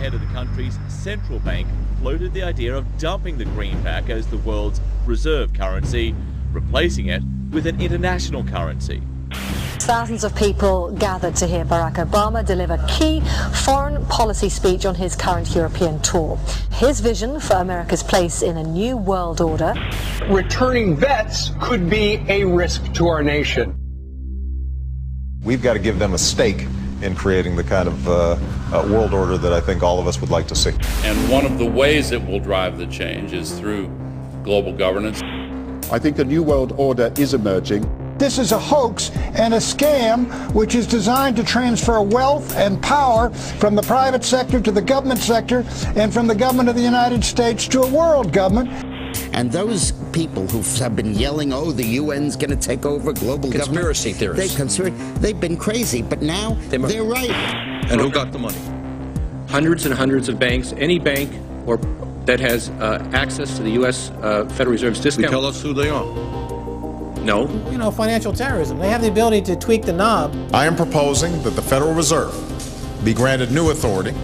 head of the country's central bank floated the idea of dumping the greenback as the world's reserve currency, replacing it with an international currency. Thousands of people gathered to hear Barack Obama deliver key foreign policy speech on his current European tour. His vision for America's place in a new world order. Returning vets could be a risk to our nation. We've got to give them a stake in creating the kind of world order that I think all of us would like to see. And one of the ways it will drive the change is through global governance. I think a new world order is emerging. This is a hoax and a scam which is designed to transfer wealth and power from the private sector to the government sector and from the government of the United States to a world government. And those people who have been yelling, oh, the UN's going to take over global conspiracy theorists. They've been crazy, but now they're right. And who got the money? Hundreds and hundreds of banks. Any bank that has access to the U.S. Federal Reserve's discount. Tell us who they are. No. You know, financial terrorism. They have the ability to tweak the knob. I am proposing that the Federal Reserve be granted new authority.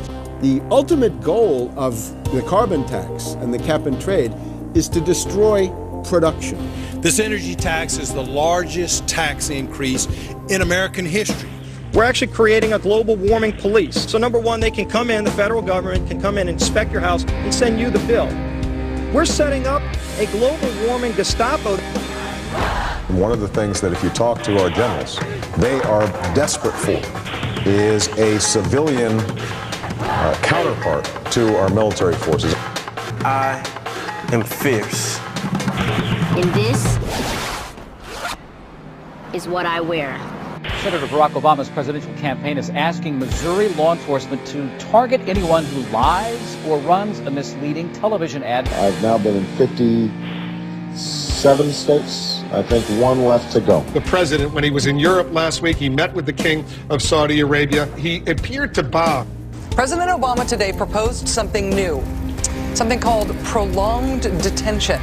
The ultimate goal of the carbon tax and the cap and trade is to destroy production. This energy tax is the largest tax increase in American history. We're actually creating a global warming police. So number one, they can come in, the federal government can come in and inspect your house and send you the bill. We're setting up a global warming Gestapo. And one of the things that if you talk to our generals, they are desperate for is a civilian counterpart to our military forces. I am fierce. And this is what I wear. Senator Barack Obama's presidential campaign is asking Missouri law enforcement to target anyone who lies or runs a misleading television ad. I've now been in 57 states. I think one left to go. The president, when he was in Europe last week, he met with the king of Saudi Arabia. He appeared to bow. President Obama today proposed something new, something called prolonged detention.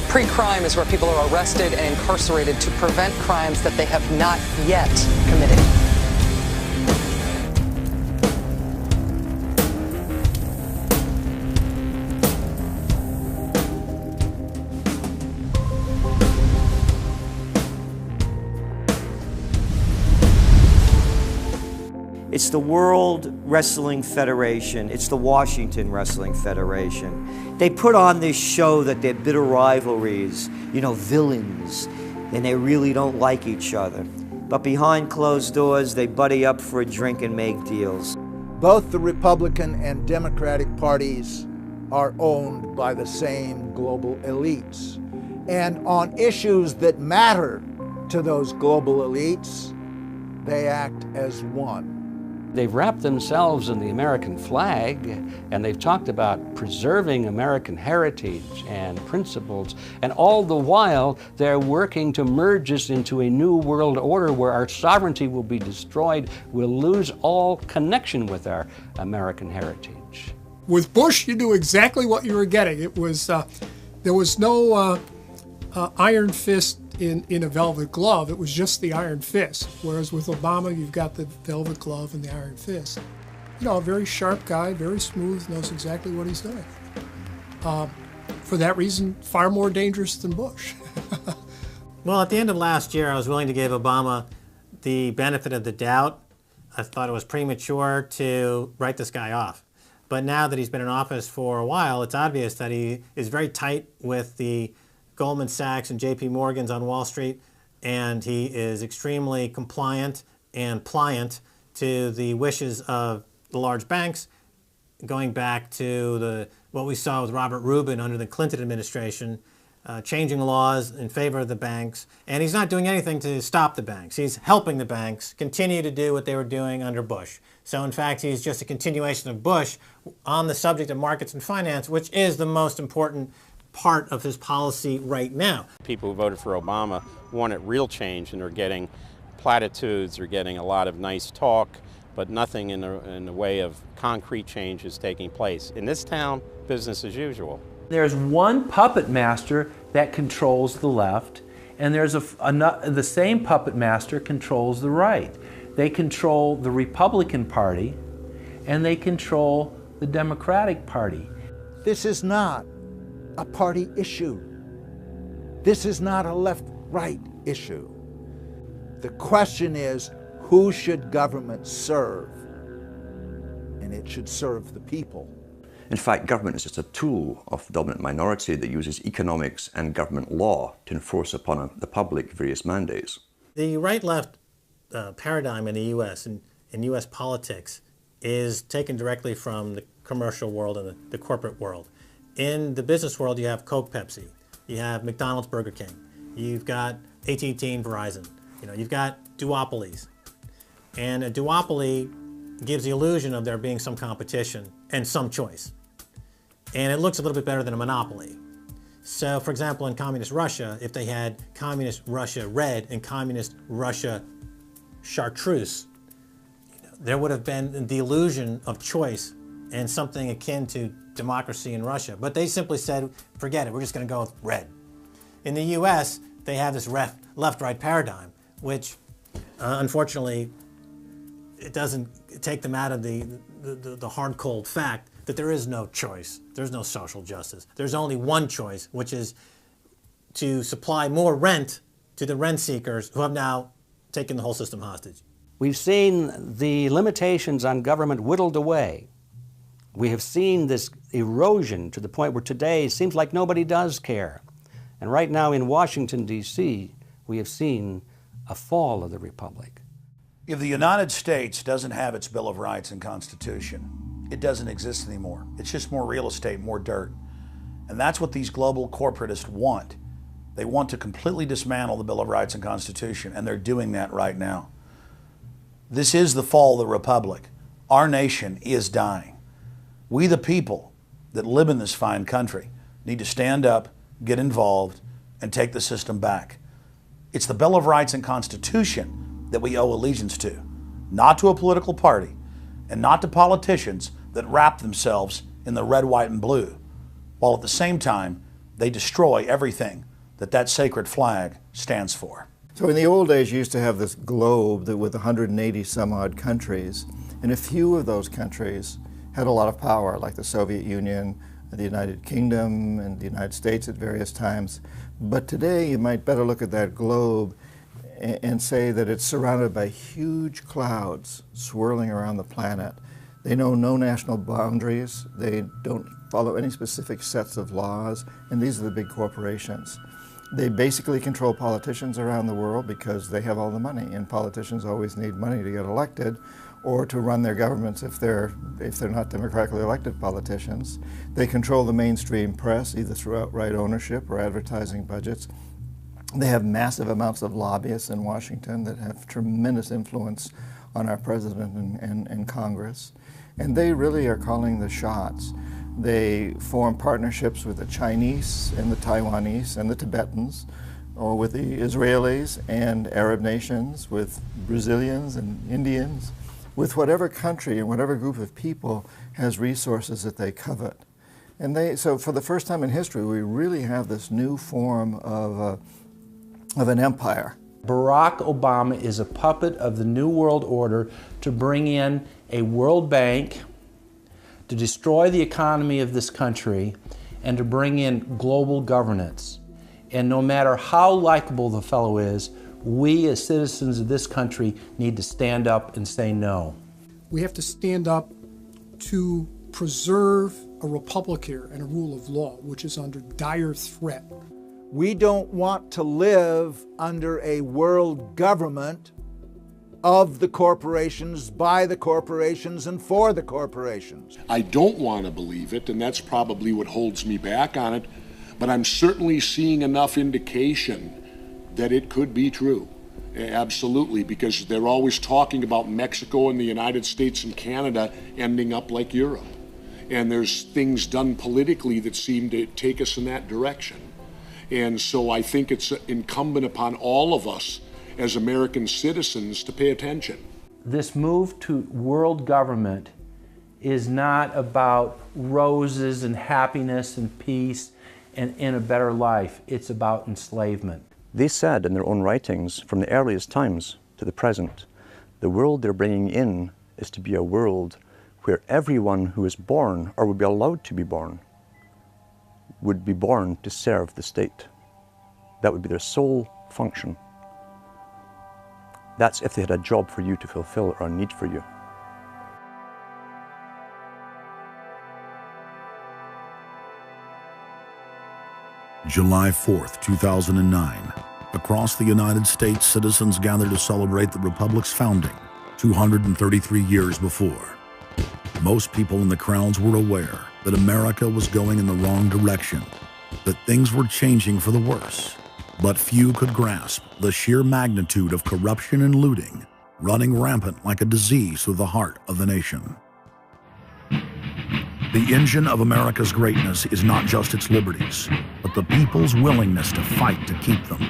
Pre-crime is where people are arrested and incarcerated to prevent crimes that they have not yet committed. It's the World Wrestling Federation. It's the Washington Wrestling Federation. They put on this show that they're bitter rivalries, you know, villains, and they really don't like each other. But behind closed doors, they buddy up for a drink and make deals. Both the Republican and Democratic parties are owned by the same global elites. And on issues that matter to those global elites, they act as one. They've wrapped themselves in the American flag, and they've talked about preserving American heritage and principles, and all the while they're working to merge us into a new world order where our sovereignty will be destroyed. We'll lose all connection with our American heritage. With Bush, you knew exactly what you were getting. It was there was no iron fist in a velvet glove. It was just the iron fist. Whereas with Obama, you've got the velvet glove and the iron fist. You know, a very sharp guy, very smooth, knows exactly what he's doing. For that reason, far more dangerous than Bush. Well, at the end of last year, I was willing to give Obama the benefit of the doubt. I thought it was premature to write this guy off. But now that he's been in office for a while, it's obvious that he is very tight with the Goldman Sachs and JP Morgan's on Wall Street, and he is extremely compliant and pliant to the wishes of the large banks, going back to what we saw with Robert Rubin under the Clinton administration, changing laws in favor of the banks. And he's not doing anything to stop the banks. He's helping the banks continue to do what they were doing under Bush. So in fact, he's just a continuation of Bush on the subject of markets and finance, which is the most important part of his policy right now. People who voted for Obama wanted real change, and they're getting platitudes, they're getting a lot of nice talk, but nothing in the way of concrete change is taking place. In this town, business as usual. There's one puppet master that controls the left, and there's the same puppet master controls the right. They control the Republican Party, and they control the Democratic Party. This is not a party issue. This is not a left-right issue. The question is, who should government serve? And it should serve the people. In fact, government is just a tool of the dominant minority that uses economics and government law to enforce upon the public various mandates. The right-left paradigm in the U.S. and in U.S. politics is taken directly from the commercial world and the corporate world. In the business world, you have Coke, Pepsi. You have McDonald's, Burger King. You've got AT&T and Verizon. You've got duopolies. And a duopoly gives the illusion of there being some competition and some choice. And it looks a little bit better than a monopoly. So, for example, in Communist Russia, if they had Communist Russia Red and Communist Russia Chartreuse, there would have been the illusion of choice and something akin to democracy in Russia. But they simply said, forget it, we're just going to go with red. In the US, they have this left-right paradigm, which unfortunately, it doesn't take them out of the hard, cold fact that there is no choice. There's no social justice. There's only one choice, which is to supply more rent to the rent seekers who have now taken the whole system hostage. We've seen the limitations on government whittled away. We have seen this erosion to the point where today it seems like nobody does care. And right now in Washington, D.C., we have seen a fall of the republic. If the United States doesn't have its Bill of Rights and Constitution, it doesn't exist anymore. It's just more real estate, more dirt. And that's what these global corporatists want. They want to completely dismantle the Bill of Rights and Constitution, and they're doing that right now. This is the fall of the republic. Our nation is dying. We, the people that live in this fine country, need to stand up, get involved, and take the system back. It's the Bill of Rights and Constitution that we owe allegiance to, not to a political party, and not to politicians that wrap themselves in the red, white, and blue, while at the same time they destroy everything that sacred flag stands for. So in the old days, you used to have this globe that with 180 some odd countries, and a few of those countries had a lot of power, like the Soviet Union, the United Kingdom, and the United States at various times. But today, you might better look at that globe and say that it's surrounded by huge clouds swirling around the planet. They know no national boundaries. They don't follow any specific sets of laws, and these are the big corporations. They basically control politicians around the world because they have all the money, and politicians always need money to get elected or to run their governments if they're not democratically elected politicians. They control the mainstream press, either through outright ownership or advertising budgets. They have massive amounts of lobbyists in Washington that have tremendous influence on our president and Congress. And they really are calling the shots. They form partnerships with the Chinese and the Taiwanese and the Tibetans, or with the Israelis and Arab nations, with Brazilians and Indians, with whatever country and whatever group of people has resources that they covet. And so for the first time in history, we really have this new form of an empire. Barack Obama is a puppet of the New World Order to bring in a World Bank, to destroy the economy of this country, and to bring in global governance. And no matter how likable the fellow is, we as citizens of this country need to stand up and say no. We have to stand up to preserve a republic here and a rule of law, which is under dire threat. We don't want to live under a world government of the corporations, by the corporations, and for the corporations. I don't want to believe it, and that's probably what holds me back on it, but I'm certainly seeing enough indication that it could be true. Absolutely, because they're always talking about Mexico and the United States and Canada ending up like Europe. And there's things done politically that seem to take us in that direction. And so I think it's incumbent upon all of us as American citizens to pay attention. This move to world government is not about roses and happiness and peace and in a better life. It's about enslavement. They said in their own writings, from the earliest times to the present, the world they're bringing in is to be a world where everyone who is born, or would be allowed to be born, would be born to serve the state. That would be their sole function. That's if they had a job for you to fulfill or a need for you. July 4th, 2009. Across the United States, citizens gathered to celebrate the Republic's founding 233 years before. Most people in the crowds were aware that America was going in the wrong direction, that things were changing for the worse. But few could grasp the sheer magnitude of corruption and looting running rampant like a disease through the heart of the nation. The engine of America's greatness is not just its liberties, but the people's willingness to fight to keep them.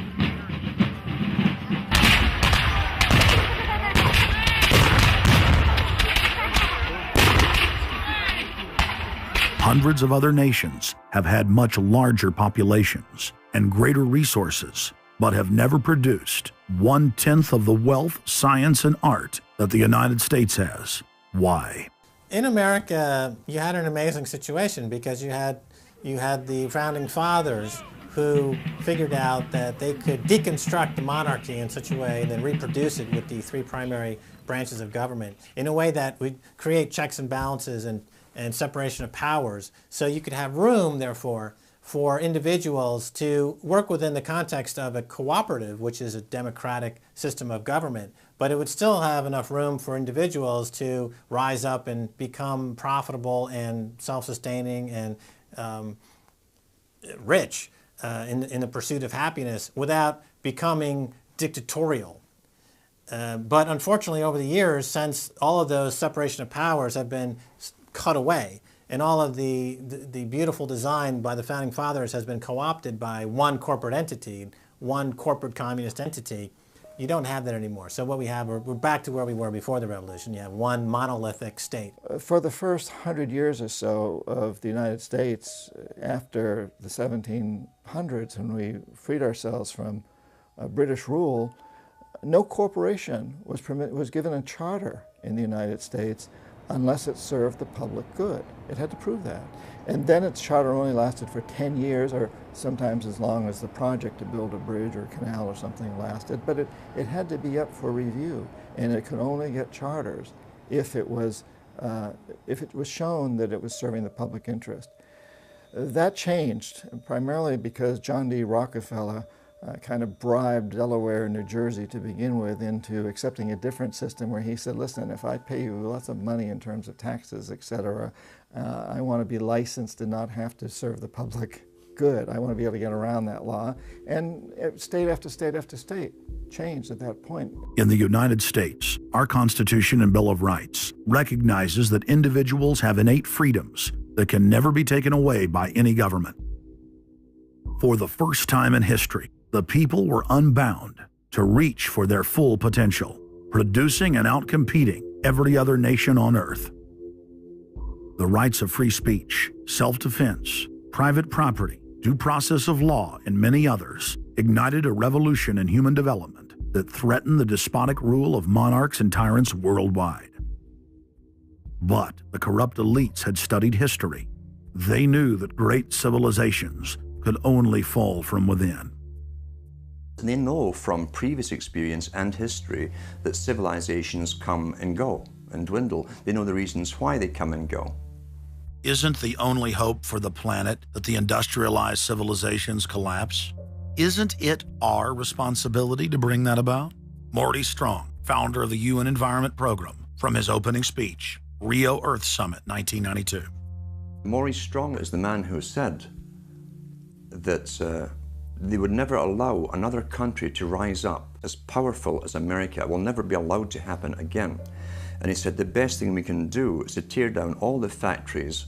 Hundreds of other nations have had much larger populations and greater resources, but have never produced 1/10 of the wealth, science, and art that the United States has. Why? In America, you had an amazing situation because you had the founding fathers who figured out that they could deconstruct the monarchy in such a way and then reproduce it with the three primary branches of government in a way that would create checks and balances and separation of powers. So you could have room, therefore, for individuals to work within the context of a cooperative, which is a democratic system of government, but it would still have enough room for individuals to rise up and become profitable and self-sustaining and rich in the pursuit of happiness without becoming dictatorial. But unfortunately, over the years, since all of those separation of powers have been cut away, and all of the beautiful design by the founding fathers has been co-opted by one corporate entity, one corporate communist entity, you don't have that anymore. So what we have, we're back to where we were before the revolution. You have one monolithic state. For the first 100 years or so of the United States, after the 1700s, when we freed ourselves from British rule, no corporation was given a charter in the United States unless it served the public good. It had to prove that. And then its charter only lasted for 10 years, or sometimes as long as the project to build a bridge or a canal or something lasted. But it had to be up for review, and it could only get charters if it was shown that it was serving the public interest. That changed, primarily because John D. Rockefeller kind of bribed Delaware and New Jersey to begin with into accepting a different system where he said, listen, if I pay you lots of money in terms of taxes, etc., I want to be licensed and not have to serve the public good. I want to be able to get around that law. And state after state after state changed at that point. In the United States, our Constitution and Bill of Rights recognizes that individuals have innate freedoms that can never be taken away by any government. For the first time in history, the people were unbound to reach for their full potential, producing and outcompeting every other nation on earth. The rights of free speech, self-defense, private property, due process of law, and many others ignited a revolution in human development that threatened the despotic rule of monarchs and tyrants worldwide. But the corrupt elites had studied history. They knew that great civilizations could only fall from within. They know from previous experience and history that civilizations come and go and dwindle. They know the reasons why they come and go. Isn't the only hope for the planet that the industrialized civilizations collapse? Isn't it our responsibility to bring that about? Morty Strong, founder of the UN Environment Program, from his opening speech, Rio Earth Summit, 1992. Maurice Strong is the man who said that they would never allow another country to rise up as powerful as America. It will never be allowed to happen again. And he said the best thing we can do is to tear down all the factories,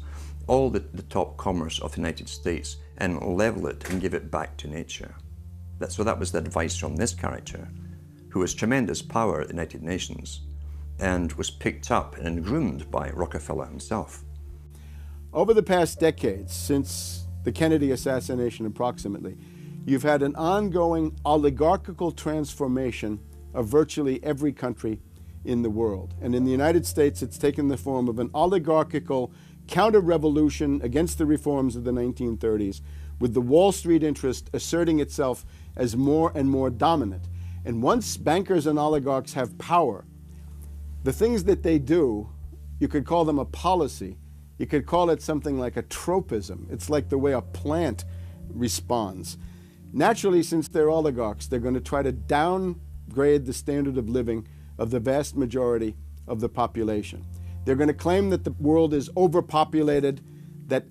all the top commerce of the United States, and level it and give it back to nature. So that was the advice from this character, who has tremendous power at the United Nations and was picked up and groomed by Rockefeller himself. Over the past decades, since the Kennedy assassination approximately, you've had an ongoing oligarchical transformation of virtually every country in the world. And in the United States, it's taken the form of an oligarchical counter-revolution against the reforms of the 1930s, with the Wall Street interest asserting itself as more and more dominant. And once bankers and oligarchs have power, the things that they do, you could call them a policy. You could call it something like a tropism. It's like the way a plant responds. Naturally, since they're oligarchs, they're going to try to downgrade the standard of living of the vast majority of the population. They're going to claim that the world is overpopulated, that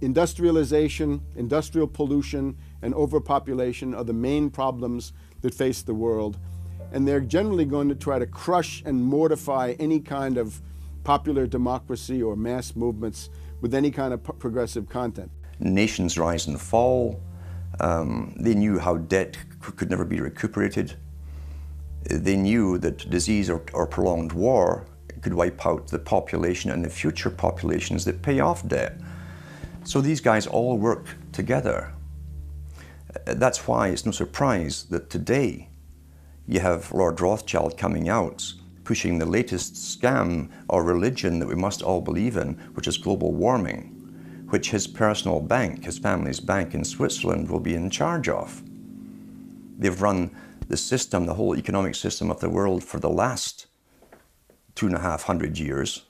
industrialization, industrial pollution, and overpopulation are the main problems that face the world. And they're generally going to try to crush and mortify any kind of popular democracy or mass movements with any kind of progressive content. Nations rise and fall. They knew how debt could never be recuperated. They knew that disease or prolonged war could wipe out the population and the future populations that pay off debt. So these guys all work together. That's why it's no surprise that today you have Lord Rothschild coming out pushing the latest scam or religion that we must all believe in, which is global warming, which his personal bank, his family's bank in Switzerland, will be in charge of. They've run the system, the whole economic system of the world for the last 250 years.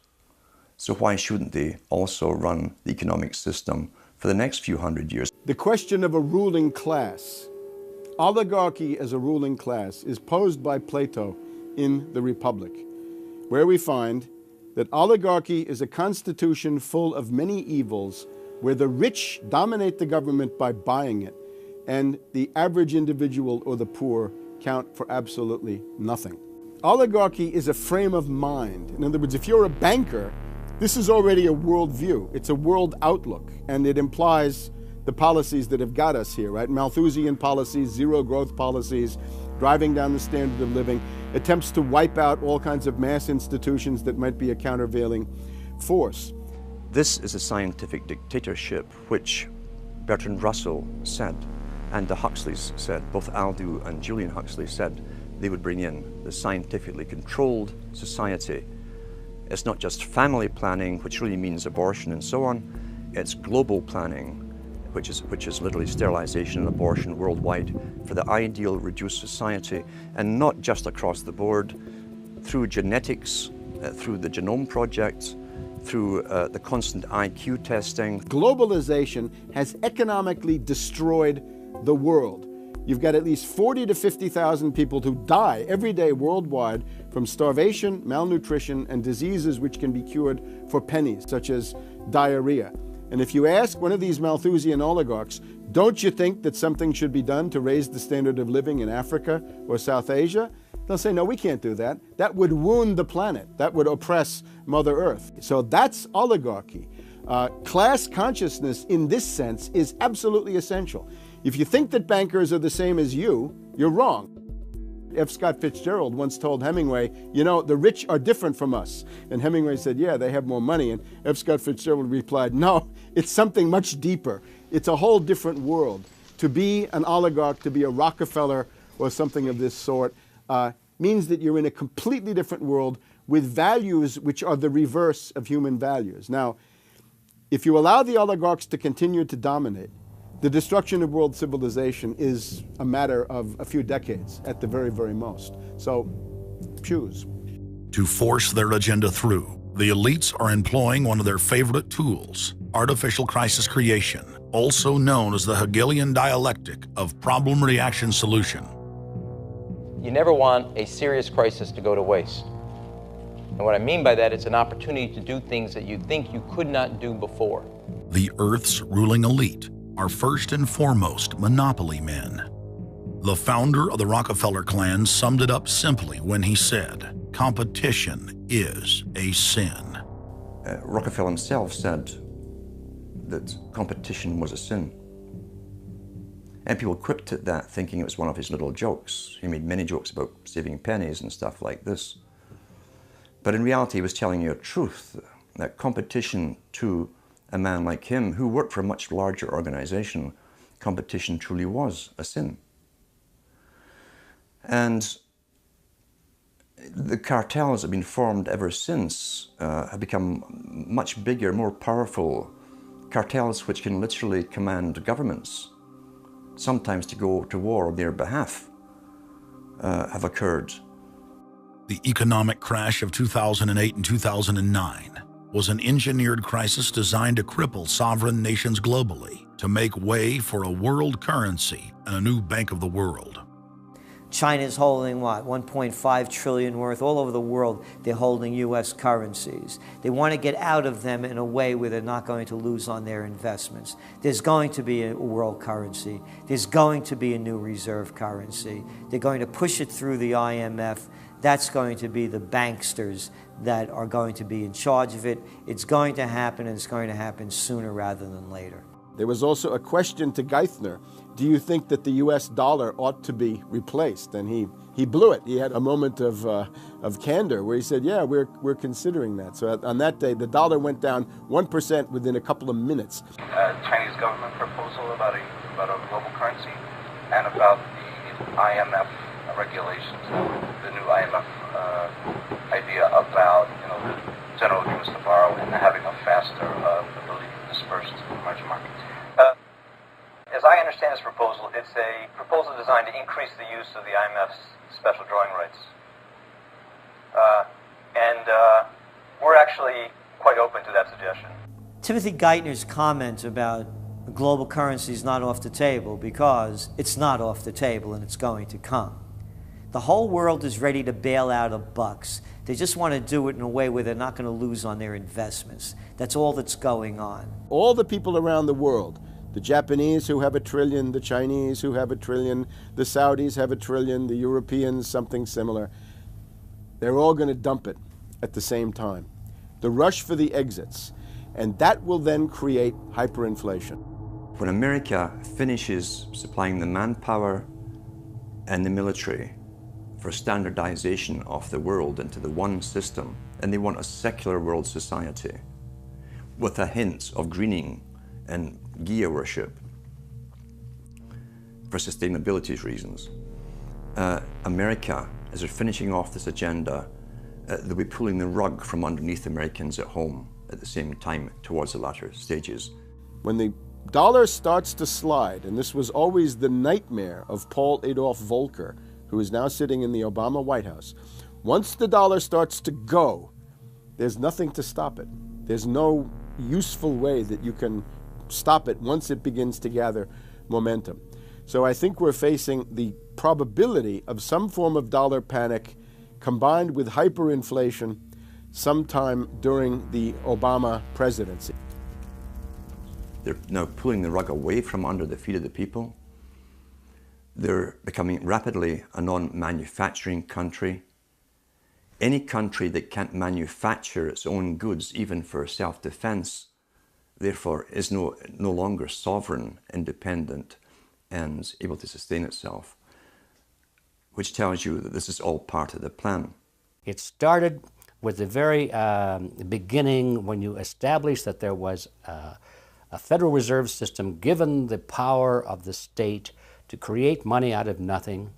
So why shouldn't they also run the economic system for the next few hundred years? The question of a ruling class, oligarchy as a ruling class, is posed by Plato in the Republic, where we find that oligarchy is a constitution full of many evils, where the rich dominate the government by buying it, and the average individual or the poor count for absolutely nothing. Oligarchy is a frame of mind. In other words, if you're a banker, this is already a worldview. It's a world outlook, and it implies the policies that have got us here, right? Malthusian policies, zero growth policies, driving down the standard of living, attempts to wipe out all kinds of mass institutions that might be a countervailing force. This is a scientific dictatorship, which Bertrand Russell said, and the Huxleys said, both Aldous and Julian Huxley said they would bring in the scientifically controlled society. It's not just family planning, which really means abortion and so on. It's global planning, which is literally sterilization and abortion worldwide for the ideal reduced society, and not just across the board, through genetics, through the Genome Project, through the constant IQ testing. Globalization has economically destroyed the world. You've got at least 40 to 50,000 people who die every day worldwide from starvation, malnutrition, and diseases which can be cured for pennies, such as diarrhea. And if you ask one of these Malthusian oligarchs, don't you think that something should be done to raise the standard of living in Africa or South Asia? They'll say, no, we can't do that. That would wound the planet. That would oppress Mother Earth. So that's oligarchy. Class consciousness in this sense is absolutely essential. If you think that bankers are the same as you, you're wrong. F. Scott Fitzgerald once told Hemingway, you know, the rich are different from us. And Hemingway said, yeah, they have more money. And F. Scott Fitzgerald replied, no, it's something much deeper. It's a whole different world. To be an oligarch, to be a Rockefeller or something of this sort, means that you're in a completely different world with values which are the reverse of human values. Now, if you allow the oligarchs to continue to dominate, the destruction of world civilization is a matter of a few decades at the very, very most. So, choose. To force their agenda through, the elites are employing one of their favorite tools, artificial crisis creation, also known as the Hegelian dialectic of problem-reaction-solution. You never want a serious crisis to go to waste. And what I mean by that, it's an opportunity to do things that you think you could not do before. The Earth's ruling elite are first and foremost monopoly men. The founder of the Rockefeller clan summed it up simply when he said, competition is a sin. Rockefeller himself said that competition was a sin. And people quipped at that, thinking it was one of his little jokes. He made many jokes about saving pennies and stuff like this. But in reality, he was telling you a truth, that competition to a man like him, who worked for a much larger organization, competition truly was a sin. And The cartels have been formed ever since, have become much bigger, more powerful. Cartels which can literally command governments, sometimes to go to war on their behalf, have occurred. The economic crash of 2008 and 2009 was an engineered crisis designed to cripple sovereign nations globally to make way for a world currency and a new Bank of the World. China's holding what, 1.5 trillion worth all over the world. They're holding U.S. currencies. They want to get out of them in a way where they're not going to lose on their investments. There's going to be a world currency. There's going to be a new reserve currency. They're going to push it through the IMF. That's going to be the banksters that are going to be in charge of it. It's going to happen, and it's going to happen sooner rather than later. There was also a question to Geithner. Do you think that the U.S. dollar ought to be replaced? And he blew it. He had a moment of candor where he said, yeah, we're considering that. So on that day, the dollar went down 1% within a couple of minutes. Chinese government proposal about a global currency and about the IMF regulations, the new IMF idea about the general agreements to borrow and having a faster ability to disperse to the emerging markets. As I understand this proposal, it's a proposal designed to increase the use of the IMF's special drawing rights. We're actually quite open to that suggestion. Timothy Geithner's comment about global currency is not off the table because it's not off the table and it's going to come. The whole world is ready to bail out of bucks. They just want to do it in a way where they're not going to lose on their investments. That's all that's going on. All the people around the world, the Japanese who have $1 trillion, the Chinese who have $1 trillion, the Saudis have $1 trillion, the Europeans something similar, they're all going to dump it at the same time. The rush for the exits. And that will then create hyperinflation. When America finishes supplying the manpower and the military for standardization of the world into the one system, and they want a secular world society with a hint of greening and Gaia worship for sustainability reasons. America, as they're finishing off this agenda, they'll be pulling the rug from underneath Americans at home at the same time towards the latter stages. When the dollar starts to slide, and this was always the nightmare of Paul Adolph Volcker, who is now sitting in the Obama White House, once the dollar starts to go, there's nothing to stop it. There's no useful way that you can stop it once it begins to gather momentum. So I think we're facing the probability of some form of dollar panic combined with hyperinflation sometime during the Obama presidency. They're now pulling the rug away from under the feet of the people. They're becoming rapidly a non-manufacturing country. Any country that can't manufacture its own goods, even for self-defense, therefore is no longer sovereign, independent, and able to sustain itself, which tells you that this is all part of the plan. It started with the very beginning when you established that there was a Federal Reserve System given the power of the state to create money out of nothing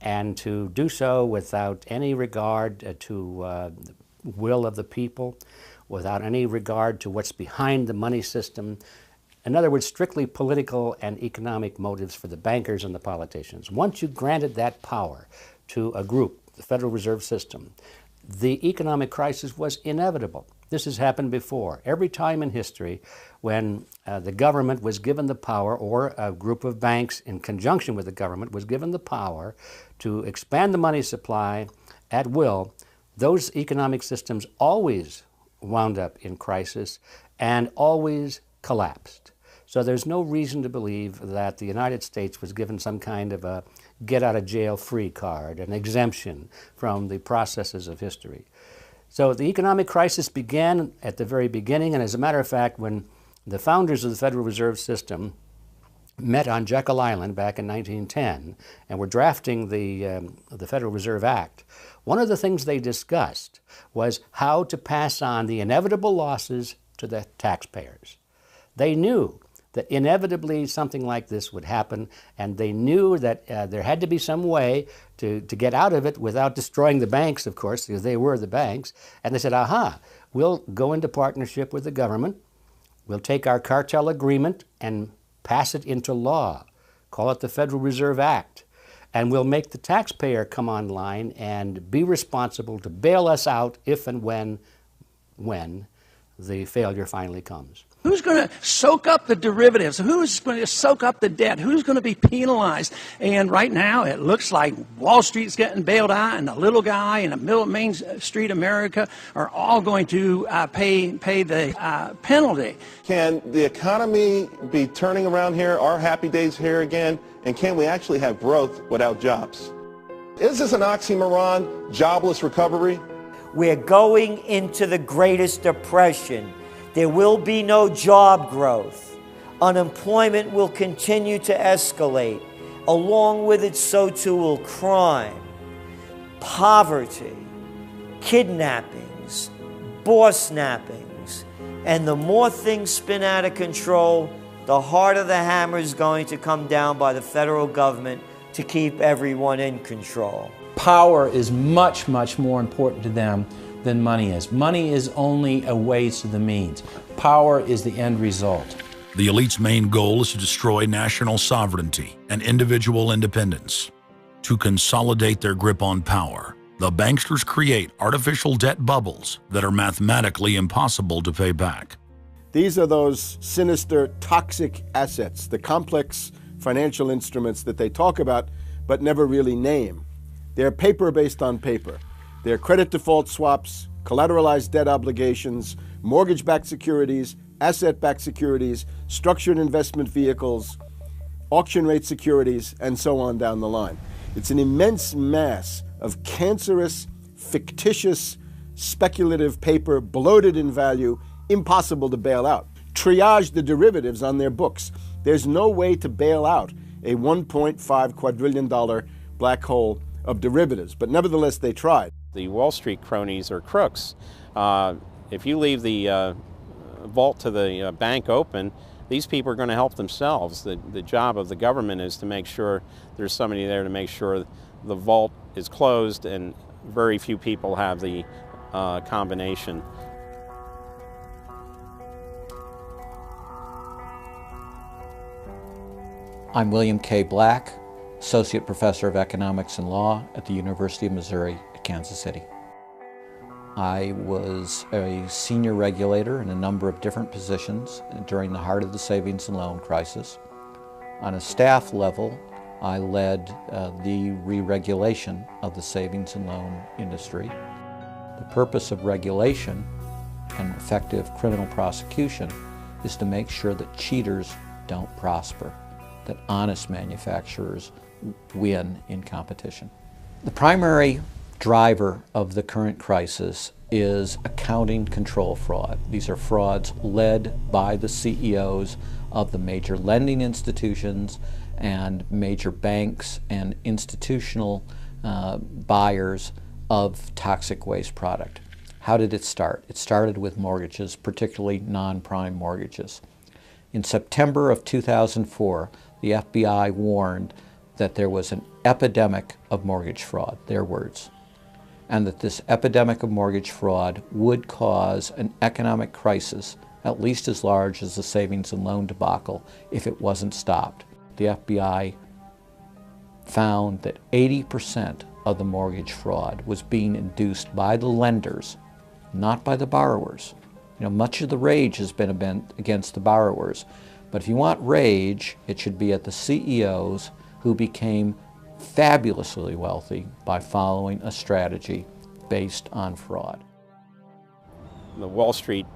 and to do so without any regard to the will of the people, without any regard to what's behind the money system. In other words, strictly political and economic motives for the bankers and the politicians. Once you granted that power to a group, the Federal Reserve System, the economic crisis was inevitable. This has happened before. Every time in history when the government was given the power, or a group of banks in conjunction with the government was given the power to expand the money supply at will, those economic systems always wound up in crisis and always collapsed. So there's no reason to believe that the United States was given some kind of a get-out-of-jail-free card, an exemption from the processes of history. So the economic crisis began at the very beginning, and as a matter of fact, when the founders of the Federal Reserve System met on Jekyll Island back in 1910 and were drafting the Federal Reserve Act, one of the things they discussed was how to pass on the inevitable losses to the taxpayers. They knew that inevitably something like this would happen, and they knew that there had to be some way to get out of it without destroying the banks, of course, because they were the banks. And they said, aha, we'll go into partnership with the government, we'll take our cartel agreement and pass it into law, call it the Federal Reserve Act, and we'll make the taxpayer come online and be responsible to bail us out if and when the failure finally comes. Who's going to soak up the derivatives? Who's going to soak up the debt? Who's going to be penalized? And right now, it looks like Wall Street's getting bailed out, and the little guy in the middle of Main Street America are all going to pay the penalty. Can the economy be turning around here? Are happy days here again? And can we actually have growth without jobs? Is this an oxymoron, jobless recovery? We're going into the greatest depression. There will be no job growth. Unemployment will continue to escalate. Along with it, so too will crime, poverty, kidnappings, boss snappings. And the more things spin out of control, the harder the hammer is going to come down by the federal government to keep everyone in control. Power is much, much more important to them than money is. Money is only a way to the means. Power is the end result. The elite's main goal is to destroy national sovereignty and individual independence. To consolidate their grip on power, the banksters create artificial debt bubbles that are mathematically impossible to pay back. These are those sinister, toxic assets, the complex financial instruments that they talk about but never really name. They're paper based on paper. They're credit default swaps, collateralized debt obligations, mortgage-backed securities, asset-backed securities, structured investment vehicles, auction rate securities, and so on down the line. It's an immense mass of cancerous, fictitious, speculative paper, bloated in value, impossible to bail out. Triage the derivatives on their books. There's no way to bail out a $1.5 quadrillion black hole of derivatives, but nevertheless they tried. The Wall Street cronies are crooks. If you leave the vault to the bank open, these people are going to help themselves. The job of the government is to make sure there's somebody there to make sure the vault is closed, and very few people have the combination. I'm William K. Black, Associate Professor of Economics and Law at the University of Missouri at Kansas City. I was a senior regulator in a number of different positions during the heart of the savings and loan crisis. On a staff level, I led the re-regulation of the savings and loan industry. The purpose of regulation and effective criminal prosecution is to make sure that cheaters don't prosper, that honest manufacturers win in competition. The primary driver of the current crisis is accounting control fraud. These are frauds led by the CEOs of the major lending institutions and major banks and institutional buyers of toxic waste product. How did it start? It started with mortgages, particularly non-prime mortgages. In September of 2004, the FBI warned that there was an epidemic of mortgage fraud, their words, and that this epidemic of mortgage fraud would cause an economic crisis at least as large as the savings and loan debacle if it wasn't stopped. The FBI found that 80% of the mortgage fraud was being induced by the lenders, not by the borrowers. You know, much of the rage has been against the borrowers, but if you want rage, it should be at the CEOs who became fabulously wealthy by following a strategy based on fraud. The Wall Street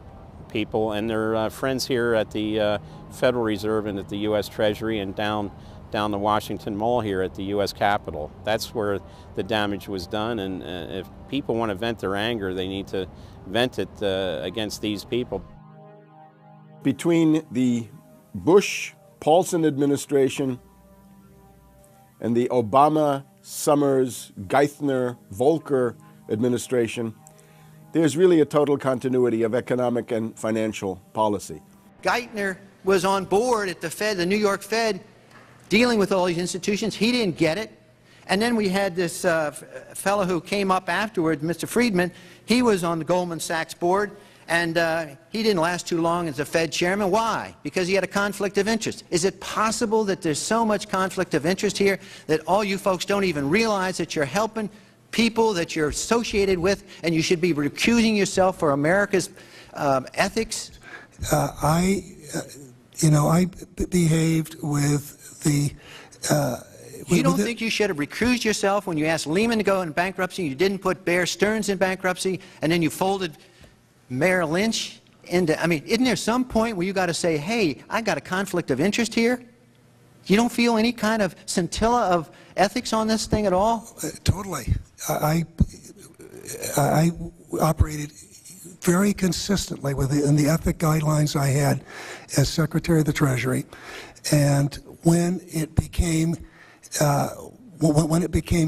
people and their friends here at the Federal Reserve and at the U.S. Treasury and down the Washington Mall here at the U.S. Capitol. That's where the damage was done, and if people want to vent their anger, they need to vent it against these people. Between the Bush-Paulson administration and the Obama, Summers, Geithner, Volcker administration, there's really a total continuity of economic and financial policy. Geithner was on board at the Fed, the New York Fed, dealing with all these institutions. He didn't get it. And then we had this fellow who came up afterward, Mr. Friedman. He was on the Goldman Sachs board, and he didn't last too long as a Fed chairman. Why? Because he had a conflict of interest. Is it possible that there's so much conflict of interest here that all you folks don't even realize that you're helping people that you're associated with, and you should be recusing yourself for America's ethics? I behaved with the... You don't think you should have recused yourself when you asked Lehman to go in bankruptcy, you didn't put Bear Stearns in bankruptcy, and then you folded Merrill Lynch into... I mean, isn't there some point where you got to say, hey, I got a conflict of interest here? You don't feel any kind of scintilla of ethics on this thing at all? Totally. I operated very consistently within the ethic guidelines I had as Secretary of the Treasury, and when it became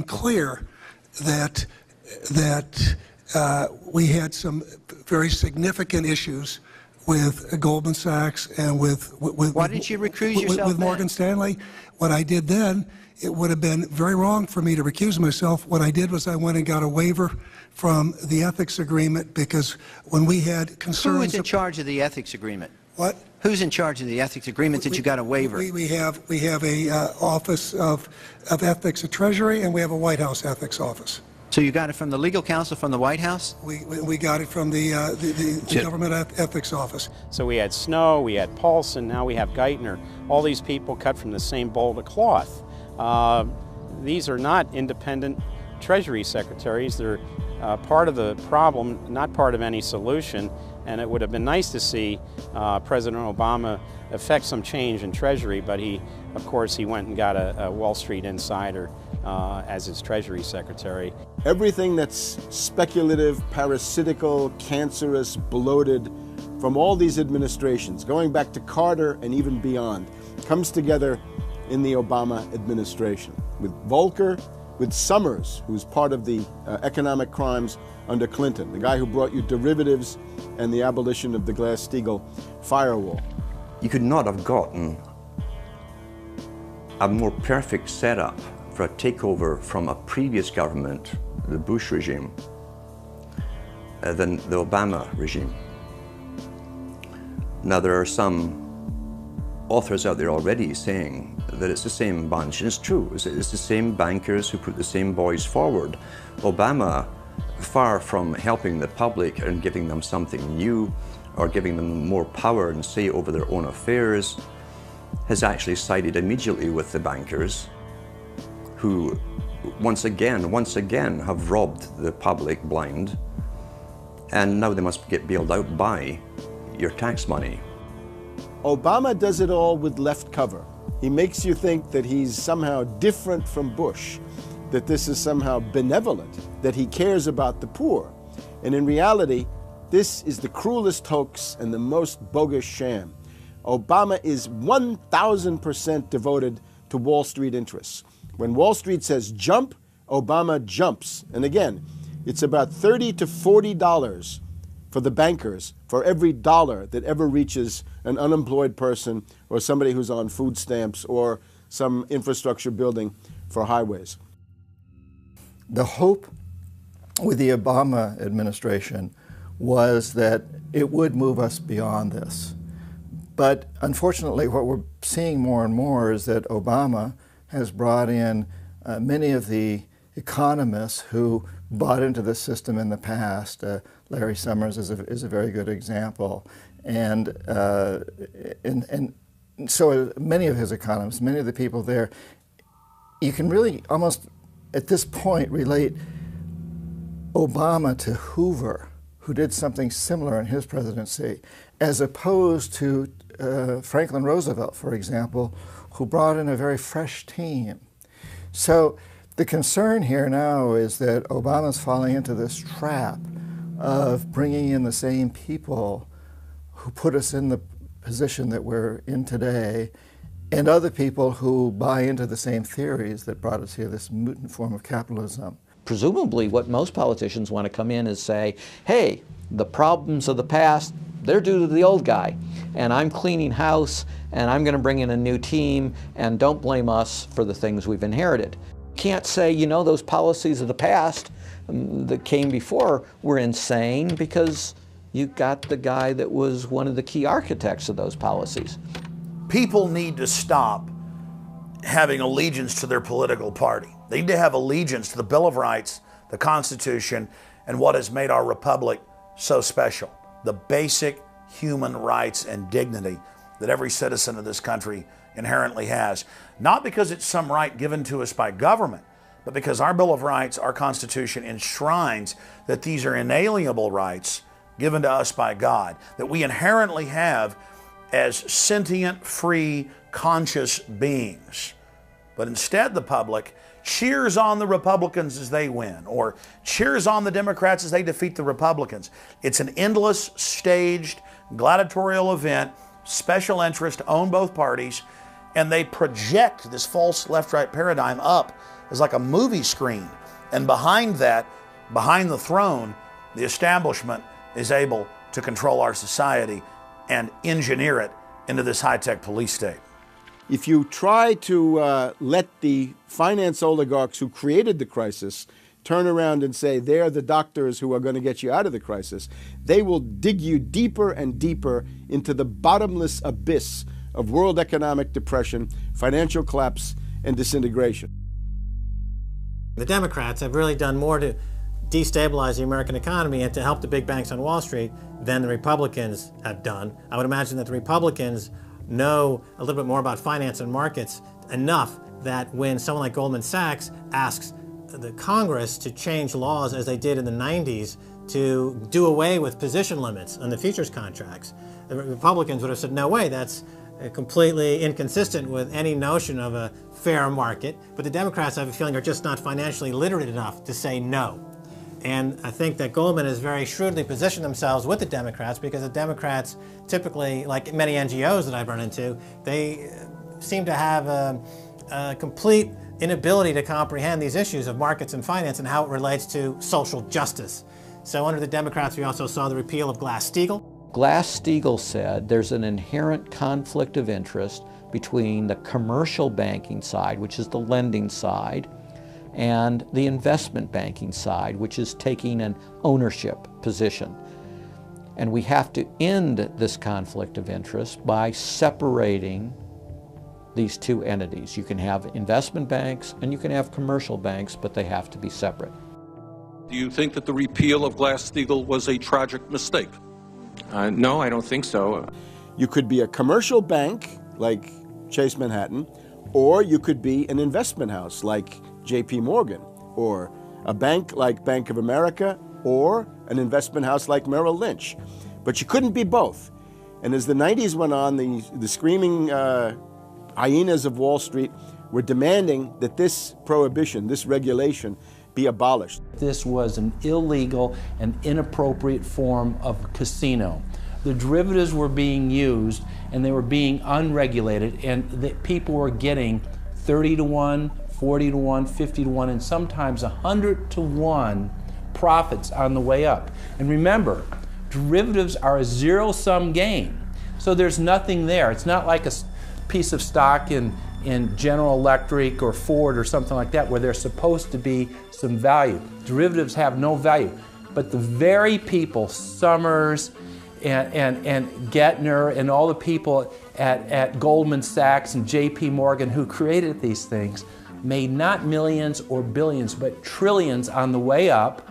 clear that we had some very significant issues with Goldman Sachs and with why didn't you recuse yourself with Morgan Stanley, what I did then, it would have been very wrong for me to recuse myself. What I did was I went and got a waiver from the ethics agreement, because when we had concerns... Who is in charge of the ethics agreement? What? Who's in charge of the ethics agreement that you got a waiver? We have a Office of Ethics at Treasury, and we have a White House ethics office. So you got it from the legal counsel from the White House? We got it from the government ethics office. So we had Snow, we had Paulson, now we have Geithner. All these people cut from the same bowl of cloth. These are not independent Treasury secretaries. They're part of the problem, not part of any solution. And it would have been nice to see President Obama effect some change in Treasury, but of course, he went and got a Wall Street insider as his Treasury Secretary. Everything that's speculative, parasitical, cancerous, bloated from all these administrations, going back to Carter and even beyond, comes together in the Obama administration. With Volcker, with Summers, who's part of the economic crimes under Clinton, the guy who brought you derivatives and the abolition of the Glass-Steagall firewall. You could not have gotten a more perfect setup for a takeover from a previous government, the Bush regime, than the Obama regime. Now, there are some authors out there already saying that it's the same bunch, and it's true. It's the same bankers who put the same boys forward. Obama, far from helping the public and giving them something new or giving them more power and say over their own affairs, has actually sided immediately with the bankers who once again have robbed the public blind, and now they must get bailed out by your tax money. Obama does it all with left cover. He makes you think that he's somehow different from Bush, that this is somehow benevolent, that he cares about the poor. And in reality, this is the cruelest hoax and the most bogus sham. Obama is 1,000% devoted to Wall Street interests. When Wall Street says jump, Obama jumps. And again, it's about $30 to $40 for the bankers for every dollar that ever reaches an unemployed person or somebody who's on food stamps or some infrastructure building for highways. The hope with the Obama administration was that it would move us beyond this. But unfortunately, what we're seeing more and more is that Obama has brought in many of the economists who bought into the system in the past. Larry Summers is a very good example. And so many of his economists, many of the people there, you can really almost at this point relate Obama to Hoover, who did something similar in his presidency, as opposed to Franklin Roosevelt, for example, who brought in a very fresh team. So the concern here now is that Obama's falling into this trap of bringing in the same people who put us in the position that we're in today, and other people who buy into the same theories that brought us here, this mutant form of capitalism. Presumably what most politicians want to come in is say, hey, the problems of the past, they're due to the old guy. And I'm cleaning house, and I'm going to bring in a new team, and don't blame us for the things we've inherited. Can't say, you know, those policies of the past that came before were insane, because you got the guy that was one of the key architects of those policies. People need to stop having allegiance to their political party. They need to have allegiance to the Bill of Rights, the Constitution, and what has made our republic so special. The basic human rights and dignity that every citizen of this country inherently has. Not because it's some right given to us by government, but because our Bill of Rights, our Constitution, enshrines that these are inalienable rights given to us by God, that we inherently have as sentient, free, conscious beings. But instead, the public cheers on the Republicans as they win, or cheers on the Democrats as they defeat the Republicans. It's an endless, staged, gladiatorial event, special interest own both parties, and they project this false left-right paradigm up as like a movie screen. And behind that, behind the throne, the establishment is able to control our society and engineer it into this high-tech police state. If you try to let the finance oligarchs who created the crisis turn around and say they're the doctors who are going to get you out of the crisis, they will dig you deeper and deeper into the bottomless abyss of world economic depression, financial collapse, and disintegration. The Democrats have really done more to destabilize the American economy and to help the big banks on Wall Street than the Republicans have done. I would imagine that the Republicans know a little bit more about finance and markets enough that when someone like Goldman Sachs asks the Congress to change laws as they did in the 90s to do away with position limits on the futures contracts, the Republicans would have said, no way, that's completely inconsistent with any notion of a fair market. But the Democrats, I have a feeling, are just not financially literate enough to say no. And I think that Goldman has very shrewdly positioned themselves with the Democrats, because the Democrats typically, like many NGOs that I've run into, they seem to have a complete inability to comprehend these issues of markets and finance and how it relates to social justice. So under the Democrats, we also saw the repeal of Glass-Steagall. Glass-Steagall said there's an inherent conflict of interest between the commercial banking side, which is the lending side, and the investment banking side, which is taking an ownership position. And we have to end this conflict of interest by separating these two entities. You can have investment banks and you can have commercial banks, but they have to be separate. Do you think that the repeal of Glass-Steagall was a tragic mistake? No, I don't think so. You could be a commercial bank like Chase Manhattan, or you could be an investment house like J.P. Morgan, or a bank like Bank of America, or an investment house like Merrill Lynch. But you couldn't be both. And as the 90s went on, the screaming hyenas of Wall Street were demanding that this prohibition, this regulation, be abolished. This was an illegal and inappropriate form of casino. The derivatives were being used and they were being unregulated, and the people were getting 30 to 1, 40 to 1, 50 to 1, and sometimes 100 to 1 profits on the way up. And remember, derivatives are a zero-sum game. So there's nothing there. It's not like a piece of stock in General Electric or Ford or something like that where there's supposed to be some value. Derivatives have no value. But the very people, Summers and Gettner and all the people at Goldman Sachs and J.P. Morgan who created these things, made not millions or billions, but trillions on the way up.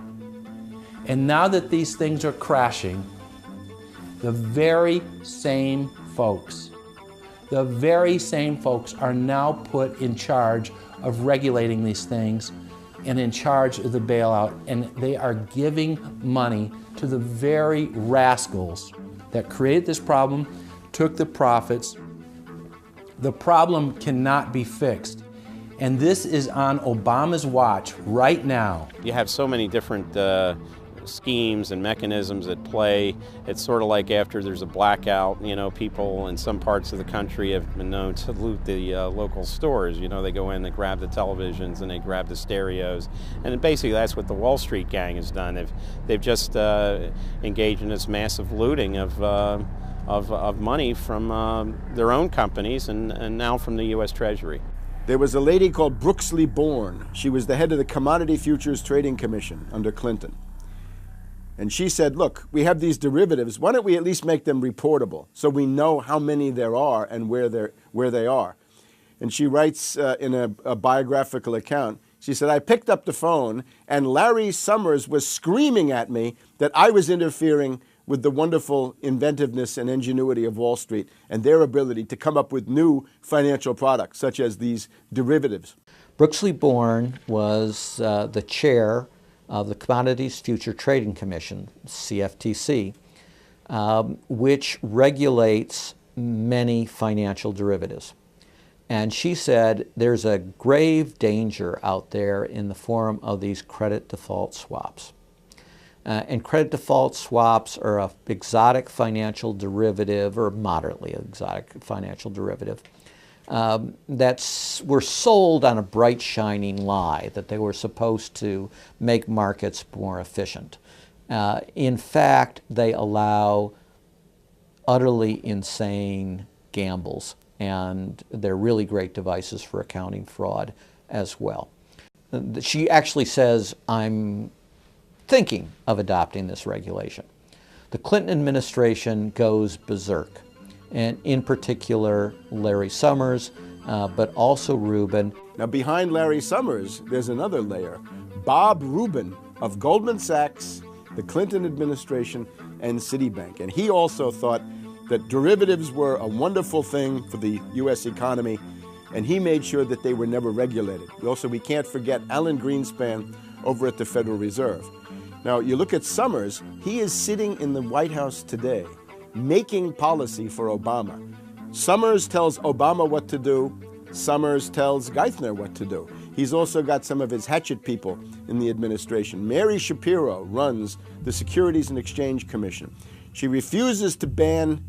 And now that these things are crashing, the very same folks are now put in charge of regulating these things and in charge of the bailout, and they are giving money to the very rascals that created this problem, took the profits. The problem cannot be fixed. And this is on Obama's watch right now. You have so many different schemes and mechanisms at play. It's sort of like after there's a blackout, you know, people in some parts of the country have been known to loot the local stores. You know, they go in, they grab the televisions and they grab the stereos. And basically that's what the Wall Street gang has done. They've just engaged in this massive looting of money from their own companies and now from the U.S. Treasury. There was a lady called Brooksley Born. She was the head of the Commodity Futures Trading Commission under Clinton. And she said, look, we have these derivatives. Why don't we at least make them reportable so we know how many there are and where they are? And she writes in a biographical account, she said, I picked up the phone and Larry Summers was screaming at me that I was interfering with the wonderful inventiveness and ingenuity of Wall Street and their ability to come up with new financial products, such as these derivatives. Brooksley Born was the chair of the Commodities Future Trading Commission, CFTC, which regulates many financial derivatives. And she said there's a grave danger out there in the form of these credit default swaps. And credit default swaps are an exotic financial derivative, or moderately exotic financial derivative, that were sold on a bright, shining lie that they were supposed to make markets more efficient. In fact, they allow utterly insane gambles, and they're really great devices for accounting fraud as well. She actually says, I'm thinking of adopting this regulation. The Clinton administration goes berserk, and in particular Larry Summers, but also Rubin. Now behind Larry Summers, there's another layer. Bob Rubin of Goldman Sachs, the Clinton administration, and Citibank. And he also thought that derivatives were a wonderful thing for the U.S. economy, and he made sure that they were never regulated. Also, we can't forget Alan Greenspan over at the Federal Reserve. Now, you look at Summers, he is sitting in the White House today, making policy for Obama. Summers tells Obama what to do. Summers tells Geithner what to do. He's also got some of his hatchet people in the administration. Mary Shapiro runs the Securities and Exchange Commission. She refuses to ban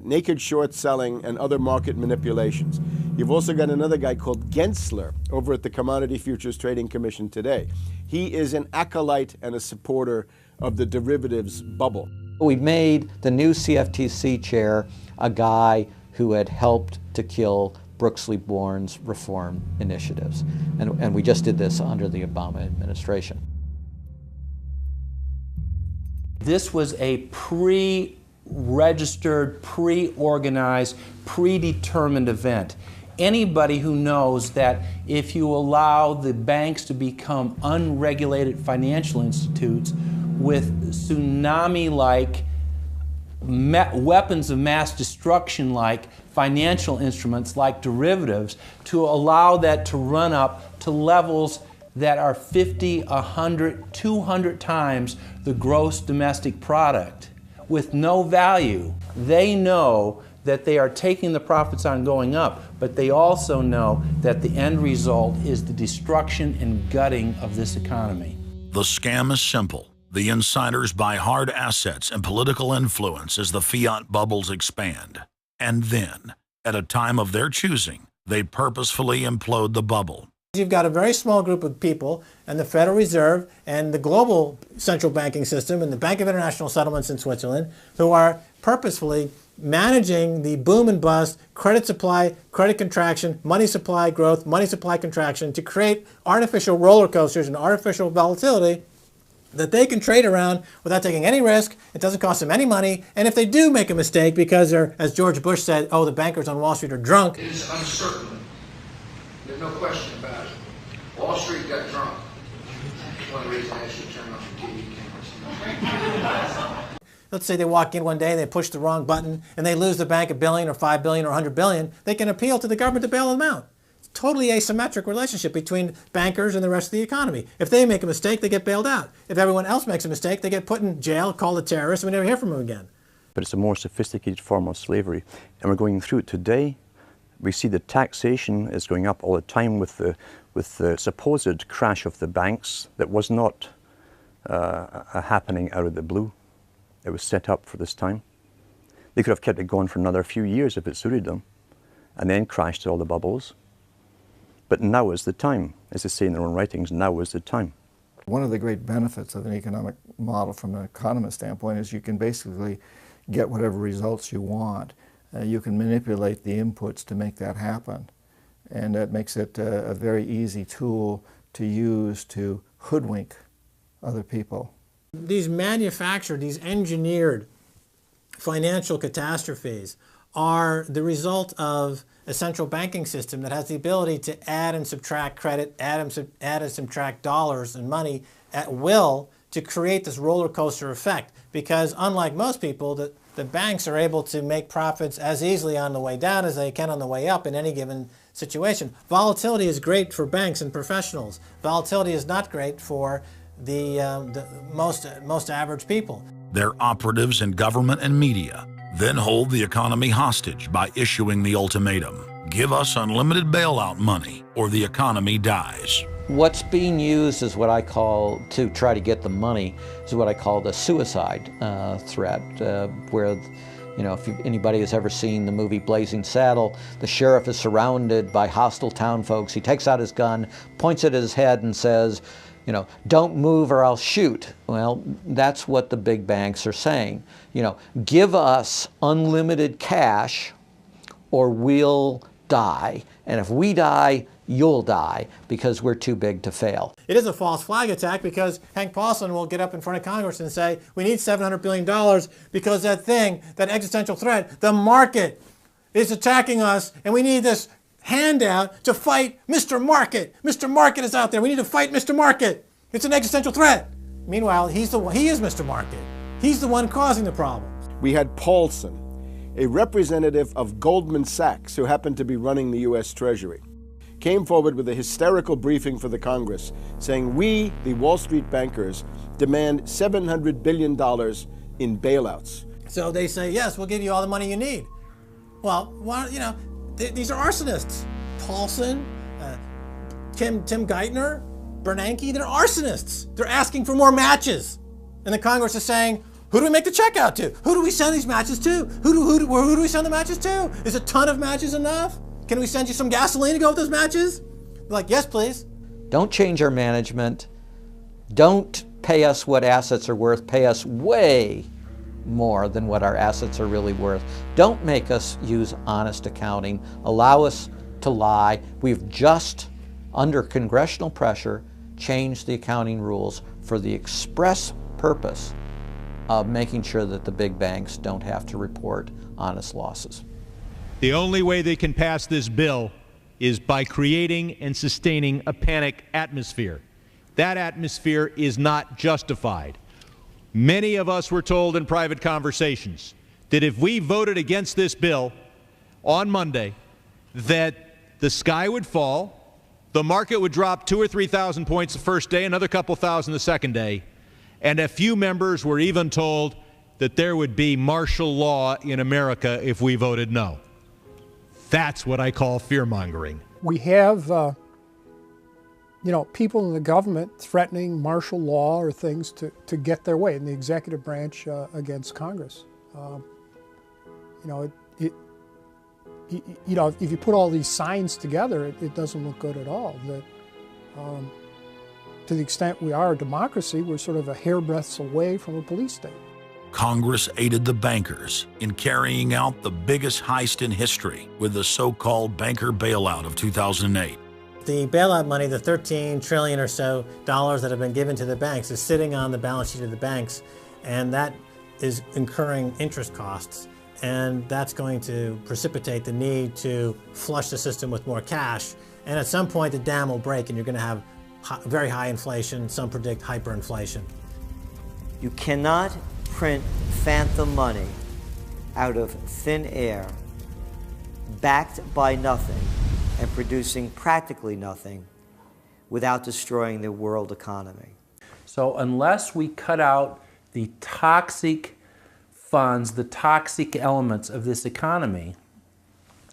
naked short selling and other market manipulations. You've also got another guy called Gensler over at the Commodity Futures Trading Commission today. He is an acolyte and a supporter of the derivatives bubble. We made the new CFTC chair a guy who had helped to kill Brooksley Born's reform initiatives. And we just did this under the Obama administration. This was a pre-registered, pre-organized, predetermined event. Anybody who knows that if you allow the banks to become unregulated financial institutes with tsunami-like, weapons of mass destruction-like financial instruments like derivatives, to allow that to run up to levels that are 50, 100, 200 times the gross domestic product with no value. They know that they are taking the profits on going up, but they also know that the end result is the destruction and gutting of this economy. The scam is simple. The insiders buy hard assets and political influence as the fiat bubbles expand. And then, at a time of their choosing, they purposefully implode the bubble. You've got a very small group of people, and the Federal Reserve and the global central banking system and the Bank of International Settlements in Switzerland, who are purposefully managing the boom and bust, credit supply, credit contraction, money supply growth, money supply contraction to create artificial roller coasters and artificial volatility that they can trade around without taking any risk. It doesn't cost them any money. And if they do make a mistake because they're, as George Bush said, oh, the bankers on Wall Street are drunk. It is uncertain. There's no question about it. Wall Street got drunk. That's one of the reasons I actually turned off the TV cameras. Let's say they walk in one day, they push the wrong button, and they lose the bank $1 billion or $5 billion or $100 billion. They can appeal to the government to bail them out. It's a totally asymmetric relationship between bankers and the rest of the economy. If they make a mistake, they get bailed out. If everyone else makes a mistake, they get put in jail, called a terrorist, and we never hear from them again. But it's a more sophisticated form of slavery, and we're going through it today. We see the taxation is going up all the time with the supposed crash of the banks that was not a happening out of the blue. It was set up for this time. They could have kept it going for another few years if it suited them, and then crashed all the bubbles. But now is the time. As they say in their own writings, now is the time. One of the great benefits of an economic model from an economist standpoint is you can basically get whatever results you want. You can manipulate the inputs to make that happen. And that makes it a very easy tool to use to hoodwink other people. These manufactured, these engineered financial catastrophes are the result of a central banking system that has the ability to add and subtract credit, add and subtract dollars and money at will to create this roller coaster effect. Because unlike most people, the banks are able to make profits as easily on the way down as they can on the way up in any given situation. Volatility is great for banks and professionals. Volatility is not great for the most average people. Their operatives in government and media then hold the economy hostage by issuing the ultimatum: give us unlimited bailout money or the economy dies. What's being used is what I call, to try to get the money, is what I call the suicide threat, where, you know, if anybody has ever seen the movie Blazing Saddle, the sheriff is surrounded by hostile town folks. He takes out his gun, points it at his head and says, you know, don't move or I'll shoot. Well, that's what the big banks are saying. You know, give us unlimited cash or we'll die. And if we die, you'll die because we're too big to fail. It is a false flag attack because Hank Paulson will get up in front of Congress and say, we need $700 billion because that thing, that existential threat, the market is attacking us and we need this handout to fight Mr. Market. Mr. Market is out there. We need to fight Mr. Market. It's an existential threat. Meanwhile, he is Mr. Market. He's the one causing the problems. We had Paulson, a representative of Goldman Sachs who happened to be running the U.S. Treasury, came forward with a hysterical briefing for the Congress saying, we, the Wall Street bankers, demand $700 billion in bailouts. So they say, yes, we'll give you all the money you need. Well, you know, these are arsonists. Paulson, Tim Geithner, Bernanke, they're arsonists. They're asking for more matches. And the Congress is saying, who do we make the check out to? Who do we send these matches to? Who do we send the matches to? Is a ton of matches enough? Can we send you some gasoline to go with those matches? They're like, yes, please. Don't change our management. Don't pay us what assets are worth. Pay us way more than what our assets are really worth. Don't make us use honest accounting. Allow us to lie. We've just, under congressional pressure, changed the accounting rules for the express purpose of making sure that the big banks don't have to report honest losses. The only way they can pass this bill is by creating and sustaining a panic atmosphere. That atmosphere is not justified. Many of us were told in private conversations that if we voted against this bill on Monday, that the sky would fall, the market would drop 2,000 or 3,000 points the first day, another couple thousand the second day, and a few members were even told that there would be martial law in America if we voted no. That's what I call fear-mongering. We have, you know, people in the government threatening martial law or things to get their way in the executive branch against Congress. You know, if you put all these signs together, it doesn't look good at all. That, to the extent we are a democracy, we're sort of a hairbreadth away from a police state. Congress aided the bankers in carrying out the biggest heist in history with the so-called banker bailout of 2008. The bailout money, the $13 trillion or so dollars that have been given to the banks, is sitting on the balance sheet of the banks, and that is incurring interest costs. And that's going to precipitate the need to flush the system with more cash. And at some point, the dam will break, and you're going to have very high inflation. Some predict hyperinflation. You cannot print phantom money out of thin air, backed by nothing and producing practically nothing without destroying the world economy. So unless we cut out the toxic funds, the toxic elements of this economy,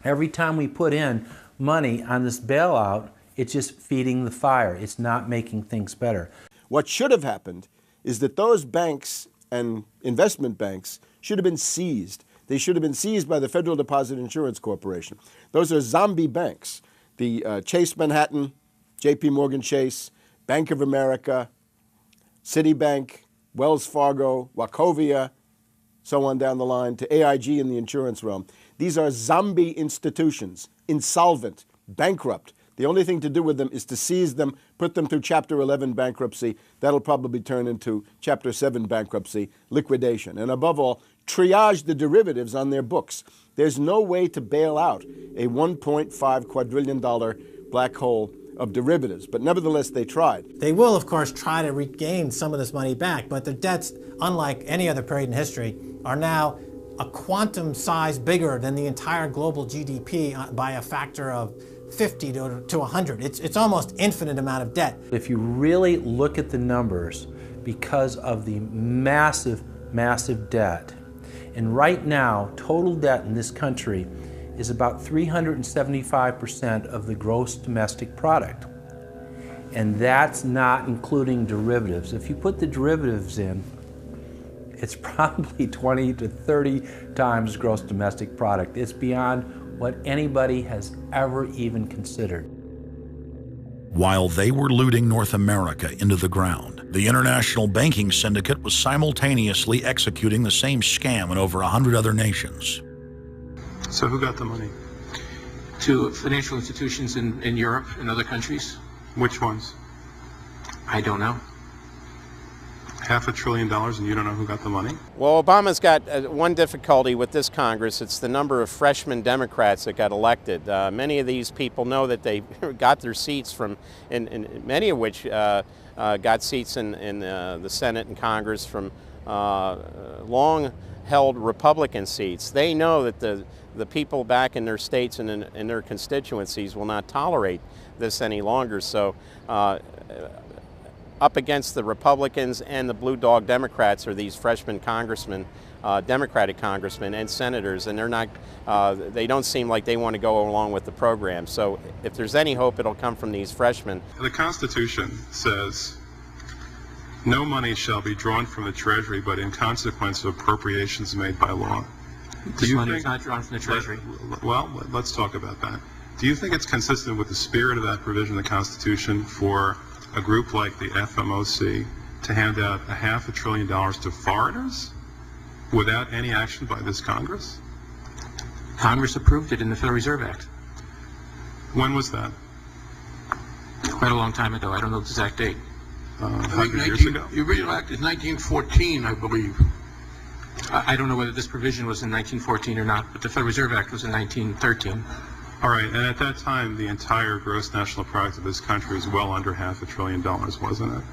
every time we put in money on this bailout, it's just feeding the fire. It's not making things better. What should have happened is that those banks and investment banks should have been seized. They should have been seized by the Federal Deposit Insurance Corporation. Those are zombie banks. The Chase Manhattan, JP Morgan Chase, Bank of America, Citibank, Wells Fargo, Wachovia, so on down the line, to AIG in the insurance realm. These are zombie institutions, insolvent, bankrupt. The only thing to do with them is to seize them, put them through Chapter 11 bankruptcy. That'll probably turn into Chapter 7 bankruptcy, liquidation. And above all, triage the derivatives on their books. There's no way to bail out a $1.5 quadrillion black hole of derivatives, but nevertheless they tried. They will, of course, try to regain some of this money back, but their debts, unlike any other period in history, are now a quantum size bigger than the entire global GDP by a factor of 50 to 100. It's almost infinite amount of debt. If you really look at the numbers, because of the massive, massive debt, and right now, total debt in this country is about 375% of the gross domestic product. And that's not including derivatives. If you put the derivatives in, it's probably 20 to 30 times gross domestic product. It's beyond what anybody has ever even considered. While they were looting North America into the ground, the international banking syndicate was simultaneously executing the same scam in over 100 other nations. So who got the money? To financial institutions in Europe and other countries. Which ones? I don't know. $500 billion and you don't know who got the money? Well, Obama's got one difficulty with this Congress. It's the number of freshman Democrats that got elected. Many of these people know that they got their seats from, and many of which got seats in the Senate and Congress from long-held Republican seats. They know that the people back in their states and in their constituencies will not tolerate this any longer. So up against the Republicans and the blue dog Democrats are these freshman congressmen, Democratic congressmen and senators, and they're not, they don't seem like they want to go along with the program. So if there's any hope, it'll come from these freshmen. The Constitution says no money shall be drawn from the Treasury but in consequence of appropriations made by law. This money is not drawn from the Treasury. Well, let's talk about that. Do you think it's consistent with the spirit of that provision of the Constitution for a group like the FMOC to hand out $500 billion to foreigners without any action by this Congress? Congress approved it in the Federal Reserve Act. When was that? Quite a long time ago. I don't know the exact date. 100 years ago? The original act is 1914, I believe. I don't know whether this provision was in 1914 or not, but the Federal Reserve Act was in 1913. All right, and at that time, the entire gross national product of this country was well under $500 billion, wasn't it?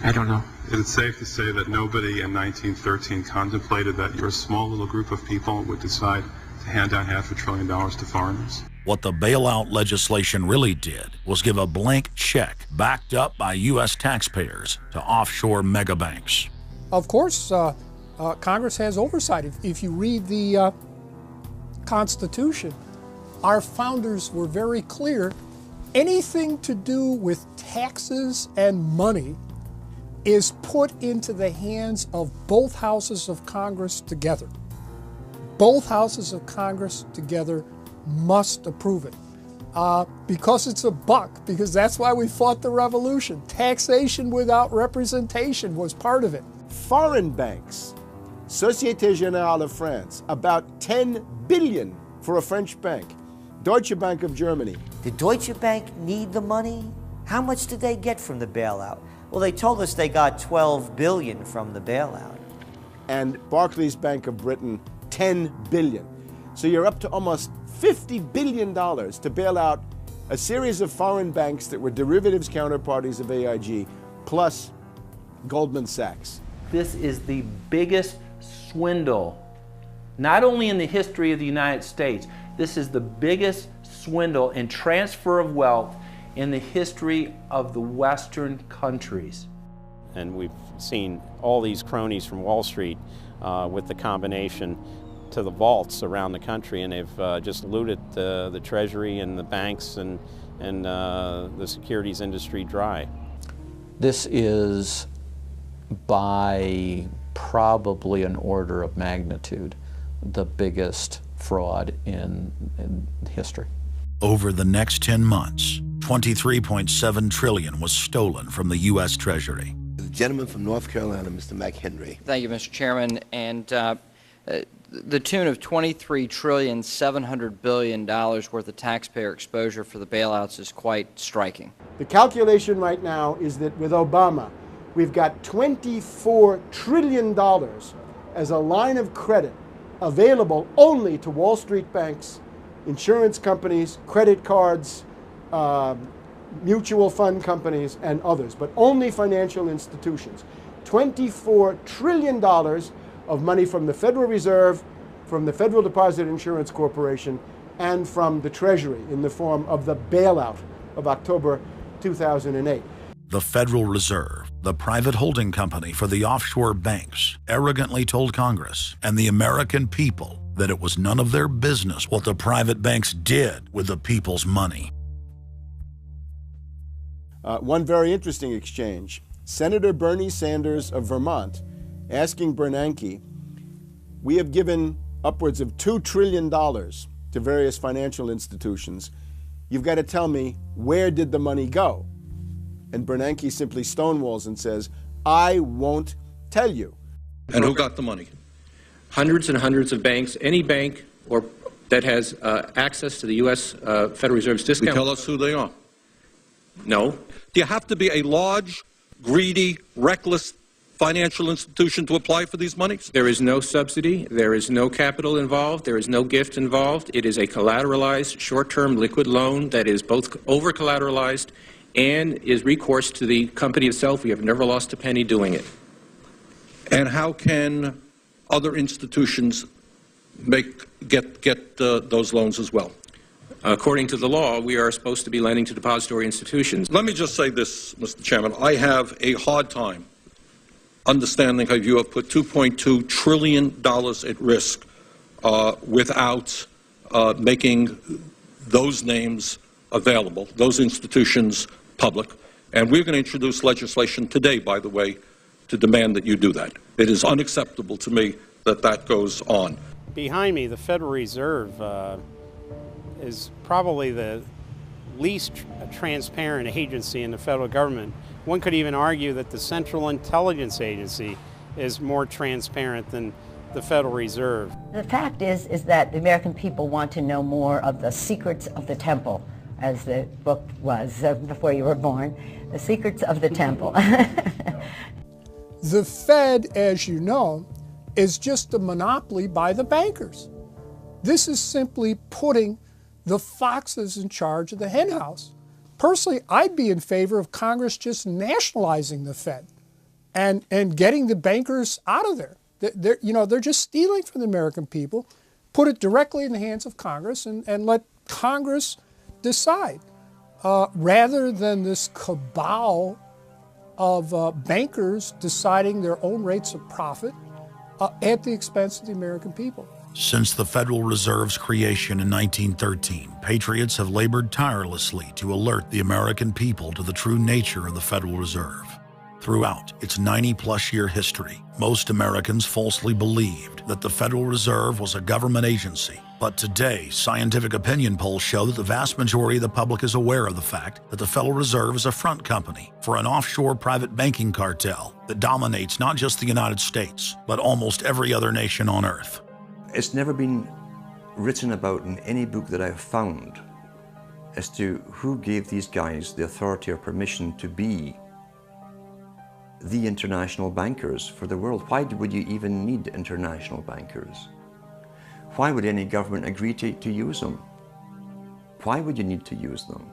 I don't know. Is it safe to say that nobody in 1913 contemplated that your small little group of people would decide to hand out $500 billion to foreigners? What the bailout legislation really did was give a blank check backed up by U.S. taxpayers to offshore megabanks. Of course, Congress has oversight. If you read the Constitution, our founders were very clear. Anything to do with taxes and money is put into the hands of both houses of Congress together. Both houses of Congress together must approve it. Because it's a buck, because that's why we fought the revolution. Taxation without representation was part of it. Foreign banks, Société Générale of France, about 10 billion for a French bank. Deutsche Bank of Germany. Did Deutsche Bank need the money? How much did they get from the bailout? Well, they told us they got $12 billion from the bailout. And Barclays Bank of Britain, $10 billion. So you're up to almost $50 billion to bail out a series of foreign banks that were derivatives counterparties of AIG, plus Goldman Sachs. This is the biggest swindle, not only in the history of the United States, this is the biggest swindle and transfer of wealth in the history of the Western countries. And we've seen all these cronies from Wall Street with the combination to the vaults around the country, and they've just looted the Treasury and the banks and the securities industry dry. This is by probably an order of magnitude the biggest fraud in history. Over the next 10 months, $23.7 trillion was stolen from the U.S. Treasury. The gentleman from North Carolina, Mr. McHenry. Thank you, Mr. Chairman. And the tune of $23.7 trillion worth of taxpayer exposure for the bailouts is quite striking. The calculation right now is that with Obama, we've got $24 trillion as a line of credit available only to Wall Street banks, insurance companies, credit cards, mutual fund companies, and others, but only financial institutions. $24 trillion of money from the Federal Reserve, from the Federal Deposit Insurance Corporation, and from the Treasury in the form of the bailout of October 2008. The Federal Reserve, the private holding company for the offshore banks, arrogantly told Congress and the American people that it was none of their business what the private banks did with the people's money. One very interesting exchange. Senator Bernie Sanders of Vermont asking Bernanke, we have given upwards of $2 trillion to various financial institutions. You've got to tell me, where did the money go? And Bernanke simply stonewalls and says, I won't tell you. And who got the money? Hundreds and hundreds of banks. Any bank or that has access to the U.S. Federal Reserve's discount. You tell us who they are. No. Do you have to be a large, greedy, reckless financial institution to apply for these monies? There is no subsidy. There is no capital involved. There is no gift involved. It is a collateralized, short-term liquid loan that is both over-collateralized and is recourse to the company itself. We have never lost a penny doing it. And how can other institutions get those loans as well? According to the law, we are supposed to be lending to depository institutions. Let me just say this, Mr. Chairman. I have a hard time understanding how you have put $2.2 trillion at risk without making those names available, those institutions public. And we're going to introduce legislation today, by the way, to demand that you do that. It is unacceptable to me that that goes on. Behind me, the Federal Reserve is probably the least transparent agency in the federal government. One could even argue that the Central Intelligence Agency is more transparent than the Federal Reserve. The fact is that the American people want to know more of the secrets of the temple, as the book was before you were born, The Secrets of the Temple. The Fed, as you know, is just a monopoly by the bankers. This is simply putting the foxes in charge of the henhouse. Personally, I'd be in favor of Congress just nationalizing the Fed and getting the bankers out of there. They're just stealing from the American people. Put it directly in the hands of Congress and let Congress decide, rather than this cabal of bankers deciding their own rates of profit at the expense of the American people. Since the Federal Reserve's creation in 1913, patriots have labored tirelessly to alert the American people to the true nature of the Federal Reserve. Throughout its 90-plus year history, most Americans falsely believed that the Federal Reserve was a government agency. But today, scientific opinion polls show that the vast majority of the public is aware of the fact that the Federal Reserve is a front company for an offshore private banking cartel that dominates not just the United States, but almost every other nation on Earth. It's never been written about in any book that I've found as to who gave these guys the authority or permission to be the international bankers for the world. Why would you even need international bankers? Why would any government agree to use them? Why would you need to use them?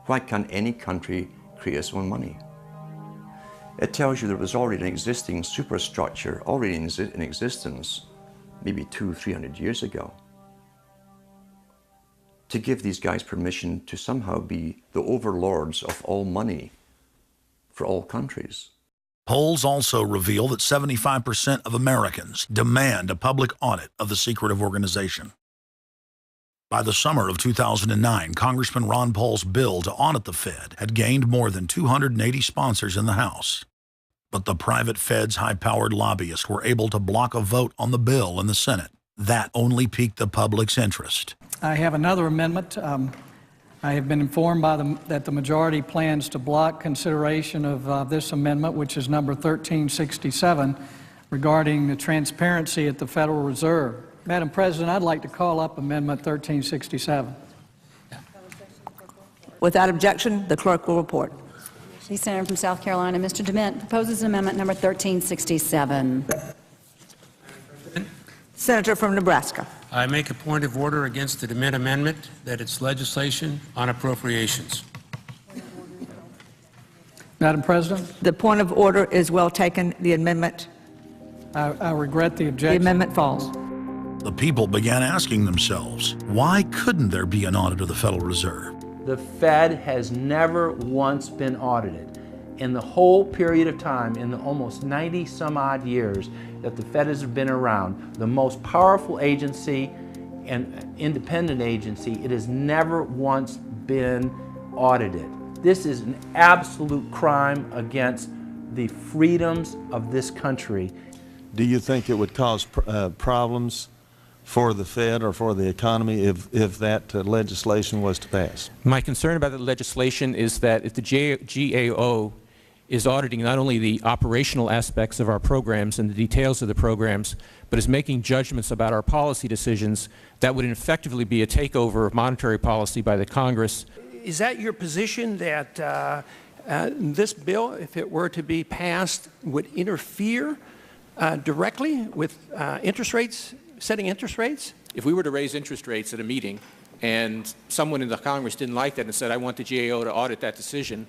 Why can't any country create its own money? It tells you there was already an existing superstructure already in existence maybe 200-300 years ago, to give these guys permission to somehow be the overlords of all money for all countries. Polls also reveal that 75% of Americans demand a public audit of the secretive organization. By the summer of 2009, Congressman Ron Paul's bill to audit the Fed had gained more than 280 sponsors in the House. But the private Fed's high-powered lobbyists were able to block a vote on the bill in the Senate. That only piqued the public's interest. I have another amendment. I have been informed that the majority plans to block consideration of this amendment, which is number 1367, regarding the transparency at the Federal Reserve. Madam President, I'd like to call up Amendment 1367. Without objection, the clerk will report. The Senator from South Carolina, Mr. DeMint, proposes amendment number 1367. Senator from Nebraska. I make a point of order against the DeMint amendment that it's legislation on appropriations. Madam President? The point of order is well taken. The amendment. I regret the objection. The amendment falls. The people began asking themselves, why couldn't there be an audit of the Federal Reserve? The Fed has never once been audited. In the whole period of time, in the almost 90 some odd years that the Fed has been around, the most powerful agency and independent agency, it has never once been audited. This is an absolute crime against the freedoms of this country. Do you think it would cause problems for the Fed or for the economy if that legislation was to pass? My concern about the legislation is that if the GAO is auditing not only the operational aspects of our programs and the details of the programs, but is making judgments about our policy decisions, that would effectively be a takeover of monetary policy by the Congress. Is that your position, that this bill, if it were to be passed, would interfere directly with interest rates, setting interest rates? If we were to raise interest rates at a meeting and someone in the Congress didn't like that and said, I want the GAO to audit that decision,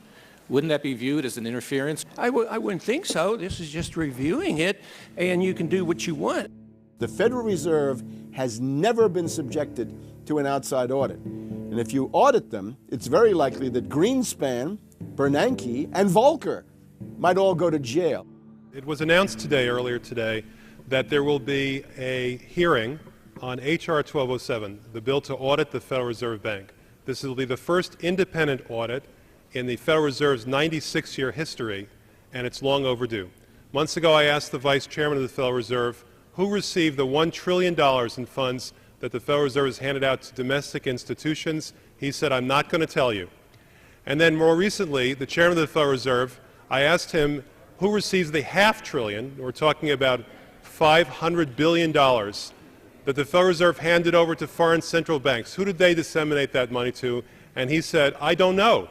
wouldn't that be viewed as an interference? I wouldn't think so. This is just reviewing it, and you can do what you want. The Federal Reserve has never been subjected to an outside audit. And if you audit them, it's very likely that Greenspan, Bernanke, and Volcker might all go to jail. It was announced earlier today, that there will be a hearing on H.R. 1207, the bill to audit the Federal Reserve Bank. This will be the first independent audit in the Federal Reserve's 96-year history, and it's long overdue. Months ago, I asked the Vice Chairman of the Federal Reserve who received the $1 trillion in funds that the Federal Reserve has handed out to domestic institutions. He said, I'm not going to tell you. And then more recently, the Chairman of the Federal Reserve, I asked him who receives the $500 billion, we're talking about $500 billion, that the Federal Reserve handed over to foreign central banks. Who did they disseminate that money to? And he said, I don't know.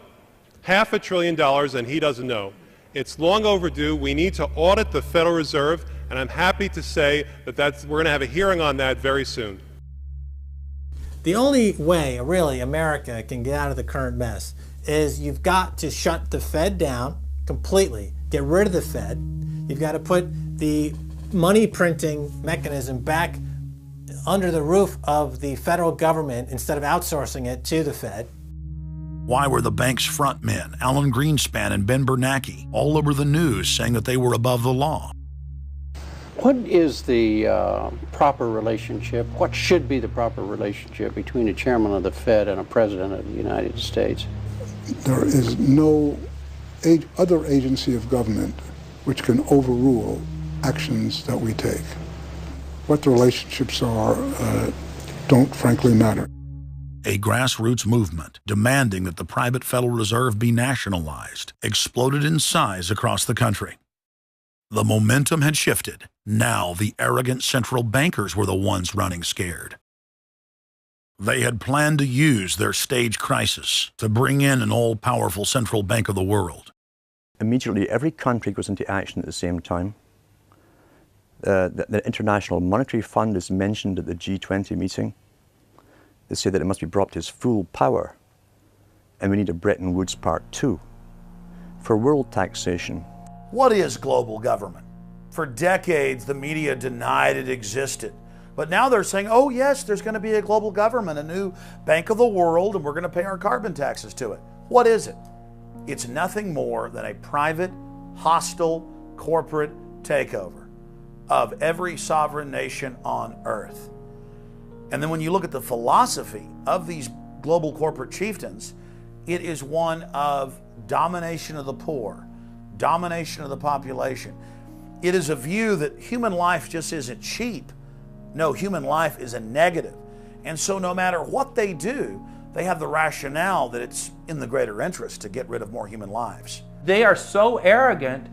$500 billion, and he doesn't know. It's long overdue. We need to audit the Federal Reserve, and I'm happy to say that we're going to have a hearing on that very soon. The only way, really, America can get out of the current mess is you've got to shut the Fed down completely, get rid of the Fed. You've got to put the money printing mechanism back under the roof of the federal government instead of outsourcing it to the Fed. Why were the bank's front men, Alan Greenspan and Ben Bernanke, all over the news saying that they were above the law? What is the proper relationship, what should be the proper relationship between a chairman of the Fed and a president of the United States? There is no other agency of government which can overrule actions that we take. What the relationships are don't frankly matter. A grassroots movement demanding that the private Federal Reserve be nationalized exploded in size across the country. The momentum had shifted. Now the arrogant central bankers were the ones running scared. They had planned to use their stage crisis to bring in an all-powerful central bank of the world. Immediately, every country goes into action at the same time. The International Monetary Fund is mentioned at the G20 meeting. They say that it must be brought to its full power, and we need a Bretton Woods Part 2 for world taxation. What is global government? For decades, the media denied it existed. But now they're saying, oh yes, there's going to be a global government, a new bank of the world, and we're going to pay our carbon taxes to it. What is it? It's nothing more than a private, hostile, corporate takeover of every sovereign nation on earth. And then when you look at the philosophy of these global corporate chieftains, it is one of domination of the poor, domination of the population. It is a view that human life just isn't cheap. No, human life is a negative. And so no matter what they do, they have the rationale that it's in the greater interest to get rid of more human lives. They are so arrogant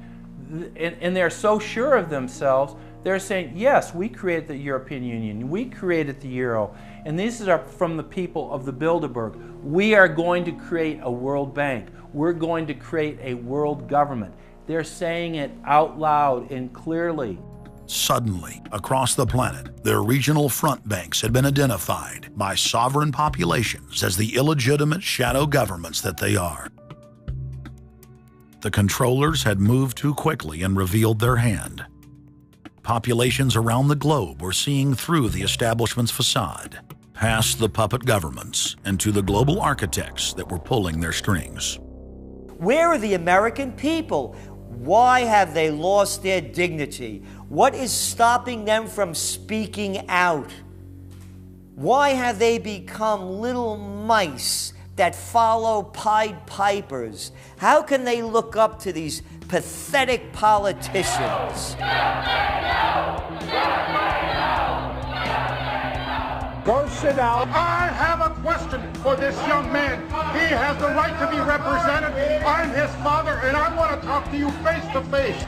and they're so sure of themselves, they're saying, yes, we created the European Union, we created the Euro, and these are from the people of the Bilderberg. We are going to create a World Bank. We're going to create a world government. They're saying it out loud and clearly. Suddenly, across the planet, their regional front banks had been identified by sovereign populations as the illegitimate shadow governments that they are. The controllers had moved too quickly and revealed their hand. Populations around the globe were seeing through the establishment's facade, past the puppet governments, and to the global architects that were pulling their strings. Where are the American people? Why have they lost their dignity? What is stopping them from speaking out? Why have they become little mice that follow Pied Pipers? How can they look up to these pathetic politicians? Go sit down. I have a question for this young man. He has the right to be represented. I'm his father, and I want to talk to you face to face.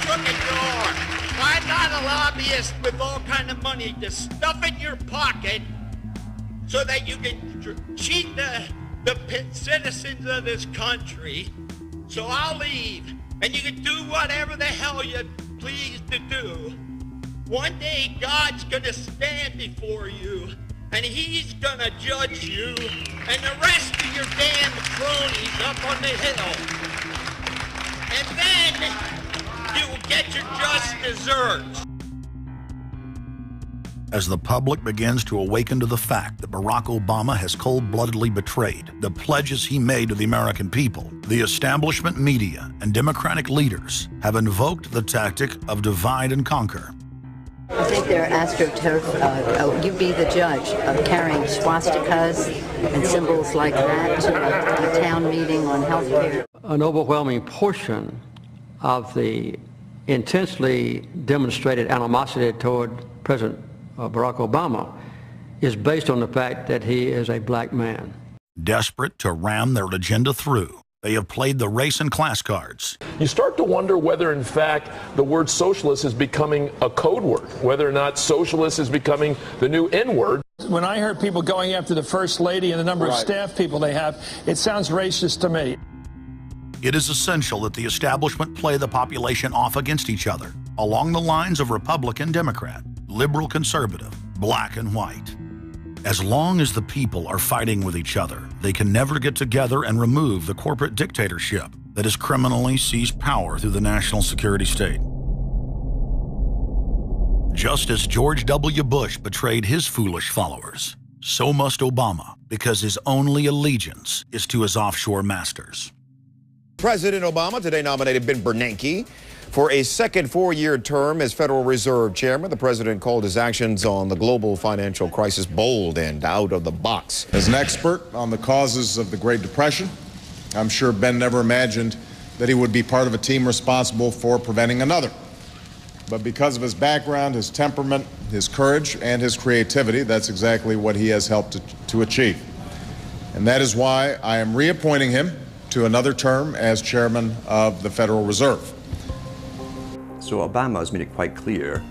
Crooked door. Why not a lobbyist with all kind of money to stuff in your pocket so that you can cheat the citizens of this country? So I'll leave, and you can do whatever the hell you please to do. One day God's gonna stand before you, and he's gonna judge you and the rest of your damn cronies up on the hill. And then you will get your just desserts. As the public begins to awaken to the fact that Barack Obama has cold-bloodedly betrayed the pledges he made to the American people, the establishment media and Democratic leaders have invoked the tactic of divide and conquer. I think they're astroturf. You be the judge of carrying swastikas and symbols like that to a town meeting on health care. An overwhelming portion of the intensely demonstrated animosity toward President Barack Obama is based on the fact that he is a black man. Desperate to ram their agenda through, they have played the race and class cards. You start to wonder whether, in fact, the word socialist is becoming a code word, whether or not socialist is becoming the new N-word. When I heard people going after the First Lady and the number of staff people they have, it sounds racist to me. It is essential that the establishment play the population off against each other, along the lines of Republican, Democrat, liberal, conservative, black and white. As long as the people are fighting with each other, they can never get together and remove the corporate dictatorship that has criminally seized power through the national security state. Just as George W. Bush betrayed his foolish followers, so must Obama, because his only allegiance is to his offshore masters. President Obama today nominated Ben Bernanke for a second four-year term as Federal Reserve Chairman. The president called his actions on the global financial crisis bold and out of the box. As an expert on the causes of the Great Depression, I'm sure Ben never imagined that he would be part of a team responsible for preventing another. But because of his background, his temperament, his courage, and his creativity, that's exactly what he has helped to achieve. And that is why I am reappointing him to another term as chairman of the Federal Reserve. So Obama has made it quite clear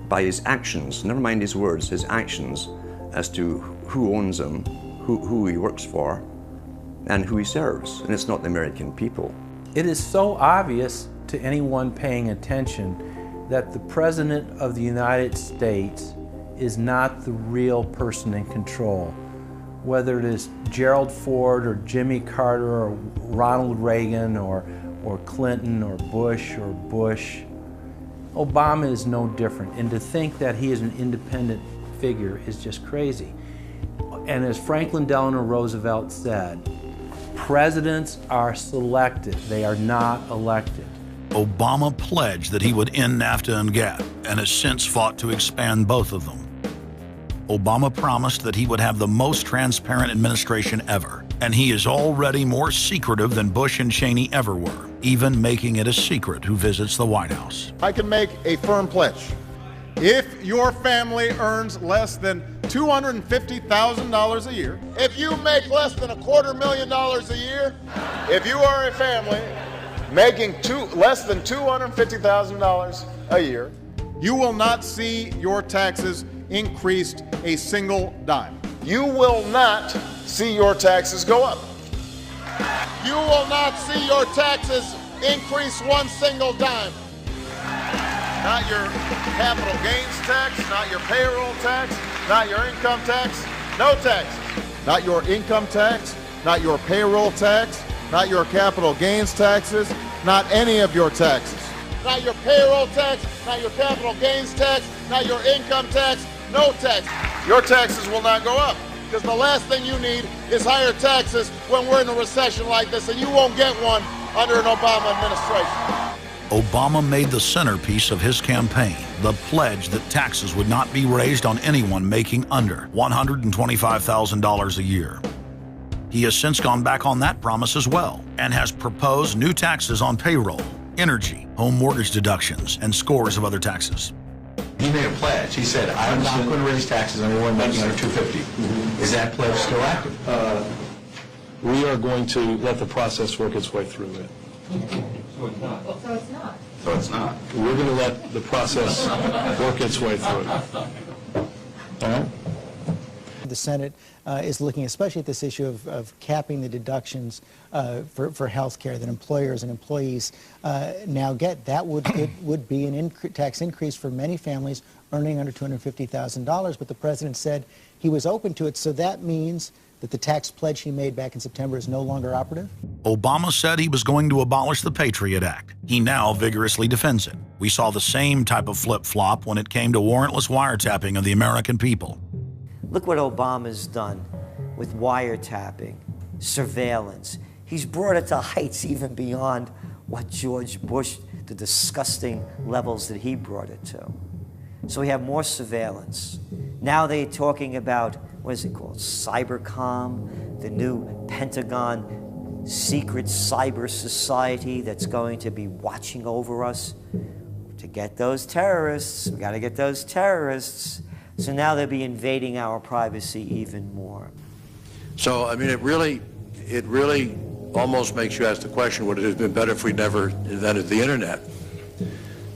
by his actions, never mind his words, his actions, as to who owns him, who he works for, and who he serves. And it's not the American people. It is so obvious to anyone paying attention that the President of the United States is not the real person in control. Whether it is Gerald Ford or Jimmy Carter or Ronald Reagan or Clinton or Bush, Obama is no different. And to think that he is an independent figure is just crazy. And as Franklin Delano Roosevelt said, presidents are selected, they are not elected. Obama pledged that he would end NAFTA and GATT, and has since fought to expand both of them. Obama promised that he would have the most transparent administration ever, and he is already more secretive than Bush and Cheney ever were, even making it a secret who visits the White House. I can make a firm pledge. If your family earns less than $250,000 a year, If you make less than $250,000 a year, if you are a family making less than $250,000 a year, you will not see your taxes increased a single dime. you will not see your taxes go up. You will not see your taxes increase one single dime. Not your capital gains tax, not your payroll tax, not your income tax, no taxes. Not your income tax, not your payroll tax, not your capital gains taxes, not any of your taxes. Not your payroll tax, not your capital gains tax, not your income tax, no tax. Your taxes will not go up. Because the last thing you need is higher taxes when we're in a recession like this, and you won't get one under an Obama administration. Obama made the centerpiece of his campaign the pledge that taxes would not be raised on anyone making under $125,000 a year. He has since gone back on that promise as well and has proposed new taxes on payroll, energy, home mortgage deductions, and scores of other taxes. He made a pledge. He said, I'm not going to raise taxes on anyone making under $250,000. Is that pledge still active? We are going to let the process work its way through it. So it's not. So it's not. So it's not. We're going to let the process work its way through it. All right? The Senate is looking especially at this issue of capping the deductions for health care that employers and employees now get. That would be an tax increase for many families earning under $250,000, but the president said he was open to it, so that means that the tax pledge he made back in September is no longer operative? Obama said he was going to abolish the Patriot Act. He now vigorously defends it. We saw the same type of flip-flop when it came to warrantless wiretapping of the American people. Look what Obama's done with wiretapping, surveillance. He's brought it to heights even beyond what George Bush, the disgusting levels that he brought it to. So we have more surveillance. Now they're talking about, what is it called, Cybercom, the new Pentagon secret cyber society that's going to be watching over us. To get those terrorists, we got to get those terrorists. So now they'll be invading our privacy even more. So, I mean, it really almost makes you ask the question, would it have been better if we never invented the internet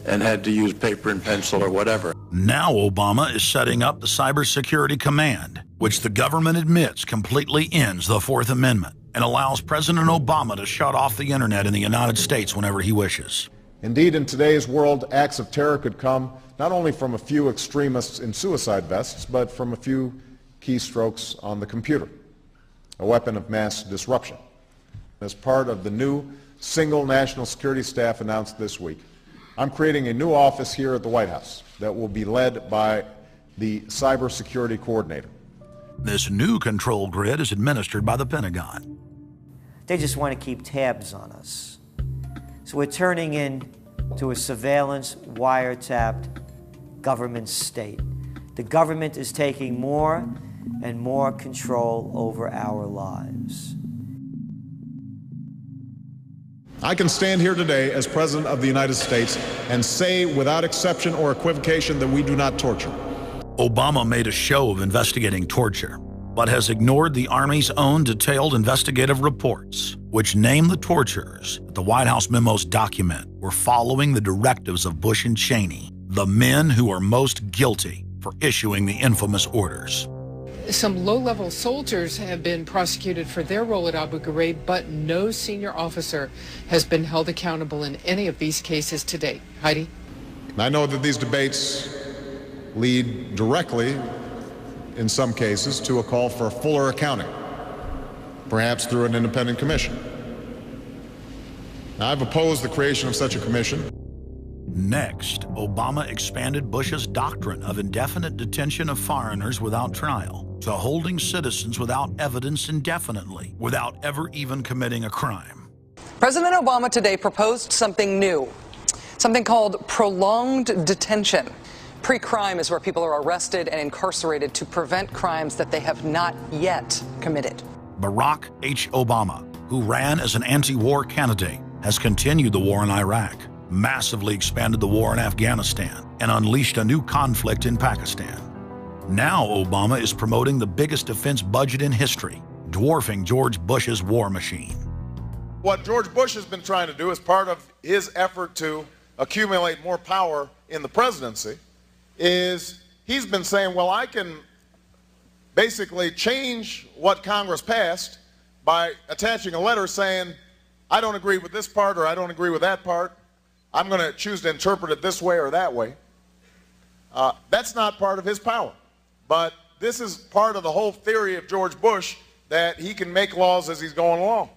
and had to use paper and pencil or whatever? Now Obama is setting up the Cybersecurity Command, which the government admits completely ends the Fourth Amendment and allows President Obama to shut off the internet in the United States whenever he wishes. Indeed, in today's world, acts of terror could come not only from a few extremists in suicide vests, but from a few keystrokes on the computer, a weapon of mass disruption. As part of the new single national security staff announced this week, I'm creating a new office here at the White House that will be led by the cybersecurity coordinator. This new control grid is administered by the Pentagon. They just want to keep tabs on us. So we're turning into a surveillance, wiretapped government state. The government is taking more and more control over our lives. I can stand here today as President of the United States and say without exception or equivocation that we do not torture. Obama made a show of investigating torture, but has ignored the Army's own detailed investigative reports, which name the torturers that the White House memos document were following the directives of Bush and Cheney, the men who are most guilty for issuing the infamous orders. Some low-level soldiers have been prosecuted for their role at Abu Ghraib, but no senior officer has been held accountable in any of these cases to date. Heidi? I know that these debates lead directly, in some cases, to a call for fuller accounting, perhaps through an independent commission. Now, I've opposed the creation of such a commission. Next, Obama expanded Bush's doctrine of indefinite detention of foreigners without trial to holding citizens without evidence indefinitely, without ever even committing a crime. President Obama today proposed something new, something called prolonged detention. Pre-crime is where people are arrested and incarcerated to prevent crimes that they have not yet committed. Barack H. Obama, who ran as an anti-war candidate, has continued the war in Iraq, massively expanded the war in Afghanistan, and unleashed a new conflict in Pakistan. Now Obama is promoting the biggest defense budget in history, dwarfing George Bush's war machine. What George Bush has been trying to do as part of his effort to accumulate more power in the presidency is he's been saying, well, I can basically change what Congress passed by attaching a letter saying, I don't agree with this part or I don't agree with that part. I'm going to choose to interpret it this way or that way. That's not part of his power. But this is part of the whole theory of George Bush, that he can make laws as he's going along.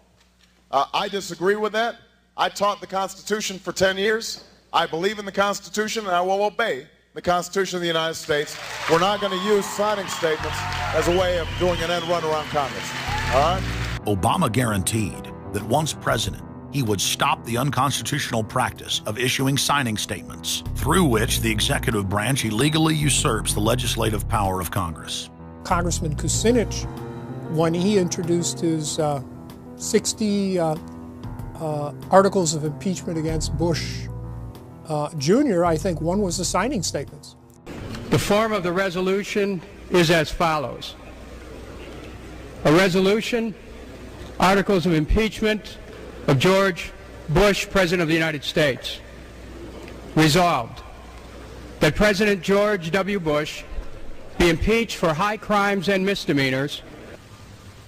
I disagree with that. I taught the Constitution for 10 years. I believe in the Constitution, and I will obey the Constitution of the United States. We're not going to use signing statements as a way of doing an end run around Congress. All right? Obama guaranteed that once president, he would stop the unconstitutional practice of issuing signing statements, through which the executive branch illegally usurps the legislative power of Congress. Congressman Kucinich, when he introduced his 60 articles of impeachment against Bush Jr., I think one was the signing statements. The form of the resolution is as follows. A resolution, articles of impeachment of George Bush, President of the United States. Resolved, that President George W. Bush be impeached for high crimes and misdemeanors.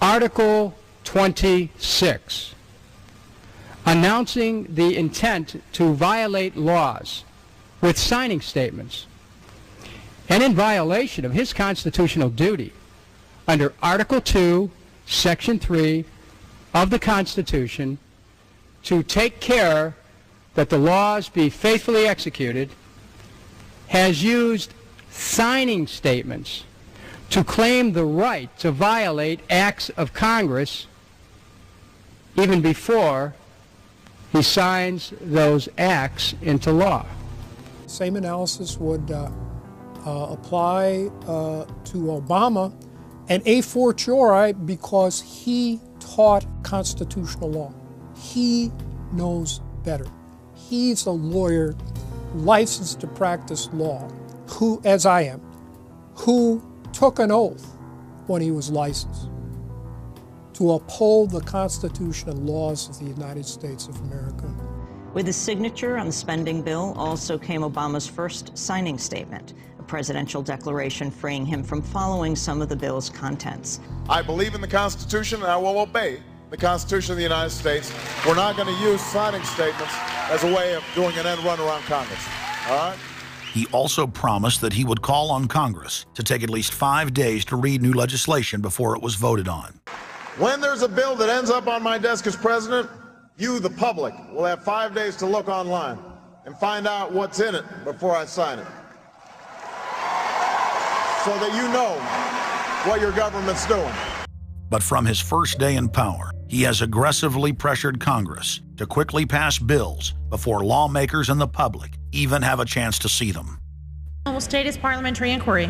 Article 26, announcing the intent to violate laws with signing statements, and in violation of his constitutional duty under Article 2, Section 3 of the Constitution, to take care that the laws be faithfully executed, has used signing statements to claim the right to violate acts of Congress even before he signs those acts into law. Same analysis would apply to Obama, and a fortiori because he taught constitutional law. He knows better. He's a lawyer licensed to practice law, who, as I am, who took an oath when he was licensed to uphold the Constitution and laws of the United States of America. With his signature on the spending bill also came Obama's first signing statement, a presidential declaration freeing him from following some of the bill's contents. I believe in the Constitution, and I will obey the Constitution of the United States. We're not going to use signing statements as a way of doing an end run around Congress. All right? He also promised that he would call on Congress to take at least 5 days to read new legislation before it was voted on. When there's a bill that ends up on my desk as president, you, the public, will have 5 days to look online and find out what's in it before I sign it, so that you know what your government's doing. But from his first day in power, he has aggressively pressured Congress to quickly pass bills before lawmakers and the public even have a chance to see them. Will state his parliamentary inquiry.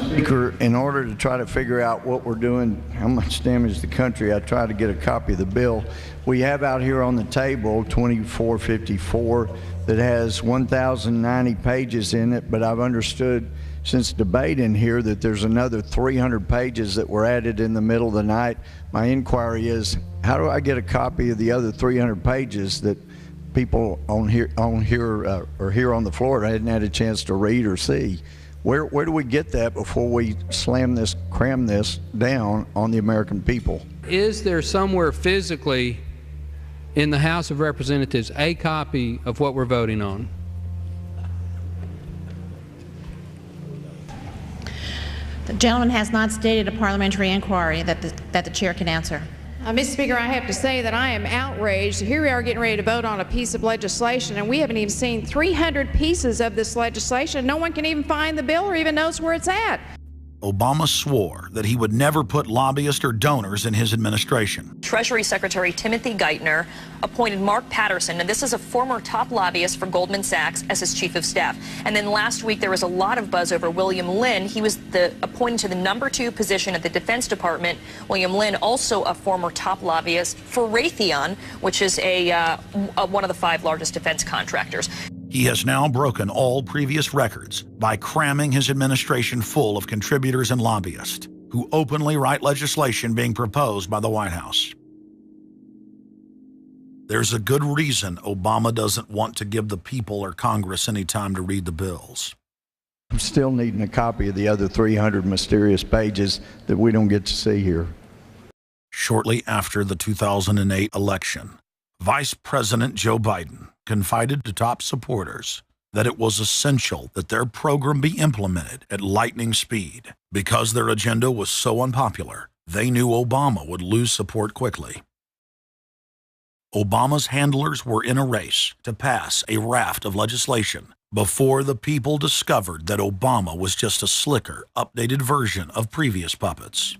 Speaker, in order to try to figure out what we're doing, how much damage to the country, I tried to get a copy of the bill. We have out here on the table 2454 that has 1,090 pages in it, but I've understood since debate in here that there's another 300 pages that were added in the middle of the night. My inquiry is, how do I get a copy of the other 300 pages that people on here on the floor hadn't had a chance to read or see? Where do we get that before we cram this down on the American people? Is there somewhere physically in the House of Representatives a copy of what we're voting on? The gentleman has not stated a parliamentary inquiry that the chair can answer. Mr. Speaker, I have to say that I am outraged. Here we are getting ready to vote on a piece of legislation, and we haven't even seen 300 pieces of this legislation. No one can even find the bill or even knows where it's at. Obama swore that he would never put lobbyists or donors in his administration. Treasury Secretary Timothy Geithner appointed Mark Patterson, and this is a former top lobbyist for Goldman Sachs, as his chief of staff. And then last week there was a lot of buzz over William Lynn. He was appointed to the #2 position at the Defense Department. William Lynn, also a former top lobbyist for Raytheon, which is one of the 5 largest defense contractors. He has now broken all previous records by cramming his administration full of contributors and lobbyists who openly write legislation being proposed by the White House. There's a good reason Obama doesn't want to give the people or Congress any time to read the bills. I'm still needing a copy of the other 300 mysterious pages that we don't get to see here. Shortly after the 2008 election, Vice President Joe Biden confided to top supporters that it was essential that their program be implemented at lightning speed. Because their agenda was so unpopular, they knew Obama would lose support quickly. Obama's handlers were in a race to pass a raft of legislation before the people discovered that Obama was just a slicker, updated version of previous puppets.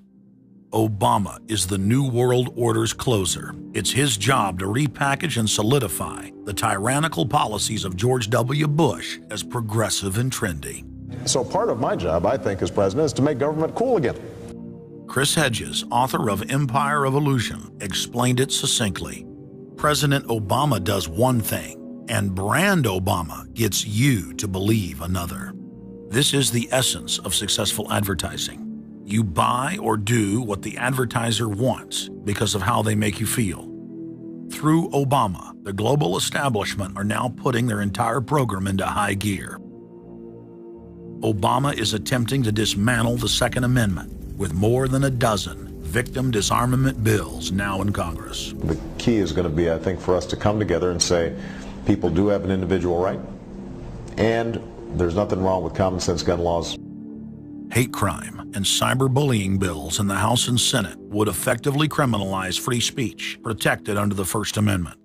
Obama is the New World Order's closer. It's his job to repackage and solidify the tyrannical policies of George W. Bush as progressive and trendy. So part of my job, I think, as president, is to make government cool again. Chris Hedges, author of Empire of Illusion, explained it succinctly. President Obama does one thing, and Brand Obama gets you to believe another. This is the essence of successful advertising. You buy or do what the advertiser wants because of how they make you feel. Through Obama, the global establishment are now putting their entire program into high gear. Obama is attempting to dismantle the Second Amendment with more than a dozen victim disarmament bills now in Congress. The key is going to be, I think, for us to come together and say people do have an individual right, and there's nothing wrong with common sense gun laws. Hate crime and cyberbullying bills in the House and Senate would effectively criminalize free speech protected under the First Amendment.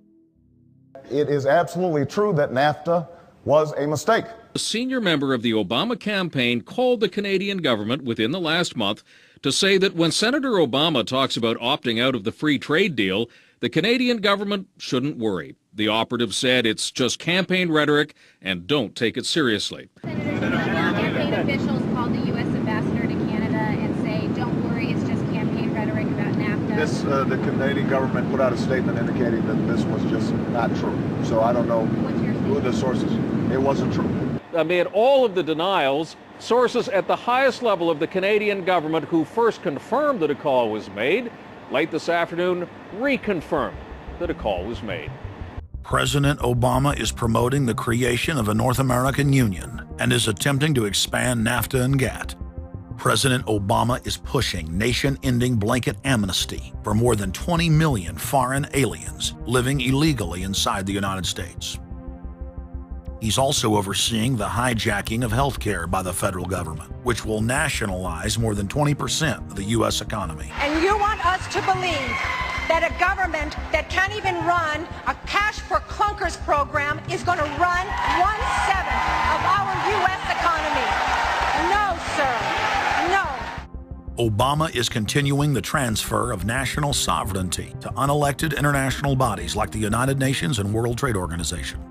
It is absolutely true that NAFTA was a mistake. A senior member of the Obama campaign called the Canadian government within the last month to say that when Senator Obama talks about opting out of the free trade deal, the Canadian government shouldn't worry. The operative said it's just campaign rhetoric and don't take it seriously. Campaign officials called the U.S. ambassador to Canada and say, don't worry, it's just campaign rhetoric about NAFTA. The Canadian government put out a statement indicating that this was just not true. So I don't know who the sources. It wasn't true. Amid all of the denials, sources at the highest level of the Canadian government who first confirmed that a call was made, late this afternoon reconfirmed that a call was made. President Obama is promoting the creation of a North American Union and is attempting to expand NAFTA and GATT. President Obama is pushing nation-ending blanket amnesty for more than 20 million foreign aliens living illegally inside the United States. He's also overseeing the hijacking of health care by the federal government, which will nationalize more than 20% of the U.S. economy. And you want us to believe that a government that can't even run a cash for clunkers program is going to run 1/7 of our U.S. economy. No, sir. No. Obama is continuing the transfer of national sovereignty to unelected international bodies like the United Nations and World Trade Organization.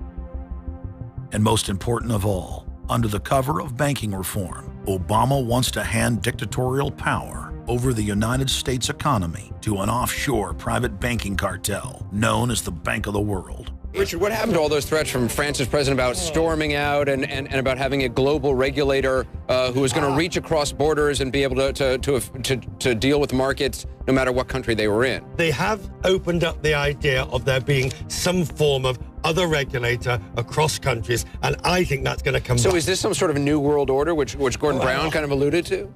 And most important of all, under the cover of banking reform, Obama wants to hand dictatorial power over the United States economy to an offshore private banking cartel known as the Bank of the World. Richard, what happened to all those threats from France's president about storming out and about having a global regulator who is going to reach across borders and be able to deal with markets no matter what country they were in? They have opened up the idea of there being some form of other regulator across countries, and I think that's going to come back. So is this some sort of new world order, which Gordon Brown kind of alluded to?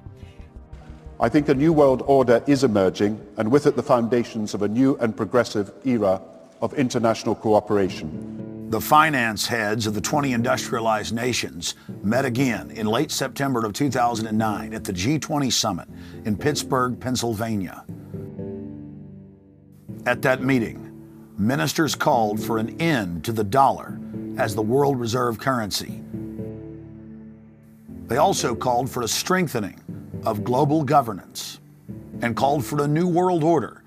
I think a new world order is emerging, and with it the foundations of a new and progressive era of international cooperation. The finance heads of the 20 industrialized nations met again in late September of 2009 at the G20 summit in Pittsburgh, Pennsylvania. At that meeting, ministers called for an end to the dollar as the world reserve currency. They also called for a strengthening of global governance and called for a new world order.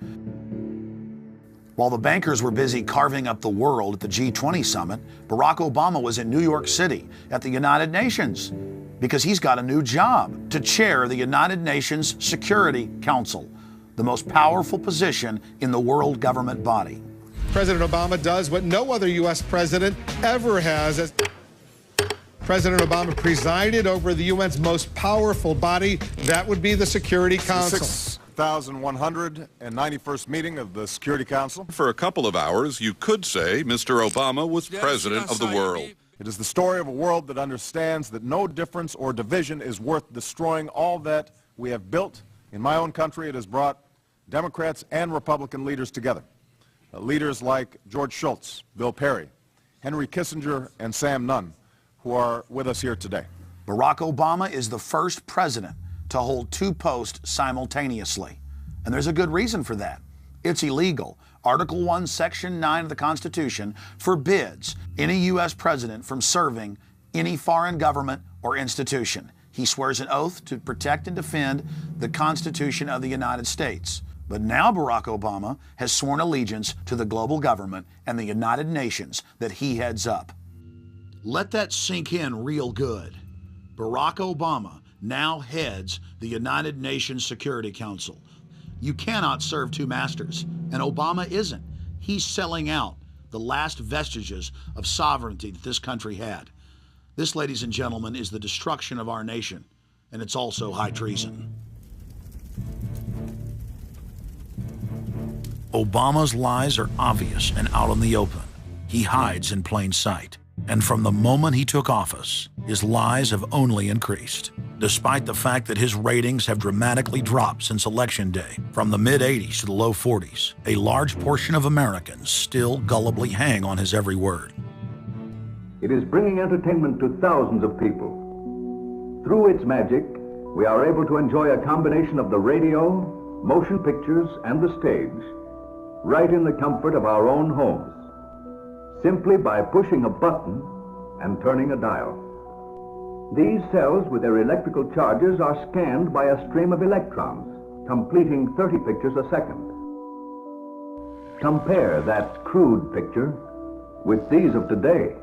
While the bankers were busy carving up the world at the G20 summit, Barack Obama was in New York City at the United Nations because he's got a new job to chair the United Nations Security Council, the most powerful position in the world government body. President Obama does what no other U.S. president ever has. As President Obama presided over the UN's most powerful body, that would be the Security Council. 6,191st meeting of the Security Council. For a couple of hours, you could say Mr. Obama was president of the world. It is the story of a world that understands that no difference or division is worth destroying all that we have built. In my own country, it has brought Democrats and Republican leaders together. Leaders like George Shultz, Bill Perry, Henry Kissinger, and Sam Nunn, who are with us here today. Barack Obama is the first president to hold two posts simultaneously. And there's a good reason for that. It's illegal. Article 1, Section 9 of the Constitution forbids any U.S. president from serving any foreign government or institution. He swears an oath to protect and defend the Constitution of the United States. But now Barack Obama has sworn allegiance to the global government and the United Nations that he heads up. Let that sink in real good. Barack Obama now heads the United Nations Security Council. You cannot serve two masters, and Obama isn't. He's selling out the last vestiges of sovereignty that this country had. This, ladies and gentlemen, is the destruction of our nation, and it's also high treason. Obama's lies are obvious and out in the open. He hides in plain sight. And from the moment he took office, his lies have only increased, despite the fact that his ratings have dramatically dropped since Election Day. From the mid-80s to the low 40s, a large portion of Americans still gullibly hang on his every word. It is bringing entertainment to thousands of people. Through its magic, we are able to enjoy a combination of the radio, motion pictures, and the stage, right in the comfort of our own homes, simply by pushing a button and turning a dial. These cells with their electrical charges are scanned by a stream of electrons, completing 30 pictures a second. Compare that crude picture with these of today,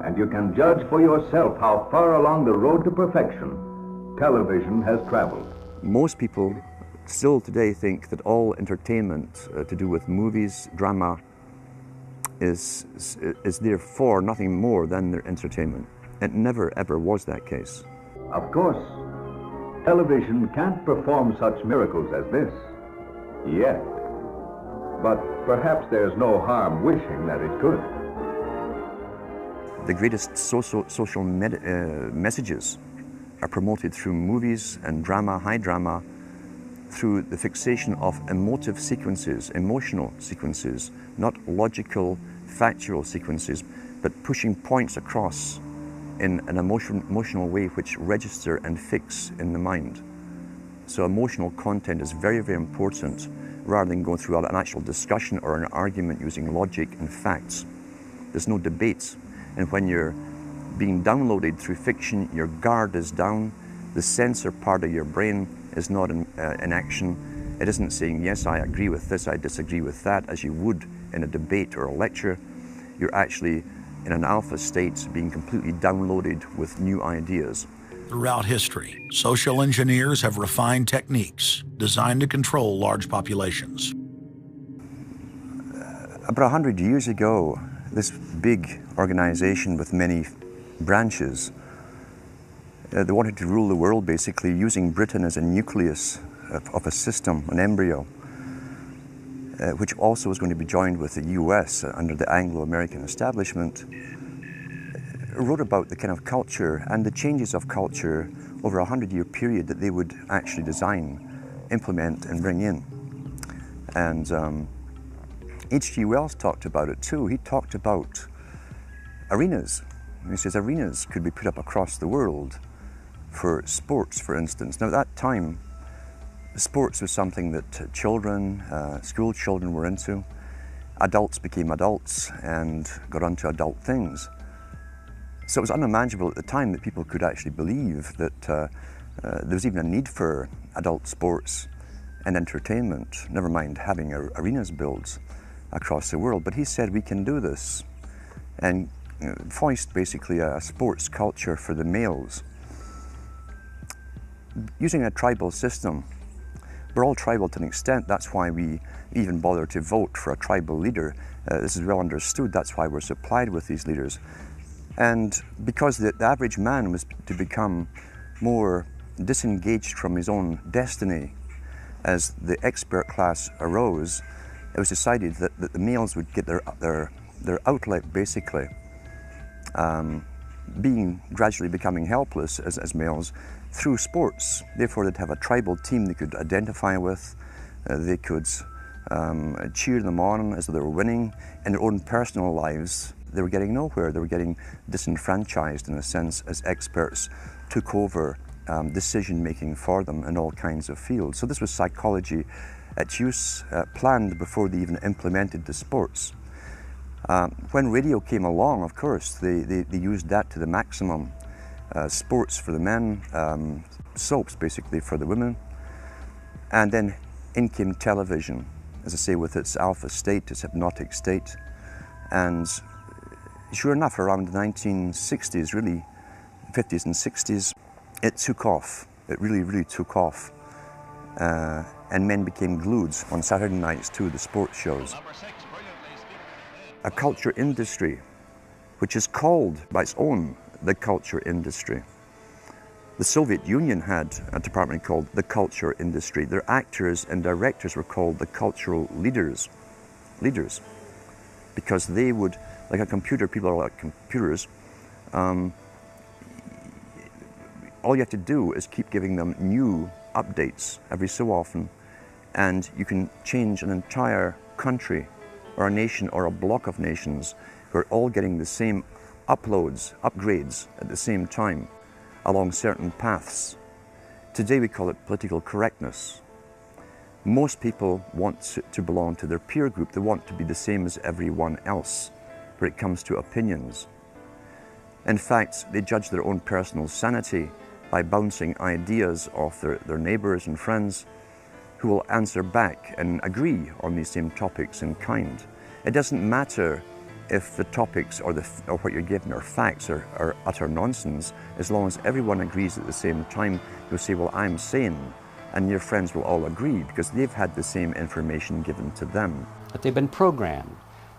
and you can judge for yourself how far along the road to perfection television has traveled. Most people still today think that all entertainment to do with movies, drama, is therefore nothing more than their entertainment. It never ever was that case. Of course, television can't perform such miracles as this, yet. But perhaps there's no harm wishing that it could. The greatest social messages are promoted through movies and drama, high drama, through the fixation of emotive sequences, emotional sequences, not logical, factual sequences, but pushing points across in an emotional way which register and fix in the mind. So emotional content is very, very important, rather than going through an actual discussion or an argument using logic and facts. There's no debates. And when you're being downloaded through fiction, your guard is down, the censor part of your brain is not in action. It isn't saying, yes, I agree with this, I disagree with that, as you would in a debate or a lecture. You're actually in an alpha state, being completely downloaded with new ideas. Throughout history, social engineers have refined techniques designed to control large populations. About 100 years ago, this big organization with many branches, they wanted to rule the world basically using Britain as a nucleus of a system, an embryo, which also was going to be joined with the US under the Anglo-American establishment, wrote about the kind of culture and the changes of culture over a 100-year period that they would actually design, implement, and bring in. And H.G. Wells talked about it too. He talked about arenas. He says arenas could be put up across the world for sports, for instance. Now at that time, sports was something that children, school children were into. Adults became adults and got onto adult things. So it was unimaginable at the time that people could actually believe that There was even a need for adult sports and entertainment, never mind having arenas built across the world. But he said we can do this and foist basically a sports culture for the males. Using a tribal system, we're all tribal to an extent. That's why we even bother to vote for a tribal leader. This is well understood. That's why we're supplied with these leaders. And because the average man was to become more disengaged from his own destiny, as the expert class arose, it was decided that the males would get their outlet, basically, gradually becoming helpless as males through sports. Therefore, they'd have a tribal team they could identify with. They could cheer them on as they were winning. In their own personal lives, they were getting nowhere. They were getting disenfranchised, in a sense, as experts took over decision-making for them in all kinds of fields. So this was psychology at use, planned before they even implemented the sports. When radio came along, of course, they used that to the maximum. Sports for the men, soaps basically for the women. And then in came television, as I say, with its alpha state, its hypnotic state. And sure enough, around the 1960s, really, 50s and 60s, it took off. It really, really took off. And men became glued on Saturday nights to the sports shows. A culture industry, which is called by its own the culture industry. The Soviet Union had a department called the culture industry. Their actors and directors were called the cultural leaders, because they would, like a computer, people are like computers, all you have to do is keep giving them new updates every so often, and you can change an entire country or a nation or a block of nations who are all getting the same upgrades at the same time along certain paths. Today we call it political correctness. Most people want to belong to their peer group. They want to be the same as everyone else when it comes to opinions. In fact, they judge their own personal sanity by bouncing ideas off their neighbors and friends who will answer back and agree on these same topics in kind. It doesn't matter if the topics or what you're given are facts or utter nonsense, as long as everyone agrees at the same time. You'll say, well, I'm sane, and your friends will all agree because they've had the same information given to them. But they've been programmed,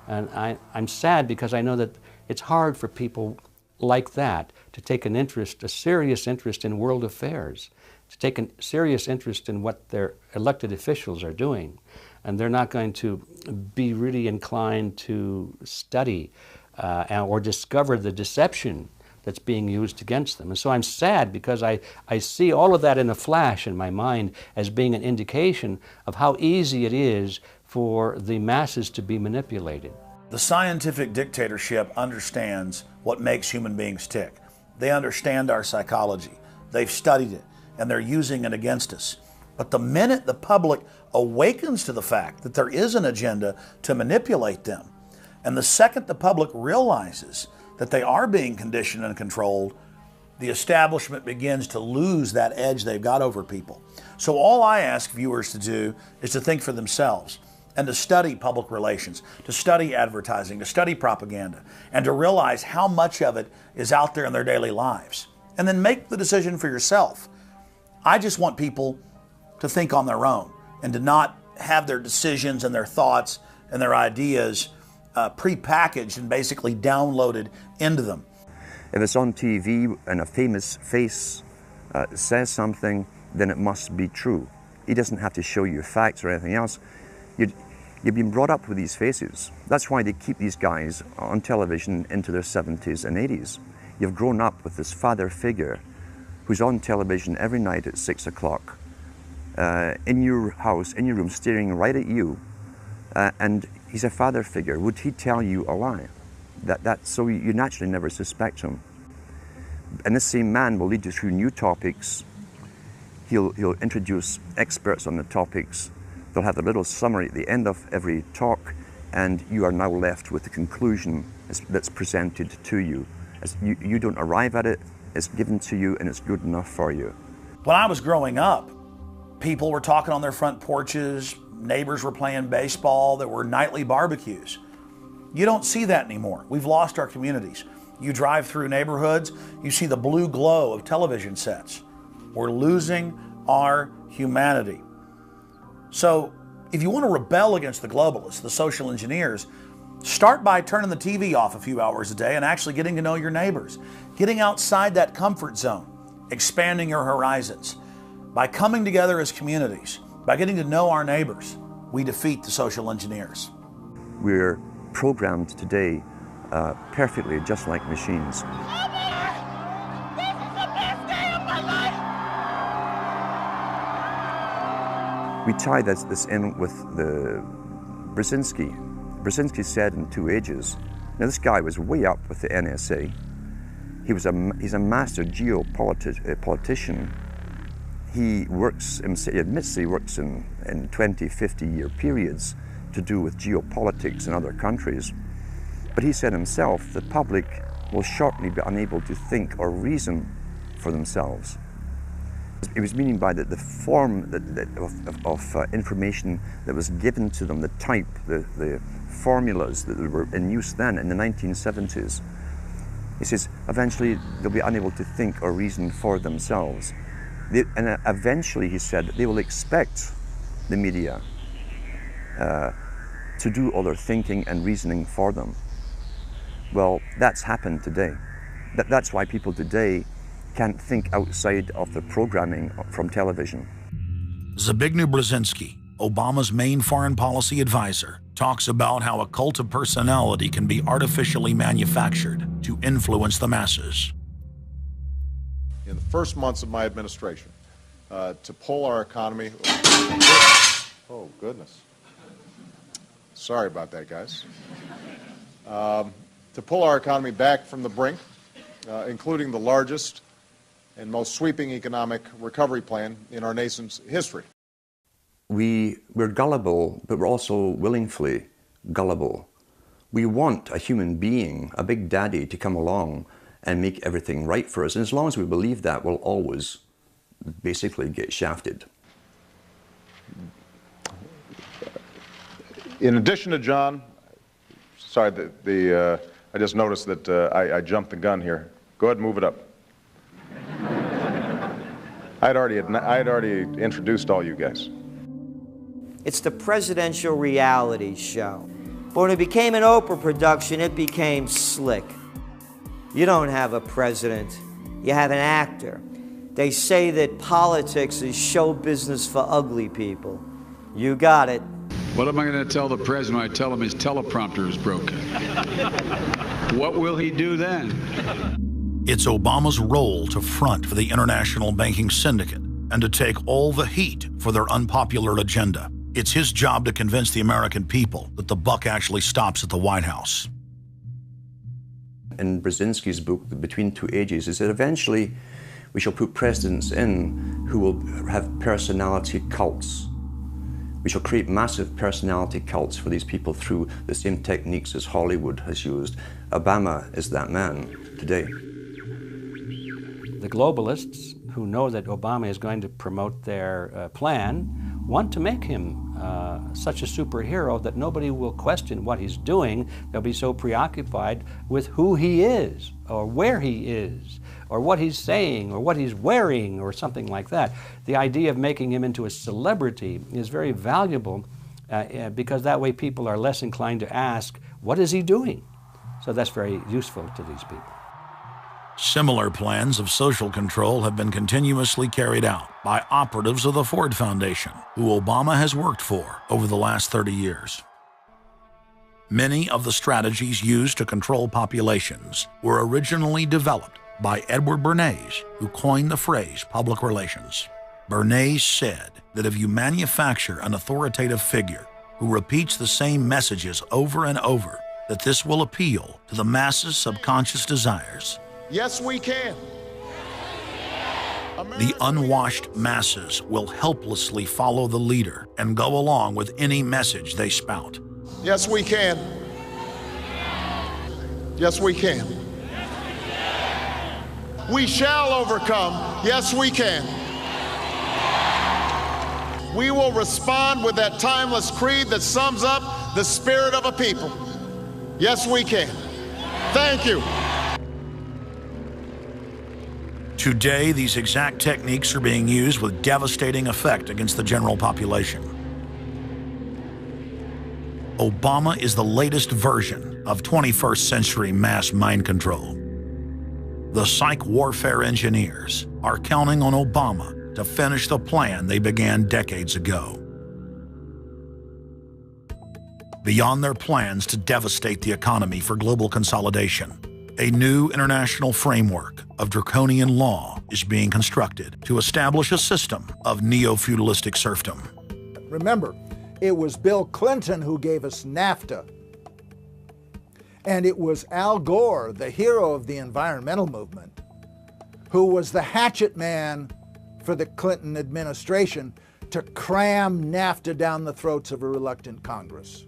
and I'm sad because I know that it's hard for people like that to take an interest, a serious interest in world affairs, to take a serious interest in what their elected officials are doing. And they're not going to be really inclined to study or discover the deception that's being used against them. And so I'm sad because I see all of that in a flash in my mind as being an indication of how easy it is for the masses to be manipulated. The scientific dictatorship understands what makes human beings tick. They understand our psychology. They've studied it, and they're using it against us. But the minute the public awakens to the fact that there is an agenda to manipulate them, and the second the public realizes that they are being conditioned and controlled, the establishment begins to lose that edge they've got over people. So all I ask viewers to do is to think for themselves and to study public relations, to study advertising, to study propaganda, and to realize how much of it is out there in their daily lives. And then make the decision for yourself. I just want people to think on their own and to not have their decisions and their thoughts and their ideas pre-packaged and basically downloaded into them. If it's on TV and a famous face says something, then it must be true. He doesn't have to show you facts or anything else. You've been brought up with these faces. That's why they keep these guys on television into their 70s and 80s. You've grown up with this father figure who's on television every night at 6 o'clock, in your house, in your room, staring right at you, and he's a father figure. Would he tell you a lie? So you naturally never suspect him. And this same man will lead you through new topics. He'll introduce experts on the topics. They'll have a little summary at the end of every talk, and you are now left with the conclusion that's presented to you. You don't arrive at it, it's given to you, and it's good enough for you. When I was growing up, people were talking on their front porches, neighbors were playing baseball, there were nightly barbecues. You don't see that anymore. We've lost our communities. You drive through neighborhoods, you see the blue glow of television sets. We're losing our humanity. So if you want to rebel against the globalists, the social engineers, start by turning the TV off a few hours a day and actually getting to know your neighbors, getting outside that comfort zone, expanding your horizons. By coming together as communities, by getting to know our neighbors, we defeat the social engineers. We're programmed today perfectly, just like machines. We tie this in with the Brzezinski. Brzezinski said in 2 Ages, now this guy was way up with the NSA. He's a master geopolitician. He admits he works in 20, 50-year periods to do with geopolitics in other countries. But he said himself, the public will shortly be unable to think or reason for themselves. He was meaning by the form of information that was given to them, the type, the formulas that were in use then in the 1970s. He says, eventually they'll be unable to think or reason for themselves. And eventually, he said, they will expect the media to do all their thinking and reasoning for them. Well, that's happened today. That's why people today can't think outside of the programming from television. Zbigniew Brzezinski, Obama's main foreign policy advisor, talks about how a cult of personality can be artificially manufactured to influence the masses. In the first months of my administration, to pull our economy... Oh, goodness. Sorry about that, guys. To pull our economy back from the brink, including the largest and most sweeping economic recovery plan in our nation's history. We're gullible, but we're also willingly gullible. We want a human being, a big daddy, to come along and make everything right for us. And as long as we believe that, we'll always basically get shafted. In addition to John, sorry, I just noticed that I jumped the gun here. Go ahead and move it up. I had already introduced all you guys. It's the presidential reality show. But when it became an Oprah production, it became slick. You don't have a president, you have an actor. They say that politics is show business for ugly people. You got it. What am I going to tell the president when I tell him his teleprompter is broken? What will he do then? It's Obama's role to front for the international banking syndicate and to take all the heat for their unpopular agenda. It's his job to convince the American people that the buck actually stops at the White House. In Brzezinski's book, Between Two Ages, he said eventually we shall put presidents in who will have personality cults. We shall create massive personality cults for these people through the same techniques as Hollywood has used. Obama is that man today. The globalists, who know that Obama is going to promote their plan, want to make him such a superhero that nobody will question what he's doing. They'll be so preoccupied with who he is, or where he is, or what he's saying, or what he's wearing, or something like that. The idea of making him into a celebrity is very valuable because that way people are less inclined to ask, what is he doing? So that's very useful to these people. Similar plans of social control have been continuously carried out by operatives of the Ford Foundation, who Obama has worked for over the last 30 years. Many of the strategies used to control populations were originally developed by Edward Bernays, who coined the phrase public relations. Bernays said that if you manufacture an authoritative figure who repeats the same messages over and over, that this will appeal to the masses' subconscious desires. Yes, we can. The unwashed masses will helplessly follow the leader and go along with any message they spout. Yes, we can. Yes, we can. We shall overcome. Yes, we can. we will respond with that timeless creed that sums up the spirit of a people. Yes, we can. Thank you. Today, these exact techniques are being used with devastating effect against the general population. Obama is the latest version of 21st century mass mind control. The psych warfare engineers are counting on Obama to finish the plan they began decades ago. Beyond their plans to devastate the economy for global consolidation, a new international framework of draconian law is being constructed to establish a system of neo-feudalistic serfdom. Remember, it was Bill Clinton who gave us NAFTA. And it was Al Gore, the hero of the environmental movement, who was the hatchet man for the Clinton administration to cram NAFTA down the throats of a reluctant Congress.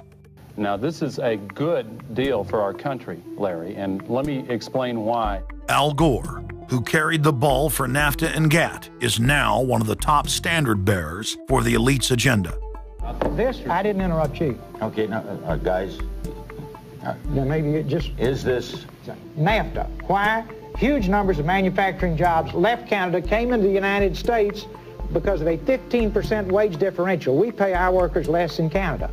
Now, this is a good deal for our country, Larry, and let me explain why. Al Gore, who carried the ball for NAFTA and GATT, is now one of the top standard bearers for the elite's agenda. I didn't interrupt you. Okay, now, guys. Then maybe it just... Is this... NAFTA. Why? Huge numbers of manufacturing jobs left Canada, came into the United States because of a 15% wage differential. We pay our workers less in Canada.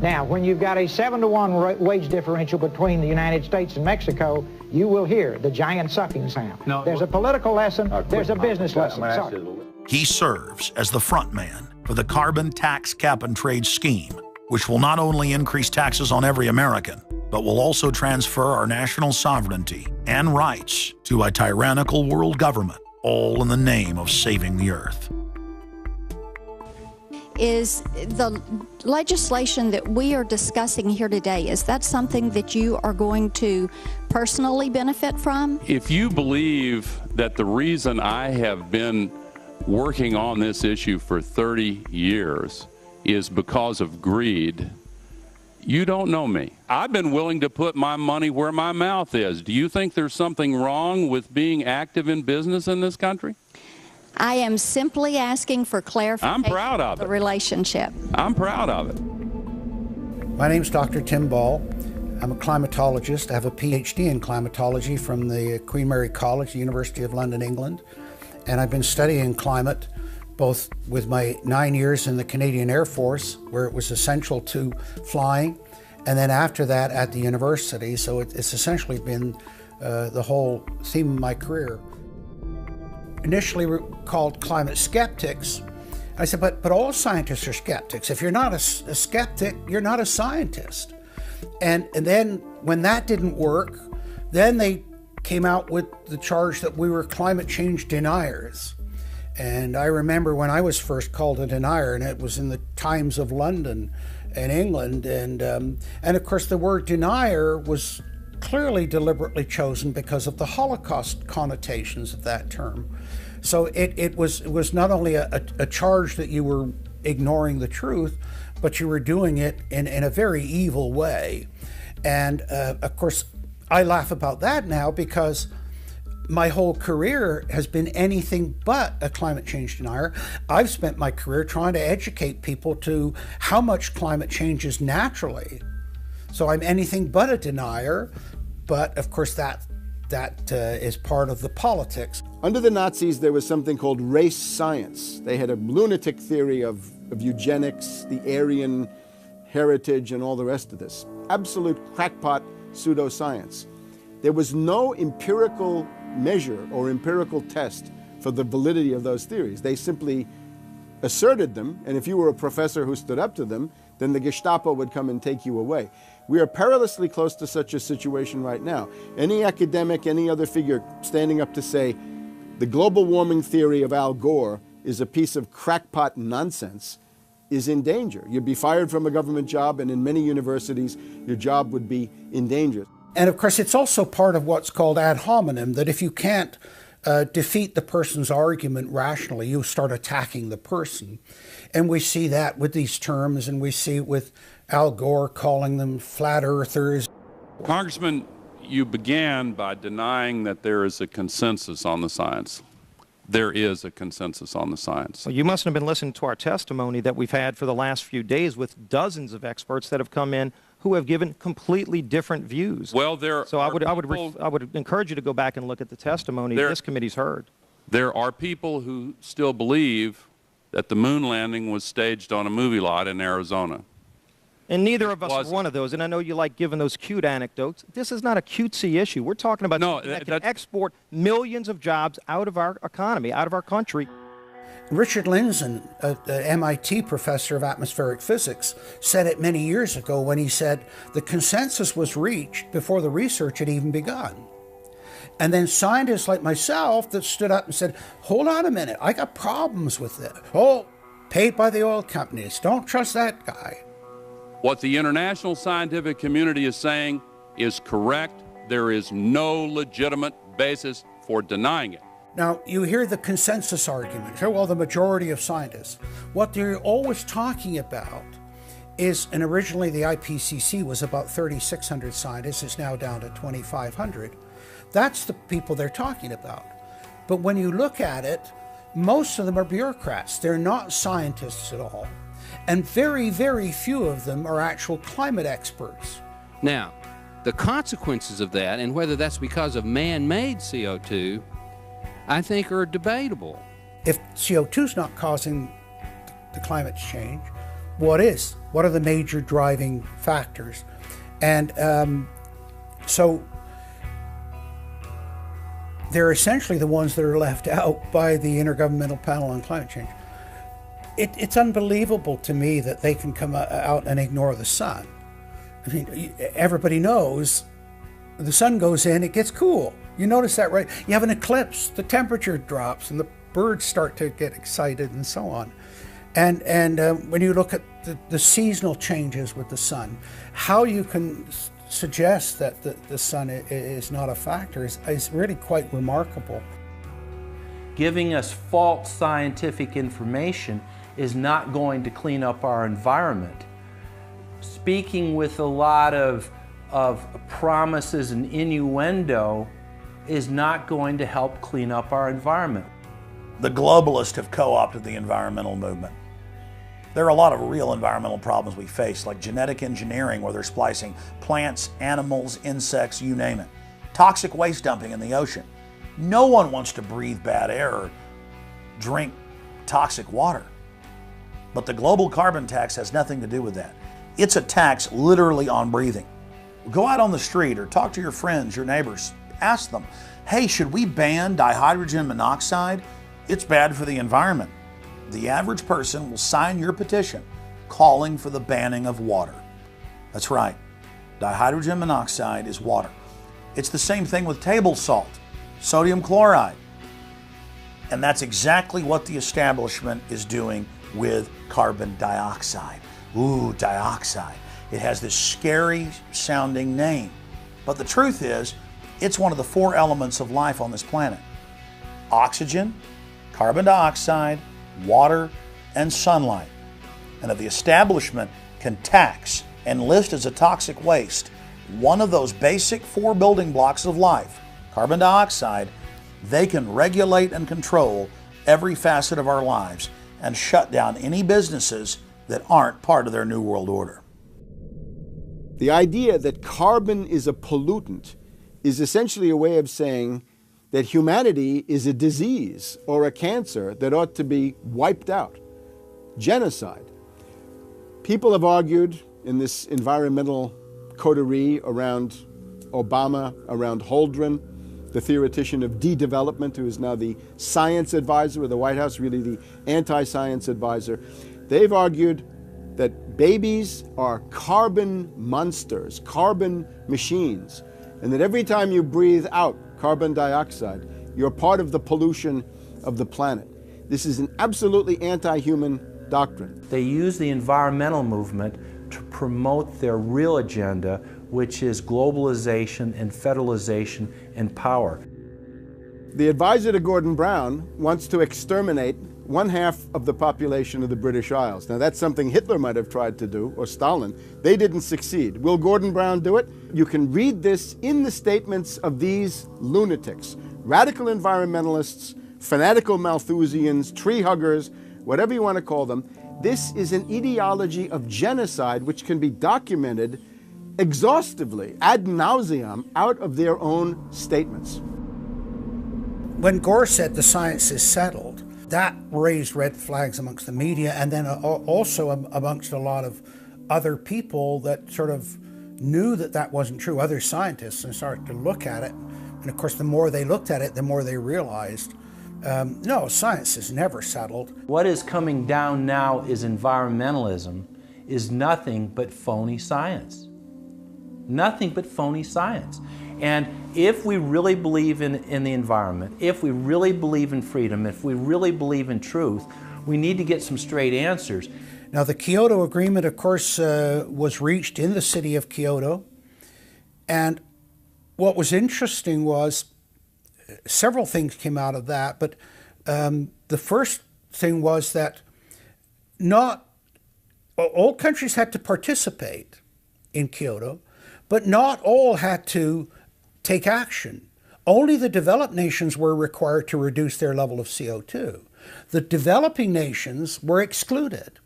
Now, when you've got a 7-to-1 wage differential between the United States and Mexico, you will hear the giant sucking sound. No, there's a political lesson, there's a business lesson. Sorry. He serves as the front man for the carbon tax cap and trade scheme, which will not only increase taxes on every American, but will also transfer our national sovereignty and rights to a tyrannical world government, all in the name of saving the earth. Is the legislation that we are discussing here today, is that something that you are going to personally benefit from? If you believe that the reason I have been working on this issue for 30 years is because of greed, you don't know me. I've been willing to put my money where my mouth is. Do you think there's something wrong with being active in business in this country? I am simply asking for clarification. I'm proud of the relationship. I'm proud of it. My name's Dr. Tim Ball. I'm a climatologist. I have a PhD in climatology from the Queen Mary College, the University of London, England. And I've been studying climate both with my 9 years in the Canadian Air Force, where it was essential to flying, and then after that at the university. So it's essentially been the whole theme of my career. Initially called climate skeptics. I said, but all scientists are skeptics. If you're not a skeptic, you're not a scientist. And then when that didn't work, then they came out with the charge that we were climate change deniers. And I remember when I was first called a denier, and it was in the Times of London and England. And of course, the word denier was clearly deliberately chosen because of the Holocaust connotations of that term. So it was not only a charge that you were ignoring the truth, but you were doing it in a very evil way. And of course, I laugh about that now because my whole career has been anything but a climate change denier. I've spent my career trying to educate people to how much climate changes naturally. So I'm anything but a denier, but of course that is part of the politics. Under the Nazis, there was something called race science. They had a lunatic theory of eugenics, the Aryan heritage, and all the rest of this. Absolute crackpot pseudoscience. There was no empirical measure or empirical test for the validity of those theories. They simply asserted them, and if you were a professor who stood up to them, then the Gestapo would come and take you away. We are perilously close to such a situation right now. Any academic, any other figure standing up to say the global warming theory of Al Gore is a piece of crackpot nonsense is in danger. You'd be fired from a government job, and in many universities, your job would be in danger. And of course, it's also part of what's called ad hominem, that if you can't defeat the person's argument rationally, you start attacking the person. And we see that with these terms, and we see it with Al Gore calling them flat earthers. Congressman, you began by denying that there is a consensus on the science. there is a consensus on the science. Well, you mustn't have been listening to our testimony that we've had for the last few days with dozens of experts that have come in who have given completely different views. Well, I would encourage you to go back and look at the testimony this committee's heard. There are people who still believe that the moon landing was staged on a movie lot in Arizona. And neither of us are one of those. And I know you like giving those cute anecdotes. This is not a cutesy issue. We're talking about something that can export millions of jobs out of our economy, out of our country. Richard Lindzen, an MIT professor of atmospheric physics, said it many years ago when he said the consensus was reached before the research had even begun. And then scientists like myself that stood up and said, hold on a minute, I got problems with it. Oh, paid by the oil companies, don't trust that guy. What the international scientific community is saying is correct. There is no legitimate basis for denying it. Now, you hear the consensus argument. Well, the majority of scientists. What they're always talking about is, and originally the IPCC was about 3,600 scientists, it's now down to 2,500. That's the people they're talking about. But when you look at it, most of them are bureaucrats. They're not scientists at all. And very, very few of them are actual climate experts. Now, the consequences of that, and whether that's because of man-made CO2, I think are debatable. If CO2 is not causing the climate change, what is? What are the major driving factors? And so they're essentially the ones that are left out by the Intergovernmental Panel on Climate Change. It's unbelievable to me that they can come out and ignore the sun. I mean, everybody knows the sun goes in, it gets cool. You notice that, right? You have an eclipse, the temperature drops, and the birds start to get excited and so on. And when you look at the seasonal changes with the sun, how you can suggest that the sun is not a factor is really quite remarkable. Giving us false scientific information is not going to clean up our environment. Speaking with a lot of promises and innuendo is not going to help clean up our environment. The globalists have co-opted the environmental movement. There are a lot of real environmental problems we face, like genetic engineering, where they're splicing plants, animals, insects, you name it. Toxic waste dumping in the ocean. No one wants to breathe bad air or drink toxic water. But the global carbon tax has nothing to do with that. It's a tax literally on breathing. Go out on the street or talk to your friends, your neighbors. Ask them, hey, should we ban dihydrogen monoxide? It's bad for the environment. The average person will sign your petition calling for the banning of water. That's right. Dihydrogen monoxide is water. It's the same thing with table salt, sodium chloride. And that's exactly what the establishment is doing with carbon dioxide. Ooh, dioxide. It has this scary sounding name. But the truth is, it's one of the 4 elements of life on this planet. Oxygen, carbon dioxide, water, and sunlight. And if the establishment can tax and list as a toxic waste one of those basic 4 building blocks of life, carbon dioxide, they can regulate and control every facet of our lives and shut down any businesses that aren't part of their New World Order. The idea that carbon is a pollutant is essentially a way of saying that humanity is a disease or a cancer that ought to be wiped out. Genocide. People have argued in this environmental coterie around Obama, around Holdren, the theoretician of de-development, who is now the science advisor of the White House, really the anti-science advisor. They've argued that babies are carbon monsters, carbon machines, and that every time you breathe out carbon dioxide, you're part of the pollution of the planet. This is an absolutely anti-human doctrine. They use the environmental movement to promote their real agenda, which is globalization and federalization and power. The advisor to Gordon Brown wants to exterminate 1/2 of the population of the British Isles. Now that's something Hitler might have tried to do, or Stalin. They didn't succeed. Will Gordon Brown do it? You can read this in the statements of these lunatics, radical environmentalists fanatical Malthusians, tree huggers, whatever you want to call them. This is an ideology of genocide which can be documented exhaustively, ad nauseum, out of their own statements. When Gore said the science is settled, that raised red flags amongst the media and then also amongst a lot of other people that sort of knew that that wasn't true, other scientists, and started to look at it. And of course, the more they looked at it, the more they realized, no, science is never settled. What is coming down now is environmentalism is nothing but phony science. Nothing but phony science. And if we really believe in the environment, if we really believe in freedom, if we really believe in truth, we need to get some straight answers. Now, the Kyoto Agreement, of course, was reached in the city of Kyoto. And what was interesting was several things came out of that. But the first thing was that not all countries had to participate in Kyoto, but not all had to take action. Only the developed nations were required to reduce their level of CO2. The developing nations were excluded.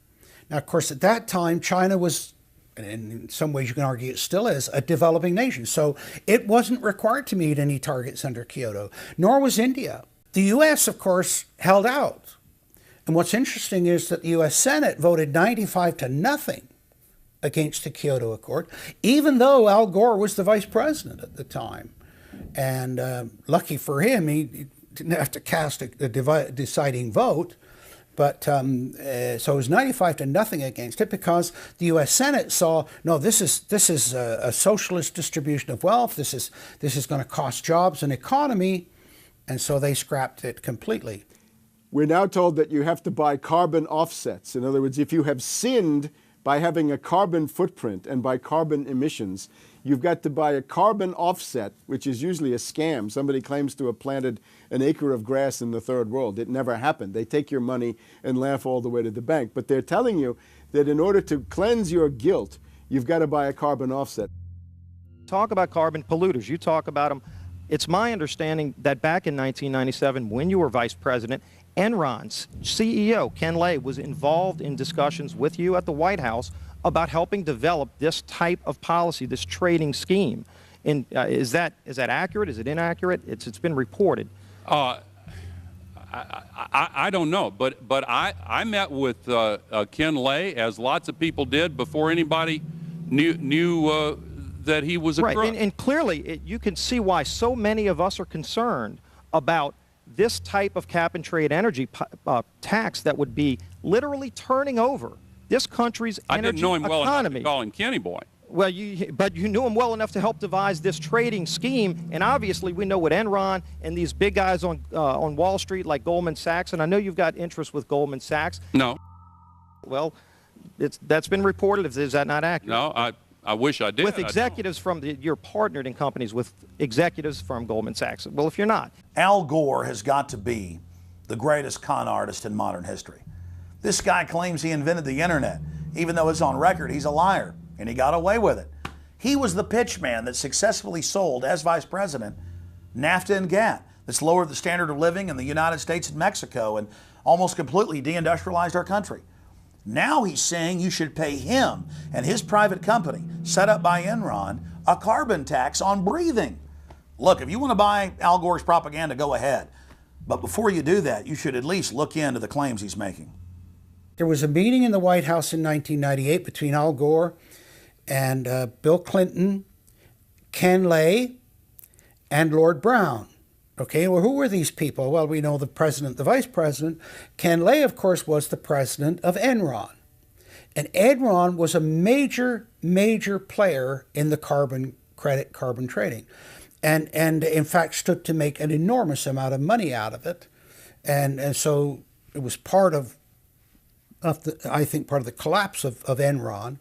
Now, of course, at that time, China was, and in some ways you can argue it still is, a developing nation. So it wasn't required to meet any targets under Kyoto, nor was India. The U.S., of course, held out. And what's interesting is that the U.S. Senate voted 95-0 against the Kyoto Accord, even though Al Gore was the vice president at the time. And lucky for him, he didn't have to cast a deciding vote. But so it was 95-0 against it because the U.S. Senate saw, no, this is a socialist distribution of wealth. This is going to cost jobs and economy, and so they scrapped it completely. We're now told that you have to buy carbon offsets. In other words, if you have sinned by having a carbon footprint and by carbon emissions, you've got to buy a carbon offset, which is usually a scam. Somebody claims to have planted an acre of grass in the third world. It never happened. They take your money and laugh all the way to the bank. But they're telling you that in order to cleanse your guilt, you've got to buy a carbon offset. Talk about carbon polluters. You talk about them. It's my understanding that back in 1997, when you were vice president, Enron's CEO, Ken Lay, was involved in discussions with you at the White House about helping develop this type of policy, this trading scheme. And is that accurate? Is it inaccurate? It's been reported. I don't know, but I met with Ken Lay, as lots of people did, before anybody knew that he was a crook. Right, and clearly you can see why so many of us are concerned about this type of cap-and-trade energy tax that would be literally turning over this country's energy economy. I didn't know him well enough to call him Kenny Boy. Well, but you knew him well enough to help devise this trading scheme, and obviously we know what Enron and these big guys on Wall Street like Goldman Sachs, and I know you've got interest with Goldman Sachs. No. Well, that's been reported. Is that not accurate? No, I wish I did. With executives from you're partnered in companies with executives from Goldman Sachs. Well, if you're not. Al Gore has got to be the greatest con artist in modern history. This guy claims he invented the internet, even though it's on record he's a liar, and he got away with it. He was the pitch man that successfully sold, as vice president, NAFTA and GATT. That's lowered the standard of living in the United States and Mexico and almost completely deindustrialized our country. Now he's saying you should pay him and his private company, set up by Enron, a carbon tax on breathing. Look, if you want to buy Al Gore's propaganda, go ahead. But before you do that, you should at least look into the claims he's making. There was a meeting in the White House in 1998 between Al Gore and Bill Clinton, Ken Lay, and Lord Browne. Okay, well, who were these people? Well, we know the president, the vice president. Ken Lay, of course, was the president of Enron. And Enron was a major, major player in the carbon credit, carbon trading. And in fact, stood to make an enormous amount of money out of it. And so it was part of I think, part of the collapse of Enron.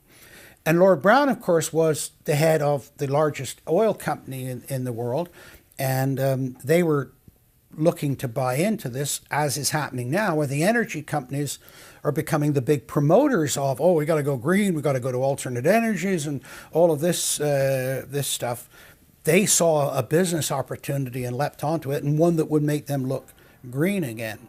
And Lord Browne, of course, was the head of the largest oil company in the world. And they were looking to buy into this, as is happening now, where the energy companies are becoming the big promoters of, oh, we got to go green, we got to go to alternate energies and all of this stuff. They saw a business opportunity and leapt onto it, and one that would make them look green again.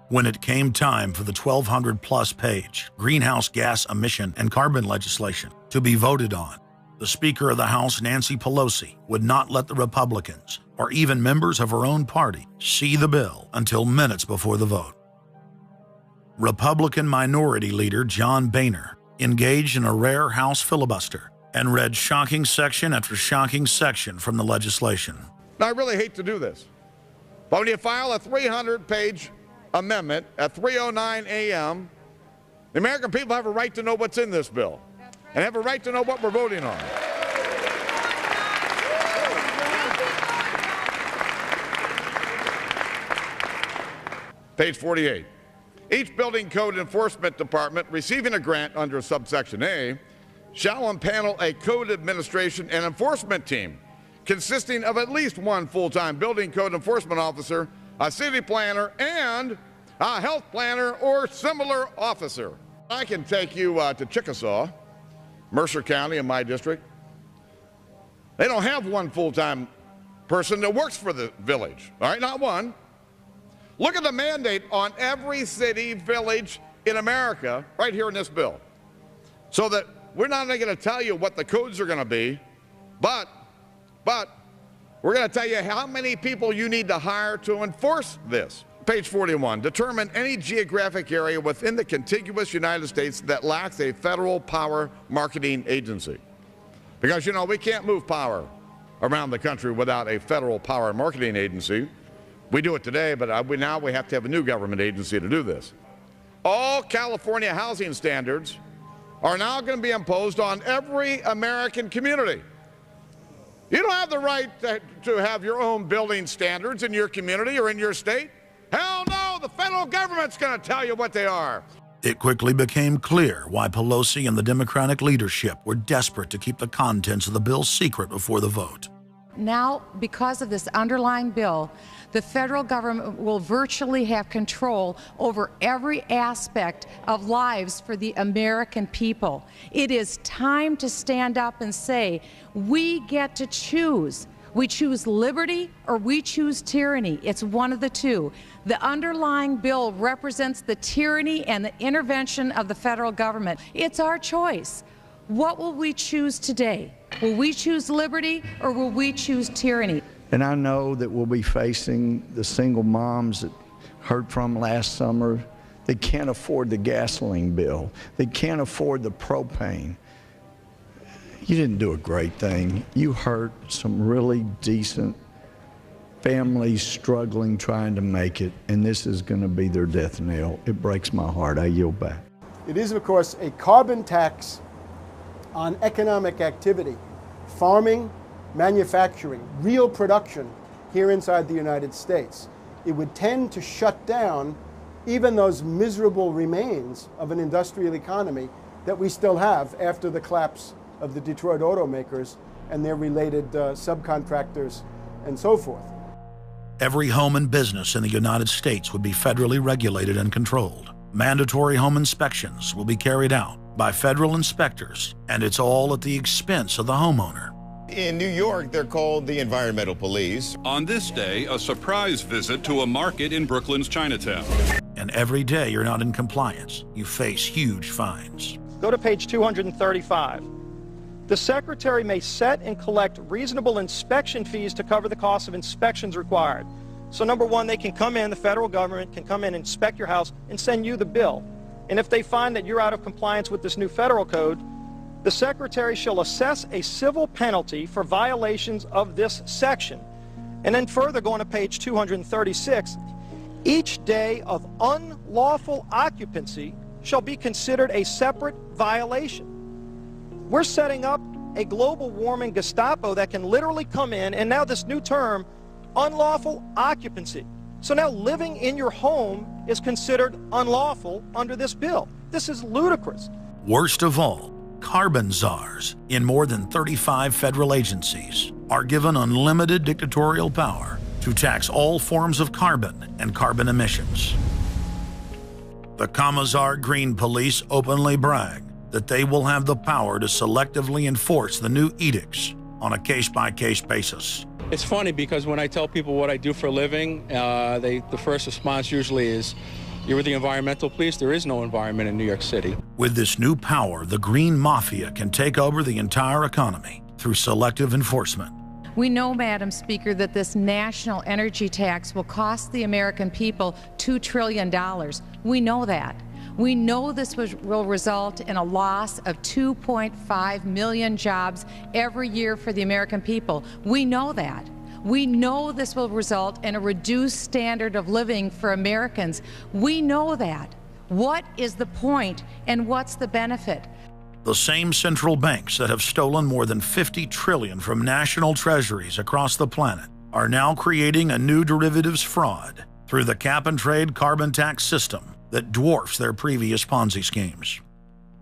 When it came time for the 1,200-plus page greenhouse gas emission and carbon legislation to be voted on, the Speaker of the House, Nancy Pelosi, would not let the Republicans, or even members of her own party, see the bill until minutes before the vote. Republican Minority Leader John Boehner engaged in a rare House filibuster and read shocking section after shocking section from the legislation. Now, I really hate to do this, but when you file a 300-page amendment at 3:09 a.m., the American people have a right to know what's in this bill and have a right to know what we're voting on. Page 48. Each building code enforcement department receiving a grant under subsection A shall impanel a code administration and enforcement team consisting of at least one full-time building code enforcement officer, a city planner, and a health planner or similar officer. I can take you to Chickasaw, Mercer County in my district. They don't have one full-time person that works for the village, all right, not one. Look at the mandate on every city, village in America right here in this bill. So that we're not only going to tell you what the codes are going to be, but we're going to tell you how many people you need to hire to enforce this. Page 41, determine any geographic area within the contiguous United States that lacks a federal power marketing agency. Because, you know, we can't move power around the country without a federal power marketing agency. We do it today, but now we have to have a new government agency to do this. All California housing standards are now going to be imposed on every American community. You don't have the right to have your own building standards in your community or in your state. Hell no, the federal government's going to tell you what they are. It quickly became clear why Pelosi and the Democratic leadership were desperate to keep the contents of the bill secret before the vote. Now, because of this underlying bill, the federal government will virtually have control over every aspect of lives for the American people. It is time to stand up and say, we get to choose. We choose liberty or we choose tyranny. It's one of the two. The underlying bill represents the tyranny and the intervention of the federal government. It's our choice. What will we choose today? Will we choose liberty or will we choose tyranny? And I know that we'll be facing the single moms that heard from last summer. They can't afford the gasoline bill. They can't afford the propane. You didn't do a great thing. You hurt some really decent families struggling, trying to make it, and this is going to be their death knell. It breaks my heart. I yield back. It is, of course, a carbon tax on economic activity, farming, manufacturing, real production here inside the United States. It would tend to shut down even those miserable remains of an industrial economy that we still have after the collapse of the Detroit automakers and their related subcontractors and so forth. Every home and business in the United States would be federally regulated and controlled. Mandatory home inspections will be carried out by federal inspectors, and it's all at the expense of the homeowner. In New York, they're called the environmental police. On this day, a surprise visit to a market in Brooklyn's Chinatown. And every day you're not in compliance, you face huge fines. Go to page 235. The Secretary may set and collect reasonable inspection fees to cover the cost of inspections required. So number one, they can come in, the federal government can come in, inspect your house, and send you the bill. And if they find that you're out of compliance with this new federal code, the Secretary shall assess a civil penalty for violations of this section. And then further, going to page 236, each day of unlawful occupancy shall be considered a separate violation. We're setting up a global warming Gestapo that can literally come in, and now this new term, unlawful occupancy. So now living in your home is considered unlawful under this bill. This is ludicrous. Worst of all, carbon czars in more than 35 federal agencies are given unlimited dictatorial power to tax all forms of carbon and carbon emissions. The Commissar Green Police openly brag that they will have the power to selectively enforce the new edicts on a case-by-case basis. It's funny because when I tell people what I do for a living, the first response usually is, "You're with the environmental police?" There is no environment in New York City. With this new power, the green mafia can take over the entire economy through selective enforcement. We know, Madam Speaker, that this national energy tax will cost the American people $2 trillion. We know that. We know this will result in a loss of 2.5 million jobs every year for the American people. We know that. We know this will result in a reduced standard of living for Americans. We know that. What is the point and what's the benefit? The same central banks that have stolen more than $50 trillion from national treasuries across the planet are now creating a new derivatives fraud through the cap-and-trade carbon tax system that dwarfs their previous Ponzi schemes.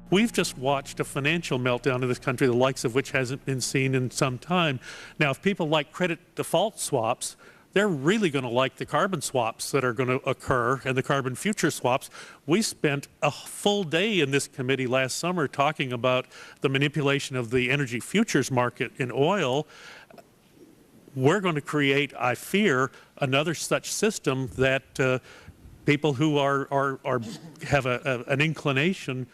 We've just watched a financial meltdown in this country, the likes of which hasn't been seen in some time. Now, if people like credit default swaps, they're really going to like the carbon swaps that are going to occur and the carbon future swaps. We spent a full day in this committee last summer talking about the manipulation of the energy futures market in oil. We're going to create, I fear, another such system that people who have an inclination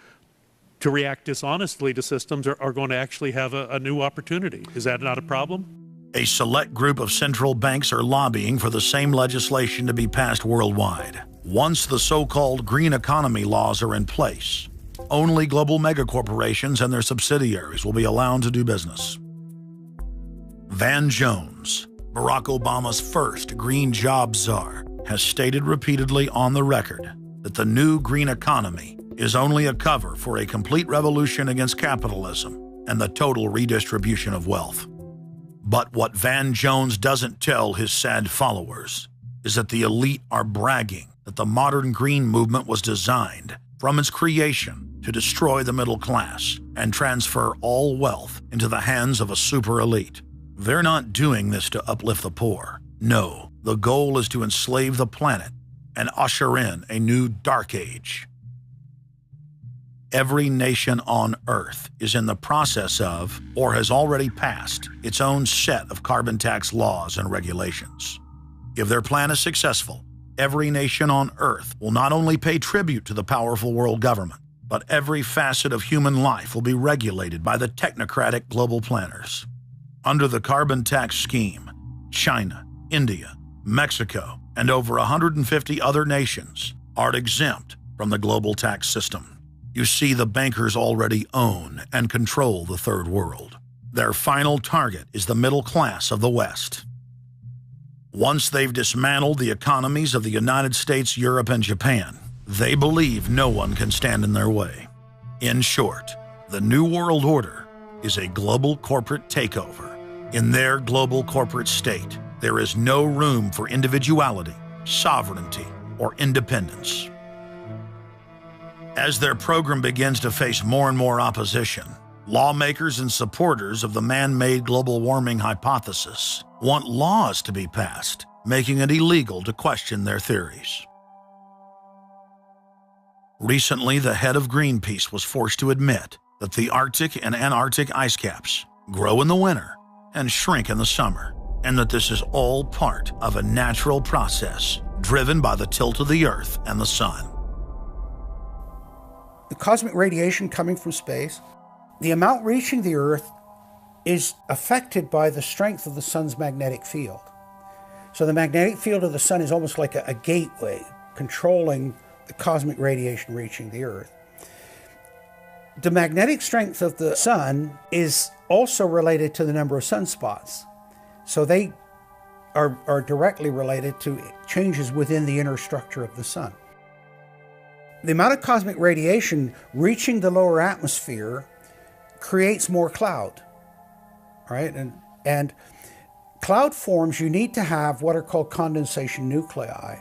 to react dishonestly to systems are going to actually have a new opportunity. Is that not a problem? A select group of central banks are lobbying for the same legislation to be passed worldwide. Once the so-called green economy laws are in place, only global megacorporations and their subsidiaries will be allowed to do business. Van Jones, Barack Obama's first green job czar, has stated repeatedly on the record that the new green economy is only a cover for a complete revolution against capitalism and the total redistribution of wealth. But what Van Jones doesn't tell his sad followers is that the elite are bragging that the modern green movement was designed from its creation to destroy the middle class and transfer all wealth into the hands of a super elite. They're not doing this to uplift the poor. No, the goal is to enslave the planet and usher in a new dark age. Every nation on Earth is in the process of, or has already passed, its own set of carbon tax laws and regulations. If their plan is successful, every nation on Earth will not only pay tribute to the powerful world government, but every facet of human life will be regulated by the technocratic global planners. Under the carbon tax scheme, China, India, Mexico, and over 150 other nations are exempt from the global tax system. You see, the bankers already own and control the third world. Their final target is the middle class of the West. Once they've dismantled the economies of the United States, Europe, and Japan, they believe no one can stand in their way. In short, the New World Order is a global corporate takeover. In their global corporate state, there is no room for individuality, sovereignty, or independence. As their program begins to face more and more opposition, lawmakers and supporters of the man-made global warming hypothesis want laws to be passed, making it illegal to question their theories. Recently, the head of Greenpeace was forced to admit that the Arctic and Antarctic ice caps grow in the winter and shrink in the summer, and that this is all part of a natural process driven by the tilt of the Earth and the Sun. The cosmic radiation coming from space, the amount reaching the Earth is affected by the strength of the Sun's magnetic field. So the magnetic field of the Sun is almost like a gateway controlling the cosmic radiation reaching the Earth. The magnetic strength of the Sun is also related to the number of sunspots. So they are directly related to changes within the inner structure of the Sun. The amount of cosmic radiation reaching the lower atmosphere creates more cloud, right? And cloud forms, you need to have what are called condensation nuclei.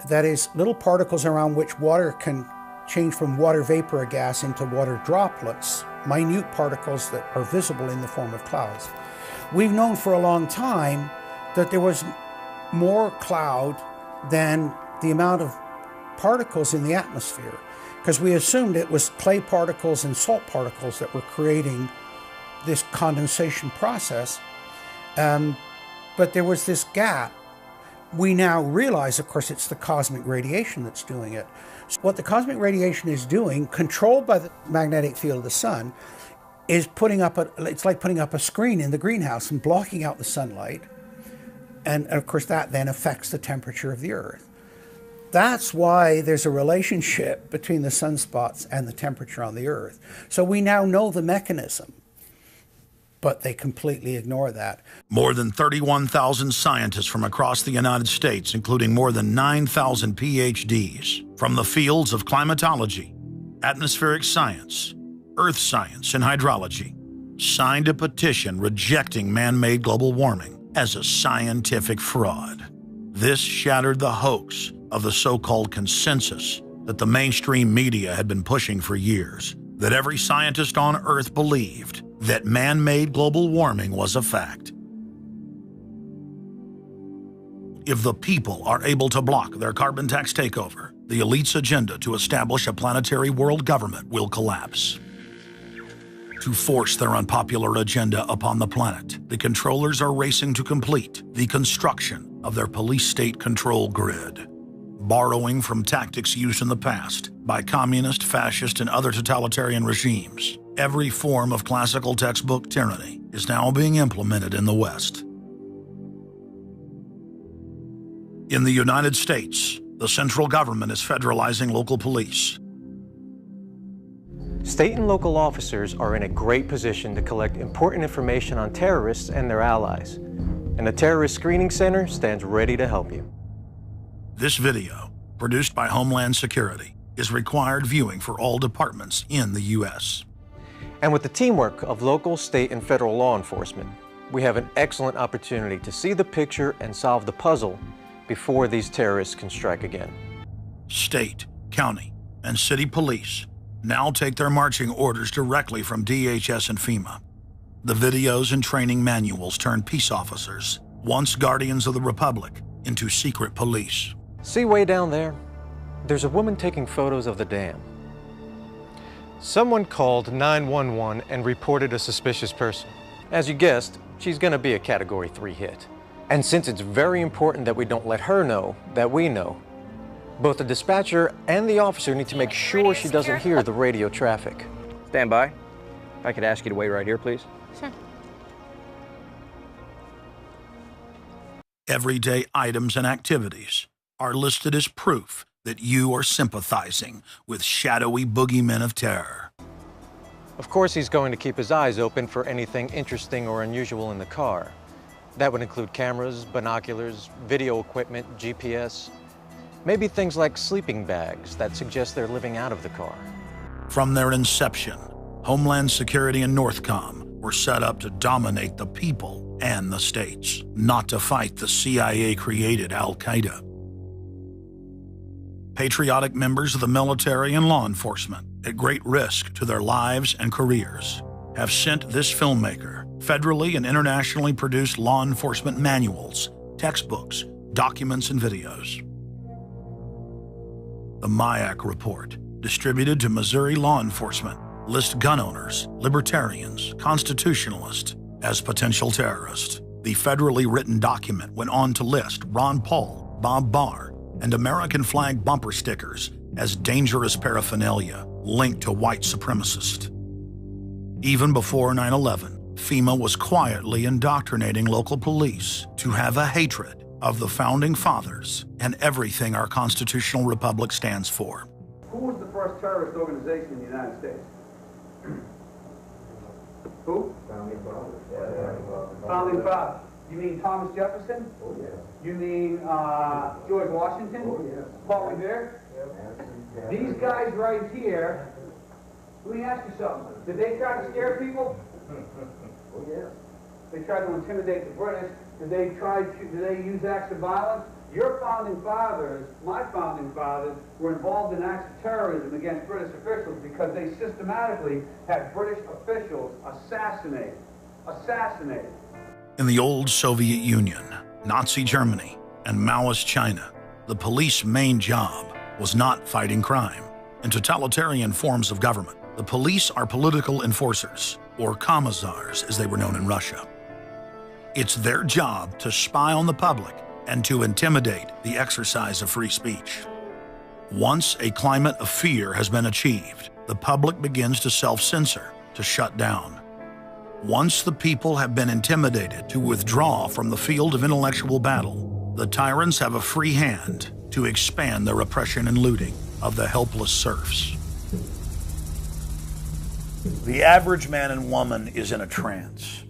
That is, little particles around which water can change from water vapor or gas into water droplets, minute particles that are visible in the form of clouds. We've known for a long time that there was more cloud than the amount of particles in the atmosphere, because we assumed it was clay particles and salt particles that were creating this condensation process. But there was this gap. We now realize, of course, it's the cosmic radiation that's doing it. So what the cosmic radiation is doing, controlled by the magnetic field of the sun, is it's like putting up a screen in the greenhouse and blocking out the sunlight. And of course, that then affects the temperature of the Earth. That's why there's a relationship between the sunspots and the temperature on the Earth. So we now know the mechanism, but they completely ignore that. More than 31,000 scientists from across the United States, including more than 9,000 PhDs from the fields of climatology, atmospheric science, earth science, and hydrology, signed a petition rejecting man-made global warming as a scientific fraud. This shattered the hoax of the so-called consensus that the mainstream media had been pushing for years, that every scientist on Earth believed that man-made global warming was a fact. If the people are able to block their carbon tax takeover, the elite's agenda to establish a planetary world government will collapse. To force their unpopular agenda upon the planet, the controllers are racing to complete the construction of their police state control grid. Borrowing from tactics used in the past by communist, fascist, and other totalitarian regimes, every form of classical textbook tyranny is now being implemented in the West. In the United States, the central government is federalizing local police. State and local officers are in a great position to collect important information on terrorists and their allies, and the Terrorist Screening Center stands ready to help you. This video, produced by Homeland Security, is required viewing for all departments in the U.S. And with the teamwork of local, state, and federal law enforcement, we have an excellent opportunity to see the picture and solve the puzzle before these terrorists can strike again. State, county, and city police now take their marching orders directly from DHS and FEMA. The videos and training manuals turn peace officers, once guardians of the Republic, into secret police. See way down there? There's a woman taking photos of the dam. Someone called 911 and reported a suspicious person. As you guessed, she's gonna be a Category 3 hit. And since it's very important that we don't let her know that we know, both the dispatcher and the officer need to make sure she doesn't hear the radio traffic. Stand by. If I could ask you to wait right here, please. Sure. Everyday items and activities are listed as proof that you are sympathizing with shadowy boogeymen of terror. Of course, he's going to keep his eyes open for anything interesting or unusual in the car. That would include cameras, binoculars, video equipment, GPS, maybe things like sleeping bags that suggest they're living out of the car. From their inception, Homeland Security and Northcom were set up to dominate the people and the states, not to fight the CIA-created Al-Qaeda. Patriotic members of the military and law enforcement, at great risk to their lives and careers, have sent this filmmaker federally and internationally produced law enforcement manuals, textbooks, documents, and videos. The MIAC report, distributed to Missouri law enforcement, lists gun owners, libertarians, constitutionalists as potential terrorists. The federally written document went on to list Ron Paul, Bob Barr, and American flag bumper stickers as dangerous paraphernalia linked to white supremacists. Even before 9/11, FEMA was quietly indoctrinating local police to have a hatred of the Founding Fathers and everything our constitutional republic stands for. Who was the first terrorist organization in the United States? Who? Founding Fathers. Founding Fathers. You mean Thomas Jefferson? Oh, yeah. You mean George Washington? Oh, yeah. Paul Revere? Yeah. These guys right here, let me ask you something. Did they try to scare people? Oh, yeah. They tried to intimidate the British. Did they use acts of violence? Your founding fathers, my founding fathers, were involved in acts of terrorism against British officials because they systematically had British officials assassinated. In the old Soviet Union, Nazi Germany, and Maoist China, the police's main job was not fighting crime. In totalitarian forms of government, the police are political enforcers, or commissars as they were known in Russia. It's their job to spy on the public and to intimidate the exercise of free speech. Once a climate of fear has been achieved, the public begins to self-censor, to shut down. Once the people have been intimidated to withdraw from the field of intellectual battle, the tyrants have a free hand to expand their oppression and looting of the helpless serfs. The average man and woman is in a trance.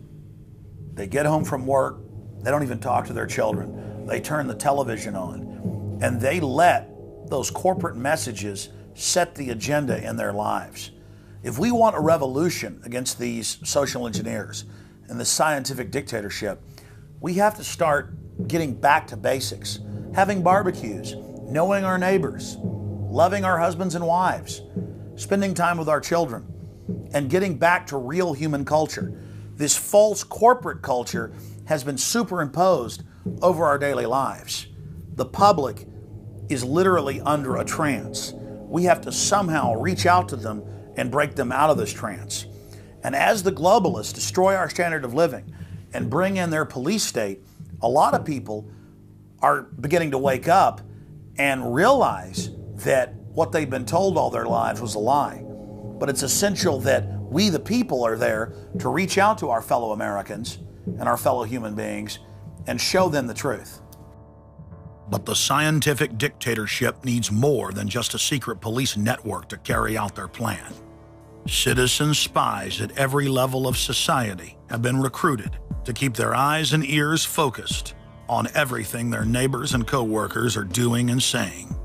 They get home from work, they don't even talk to their children. They turn the television on, and they let those corporate messages set the agenda in their lives. If we want a revolution against these social engineers and the scientific dictatorship, we have to start getting back to basics, having barbecues, knowing our neighbors, loving our husbands and wives, spending time with our children, and getting back to real human culture. This false corporate culture has been superimposed over our daily lives. The public is literally under a trance. We have to somehow reach out to them and break them out of this trance. And as the globalists destroy our standard of living and bring in their police state, a lot of people are beginning to wake up and realize that what they've been told all their lives was a lie. But it's essential that we, the people, are there to reach out to our fellow Americans and our fellow human beings and show them the truth. But the scientific dictatorship needs more than just a secret police network to carry out their plan. Citizen spies at every level of society have been recruited to keep their eyes and ears focused on everything their neighbors and co-workers are doing and saying.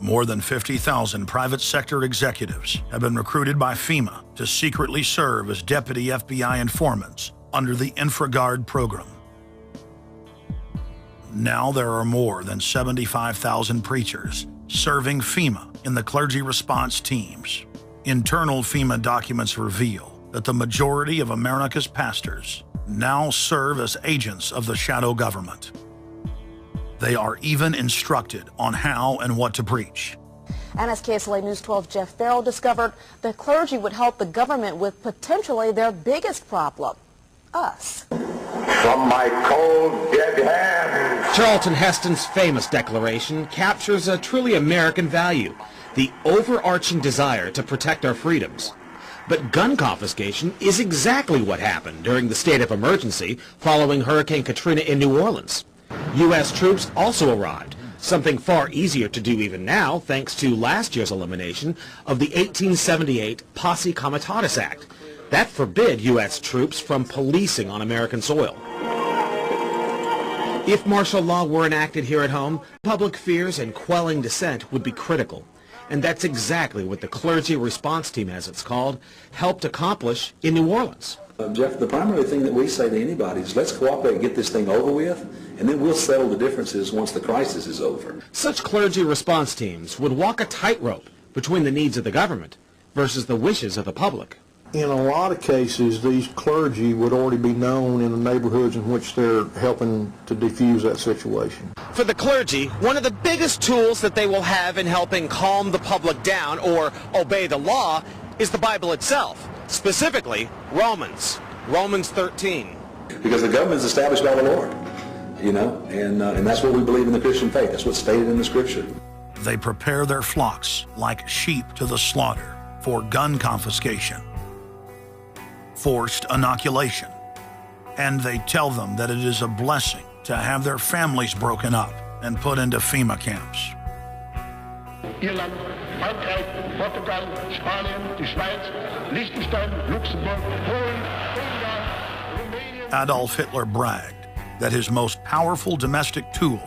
More than 50,000 private sector executives have been recruited by FEMA to secretly serve as deputy FBI informants under the InfraGard program. Now there are more than 75,000 preachers serving FEMA in the clergy response teams. Internal FEMA documents reveal that the majority of America's pastors now serve as agents of the shadow government. They are even instructed on how and what to preach. And as KSLA News 12 Jeff Farrell discovered, the clergy would help the government with potentially their biggest problem, us. From my cold, dead hands. Charlton Heston's famous declaration captures a truly American value, the overarching desire to protect our freedoms. But gun confiscation is exactly what happened during the state of emergency following Hurricane Katrina in New Orleans. U.S. troops also arrived, something far easier to do even now thanks to last year's elimination of the 1878 Posse Comitatus Act. That forbid U.S. troops from policing on American soil. If martial law were enacted here at home, public fears and quelling dissent would be critical. And that's exactly what the Clergy Response Team, as it's called, helped accomplish in New Orleans. Jeff, the primary thing that we say to anybody is let's cooperate and get this thing over with, and then we'll settle the differences once the crisis is over. Such clergy response teams would walk a tightrope between the needs of the government versus the wishes of the public. In a lot of cases, these clergy would already be known in the neighborhoods in which they're helping to defuse that situation. For the clergy, one of the biggest tools that they will have in helping calm the public down or obey the law is the Bible itself. Specifically, Romans 13. Because the government is established by the Lord, you know, and that's what we believe in the Christian faith. That's what's stated in the Scripture. They prepare their flocks like sheep to the slaughter for gun confiscation, forced inoculation, and they tell them that it is a blessing to have their families broken up and put into FEMA camps. Irland, Frankreich, Portugal, Spanien, die Schweiz, Liechtenstein, Luxembourg, Polen, Ungarn, Romania. Adolf Hitler bragged that his most powerful domestic tool,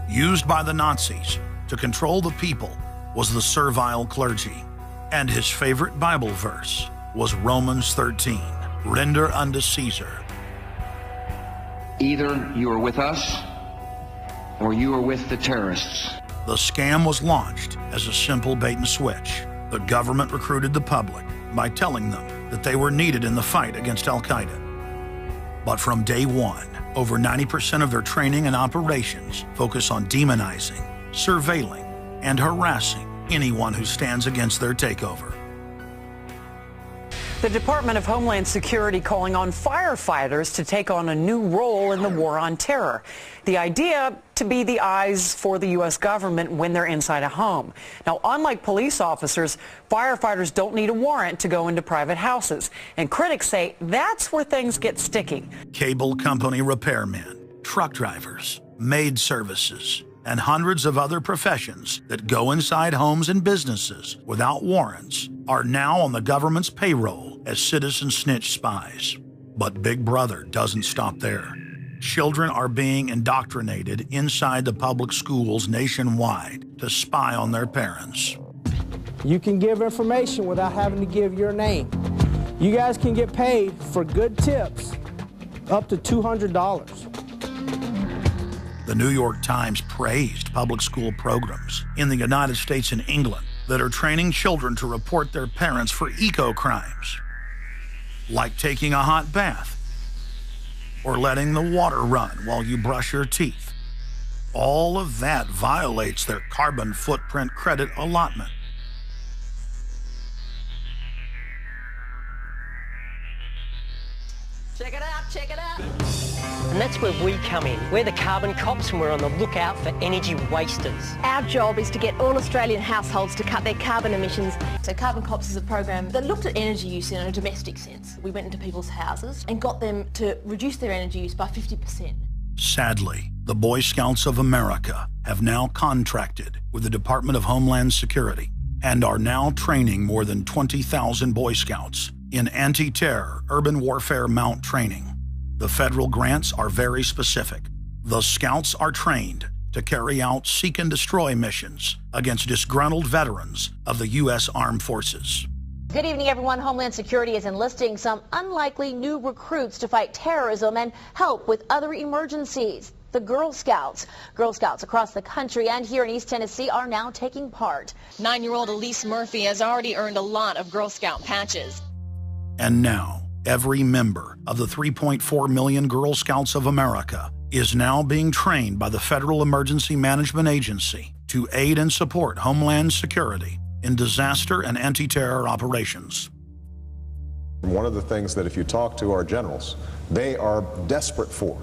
used by the Nazis to control the people, was the servile clergy. And his favorite Bible verse was Romans 13, render unto Caesar. Either you are with us or you are with the terrorists. The scam was launched as a simple bait and switch. The government recruited the public by telling them that they were needed in the fight against Al-Qaeda. But from day one, over 90% of their training and operations focus on demonizing, surveilling, and harassing anyone who stands against their takeover. The Department of Homeland Security calling on firefighters to take on a new role in the war on terror. The idea to be the eyes for the U.S. government when they're inside a home. Now, unlike police officers, firefighters don't need a warrant to go into private houses. And critics say that's where things get sticky. Cable company repairmen, truck drivers, maid services, and hundreds of other professions that go inside homes and businesses without warrants are now on the government's payroll as citizen snitch spies. But Big Brother doesn't stop there. Children are being indoctrinated inside the public schools nationwide to spy on their parents. You can give information without having to give your name. You guys can get paid for good tips up to $200. The New York Times praised public school programs in the United States and England that are training children to report their parents for eco-crimes, like taking a hot bath or letting the water run while you brush your teeth. All of that violates their carbon footprint credit allotment. Check it out, check it out. And that's where we come in. We're the carbon cops and we're on the lookout for energy wasters. Our job is to get all Australian households to cut their carbon emissions. So Carbon Cops is a program that looked at energy use in a domestic sense. We went into people's houses and got them to reduce their energy use by 50%. Sadly, the Boy Scouts of America have now contracted with the Department of Homeland Security and are now training more than 20,000 Boy Scouts in anti-terror urban warfare mount training. The federal grants are very specific. The Scouts are trained to carry out seek and destroy missions against disgruntled veterans of the U.S. Armed Forces. Good evening, everyone. Homeland Security is enlisting some unlikely new recruits to fight terrorism and help with other emergencies. The Girl Scouts. Girl Scouts across the country and here in East Tennessee are now taking part. 9-year-old Elise Murphy has already earned a lot of Girl Scout patches. And now, every member of the 3.4 million Girl Scouts of America is now being trained by the Federal Emergency Management Agency to aid and support Homeland Security in disaster and anti-terror operations. One of the things that if you talk to our generals, they are desperate for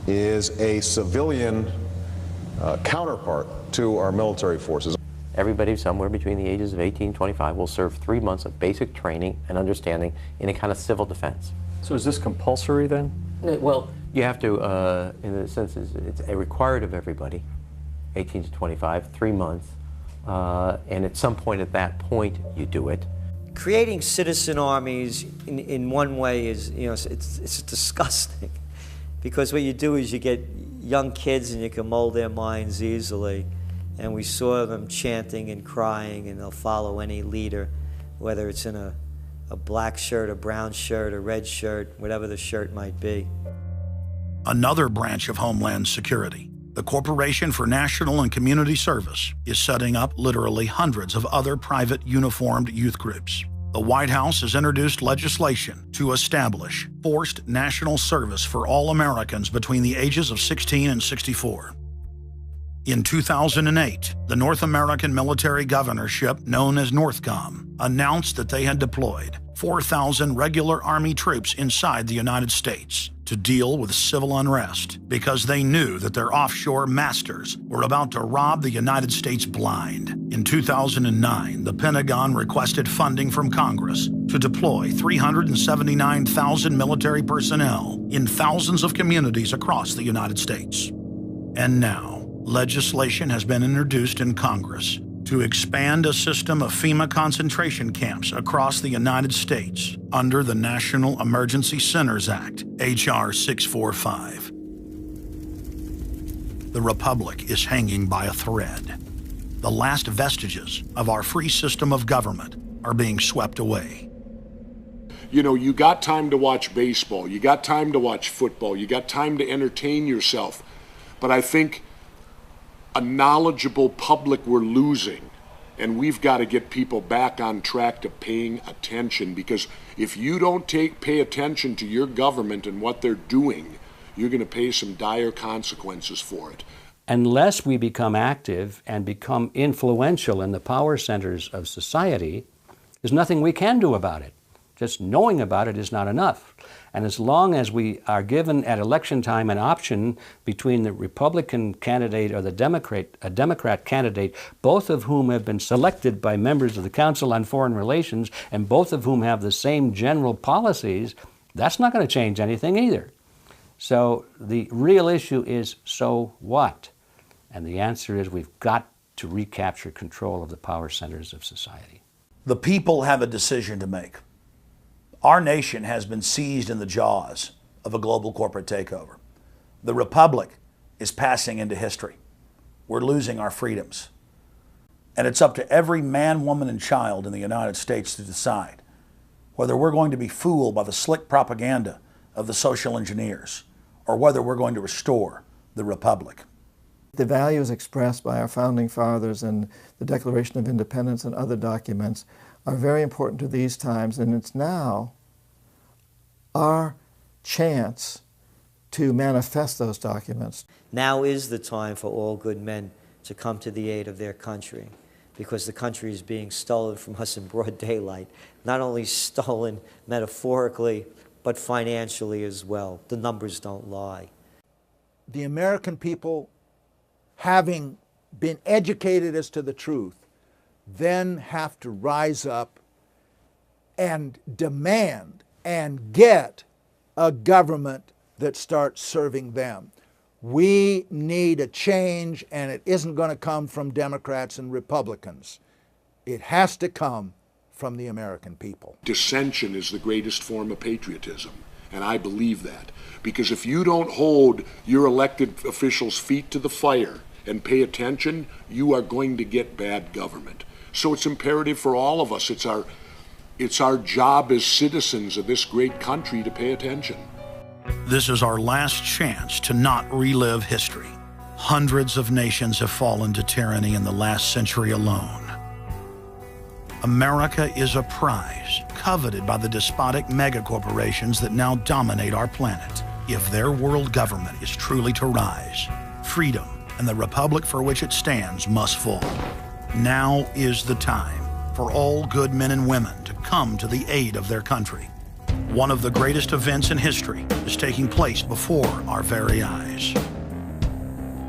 is a civilian counterpart to our military forces. Everybody somewhere between the ages of 18 and 25 will serve 3 months of basic training and understanding in a kind of civil defense. So is this compulsory then? Well, you have to, in a sense, it's required of everybody, 18 to 25, 3 months, and at some point at that point you do it. Creating citizen armies in one way is, it's disgusting, because what you do is you get young kids and you can mold their minds easily. And we saw them chanting and crying, and they'll follow any leader, whether it's in a black shirt, a brown shirt, a red shirt, whatever the shirt might be. Another branch of Homeland Security, the Corporation for National and Community Service, is setting up literally hundreds of other private uniformed youth groups. The White House has introduced legislation to establish forced national service for all Americans between the ages of 16 and 64. In 2008, the North American Military Governorship, known as NORTHCOM, announced that they had deployed 4,000 regular Army troops inside the United States to deal with civil unrest because they knew that their offshore masters were about to rob the United States blind. In 2009, the Pentagon requested funding from Congress to deploy 379,000 military personnel in thousands of communities across the United States. And now, legislation has been introduced in Congress to expand a system of FEMA concentration camps across the United States under the National Emergency Centers Act, H.R. 645. The Republic is hanging by a thread. The last vestiges of our free system of government are being swept away. You know, you got time to watch baseball, you got time to watch football, you got time to entertain yourself, but I think a knowledgeable public we're losing, and we've got to get people back on track to paying attention, because if you don't pay attention to your government and what they're doing, you're going to pay some dire consequences for it. Unless we become active and become influential in the power centers of society, there's nothing we can do about it. Just knowing about it is not enough. And as long as we are given at election time an option between the Republican candidate or a Democrat candidate, both of whom have been selected by members of the Council on Foreign Relations and both of whom have the same general policies, that's not going to change anything either. So the real issue is, so what? And the answer is we've got to recapture control of the power centers of society. The people have a decision to make. Our nation has been seized in the jaws of a global corporate takeover. The republic is passing into history. We're losing our freedoms. And it's up to every man, woman, and child in the United States to decide whether we're going to be fooled by the slick propaganda of the social engineers or whether we're going to restore the republic. The values expressed by our founding fathers and the Declaration of Independence and other documents are very important to these times, and it's now our chance to manifest those documents. Now is the time for all good men to come to the aid of their country, because the country is being stolen from us in broad daylight. Not only stolen metaphorically, but financially as well. The numbers don't lie. The American people, having been educated as to the truth, then have to rise up and demand and get a government that starts serving them. We need a change, and it isn't going to come from Democrats and Republicans. It has to come from the American people. Dissension is the greatest form of patriotism, and I believe that. Because if you don't hold your elected officials' feet to the fire and pay attention, you are going to get bad government. So it's imperative for all of us. It's our job as citizens of this great country to pay attention. This is our last chance to not relive history. Hundreds of nations have fallen to tyranny in the last century alone. America is a prize coveted by the despotic megacorporations that now dominate our planet. If their world government is truly to rise, freedom and the republic for which it stands must fall. Now is the time for all good men and women to come to the aid of their country. One of the greatest events in history is taking place before our very eyes.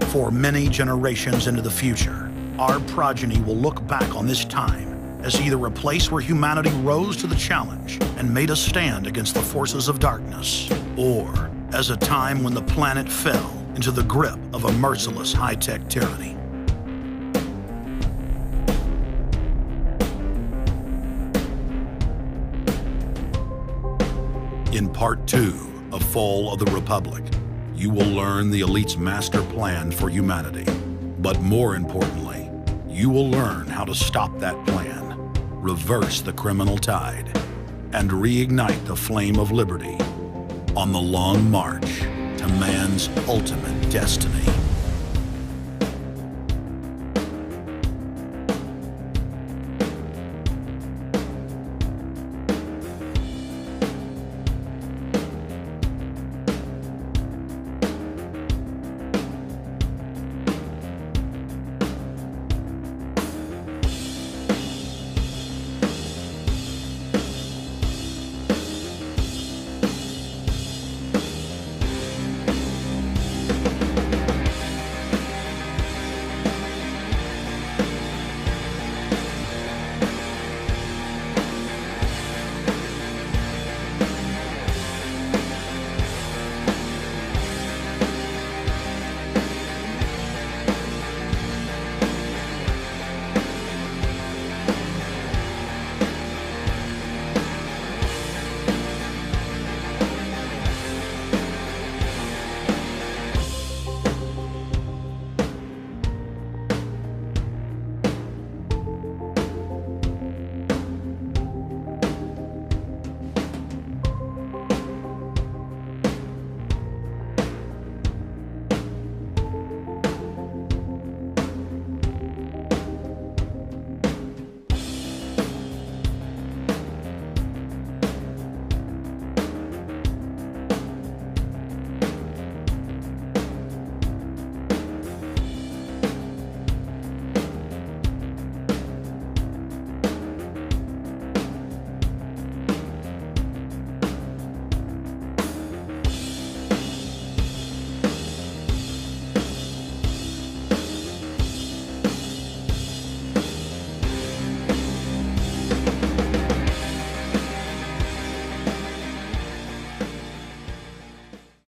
For many generations into the future, our progeny will look back on this time as either a place where humanity rose to the challenge and made a stand against the forces of darkness, or as a time when the planet fell into the grip of a merciless high-tech tyranny. In Part 2 of Fall of the Republic, you will learn the elite's master plan for humanity. But more importantly, you will learn how to stop that plan, reverse the criminal tide, and reignite the flame of liberty on the long march to man's ultimate destiny.